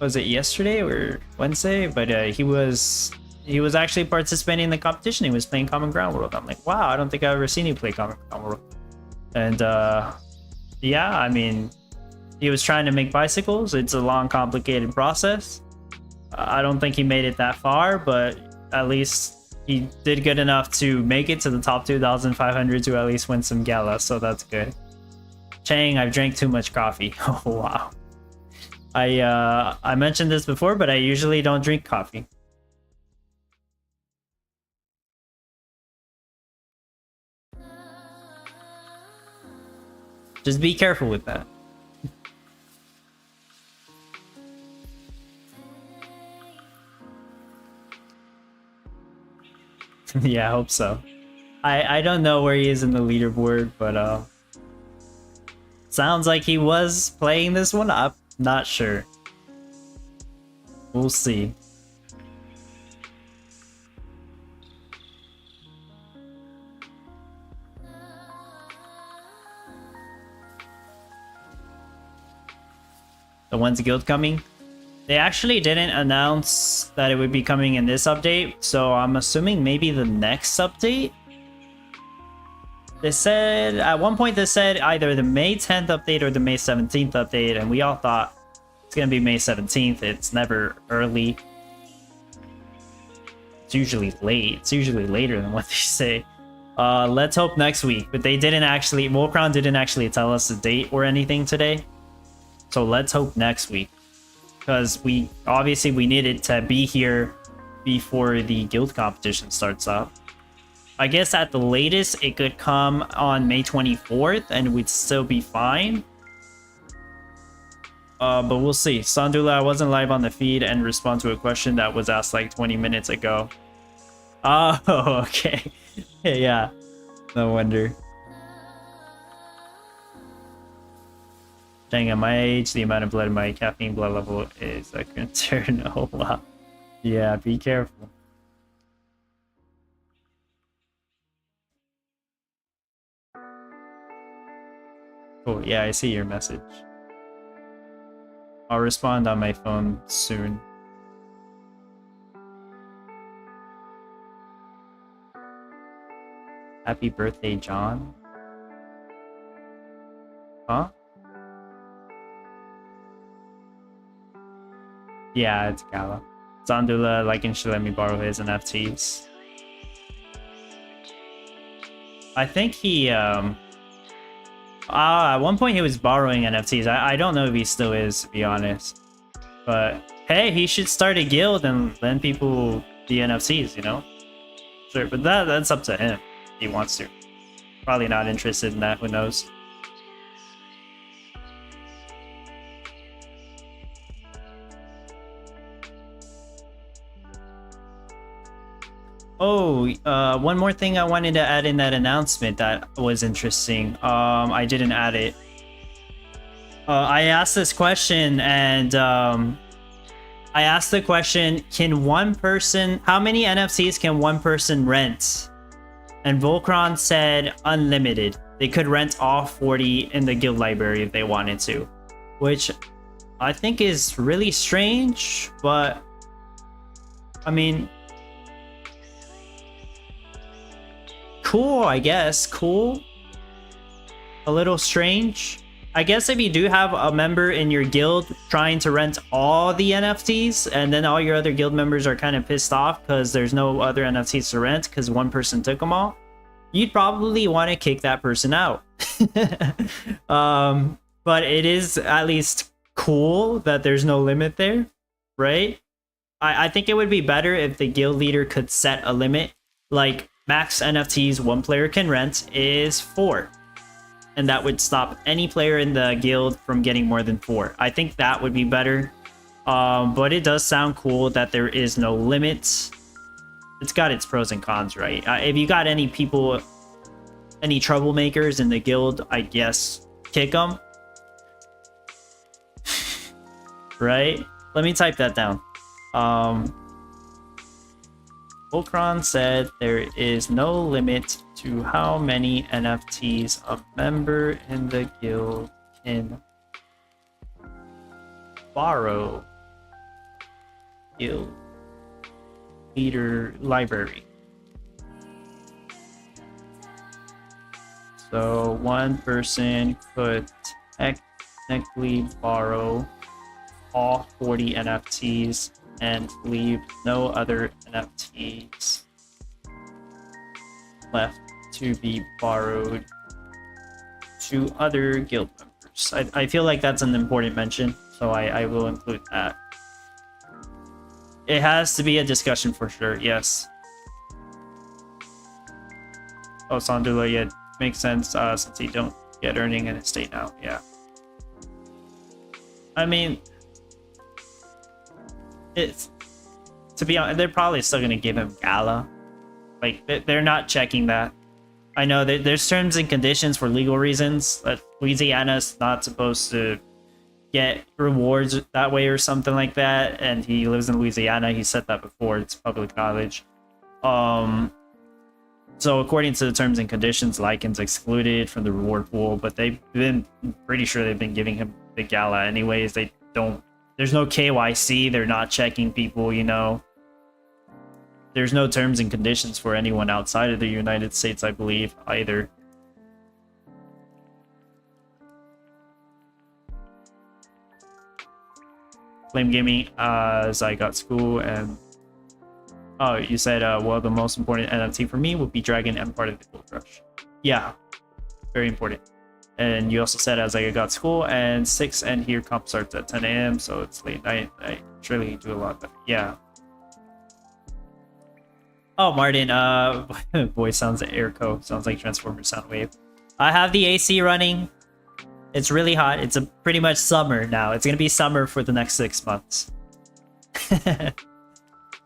was it yesterday or Wednesday? But he was actually participating in the competition. He was playing Common Ground World. I'm like, wow, I don't think I've ever seen you play Common Ground World. And yeah, I mean, he was trying to make bicycles. It's a long, complicated process. I don't think he made it that far, but at least he did good enough to make it to the top 2,500 to at least win some Gala, so that's good. Chang, I've drank too much coffee. Oh, wow. I mentioned this before, but I usually don't drink coffee. Just be careful with that. Yeah, I hope so. I don't know where he is in the leaderboard, but Sounds like he was playing this one up. Not sure. We'll see. The When's Guild coming? They actually didn't announce that it would be coming in this update, so I'm assuming maybe the next update? They said, at one point they said either the May 10th update or the May 17th update, and we all thought it's gonna be May 17th. It's never early. It's usually late. It's usually later than what they say. Let's hope next week, but they didn't actually, Volcron didn't actually tell us the date or anything today. So let's hope next week. Because we needed to be here before the guild competition starts up. I guess at the latest it could come on May 24th and we'd still be fine. But we'll see. Sandula, I wasn't live on the feed and respond to a question that was asked like 20 minutes ago. Oh, okay. Yeah, no wonder. Dang, at my age, the amount of blood in my caffeine blood level is a concern. Oh, wow. Yeah, be careful. Oh, yeah, I see your message. I'll respond on my phone soon. Happy birthday, John. Huh? Yeah, it's Gala. Zandula, like, and should let me borrow his NFTs. I think he, at one point he was borrowing NFTs. I don't know if he still is, to be honest. But, hey, he should start a guild and lend people the NFTs, you know? Sure, but that's up to him if he wants to. Probably not interested in that, who knows? Oh, one more thing I wanted to add in that announcement that was interesting. I didn't add it. I asked this question and I asked the question, can one person, how many NFTs can one person rent? And Volcron said unlimited. They could rent all 40 in the guild library if they wanted to, which I think is really strange, but I mean, cool, I guess. Cool. A little strange. I guess if you do have a member in your guild trying to rent all the NFTs, and then all your other guild members are kind of pissed off because there's no other NFTs to rent because one person took them all, you'd probably want to kick that person out. But it is at least cool that there's no limit there, right? I think it would be better if the guild leader could set a limit, like max NFTs one player can rent is 4. And that would stop any player in the guild from getting more than 4. I think that would be better. But it does sound cool that there is no limits. It's got its pros and cons, right? If you got any people, any troublemakers in the guild, I guess kick them. Right? Let me type that down. Volcron said there is no limit to how many NFTs a member in the guild can borrow. Guild leader library. So one person could technically borrow all 40 NFTs and leave no other NFTs left to be borrowed to other guild members. I feel like that's an important mention, so I will include that. It has to be a discussion for sure, yes. Oh, Sandula, yeah, makes sense since you don't get earning an estate now, yeah. I mean, it's, to be honest, they're probably still gonna give him Gala. Like, they're not checking that. I know that there's terms and conditions for legal reasons that Louisiana's not supposed to get rewards that way or something like that, and he lives in Louisiana. He said that before. It's public knowledge. So according to the terms and conditions, Lycan's excluded from the reward pool, but they've been pretty sure they've been giving him the Gala anyways. They don't. There's no KYC. They're not checking people. You know. There's no terms and conditions for anyone outside of the United States, I believe, either. Flame Gaming, as I got school, and oh, you said, well, the most important NFT for me would be Dragon and part of the Gold Rush. Yeah, very important. And you also said, as I got school, and 6 and here comp starts at 10 a.m., so it's late night. I surely do a lot, but yeah. Oh, Martin, voice sounds like Airco. Sounds like Transformer Soundwave. I have the AC running. It's really hot. It's pretty much summer now. It's gonna be summer for the next 6 months.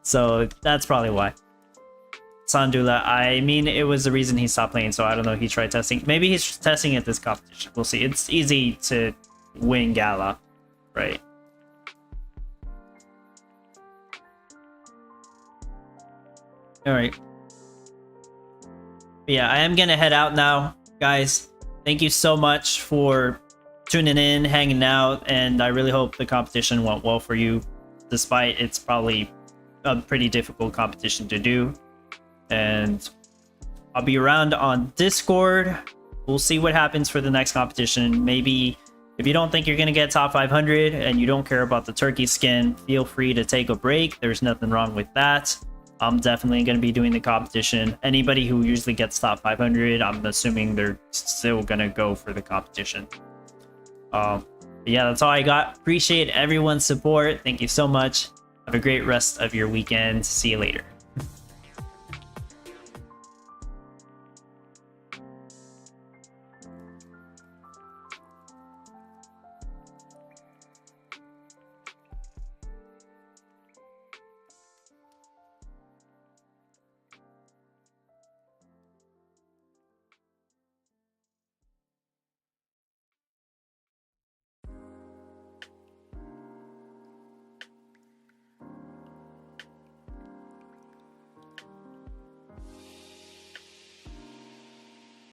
So that's probably why. Sandula, I mean, it was the reason he stopped playing, so I don't know. He tried testing. Maybe he's testing at this competition. We'll see. It's easy to win Gala, right? All right. Yeah, I am gonna head out now, guys. Thank you so much for tuning in, hanging out, and I really hope the competition went well for you, despite it's probably a pretty difficult competition to do. And I'll be around on Discord. We'll see what happens for the next competition. Maybe if you don't think you're gonna get top 500 and you don't care about the turkey skin, feel free to take a break. There's nothing wrong with that. I'm definitely going to be doing the competition. Anybody who usually gets top 500, I'm assuming they're still going to go for the competition. But yeah, that's all I got. Appreciate everyone's support. Thank you so much. Have a great rest of your weekend. See you later.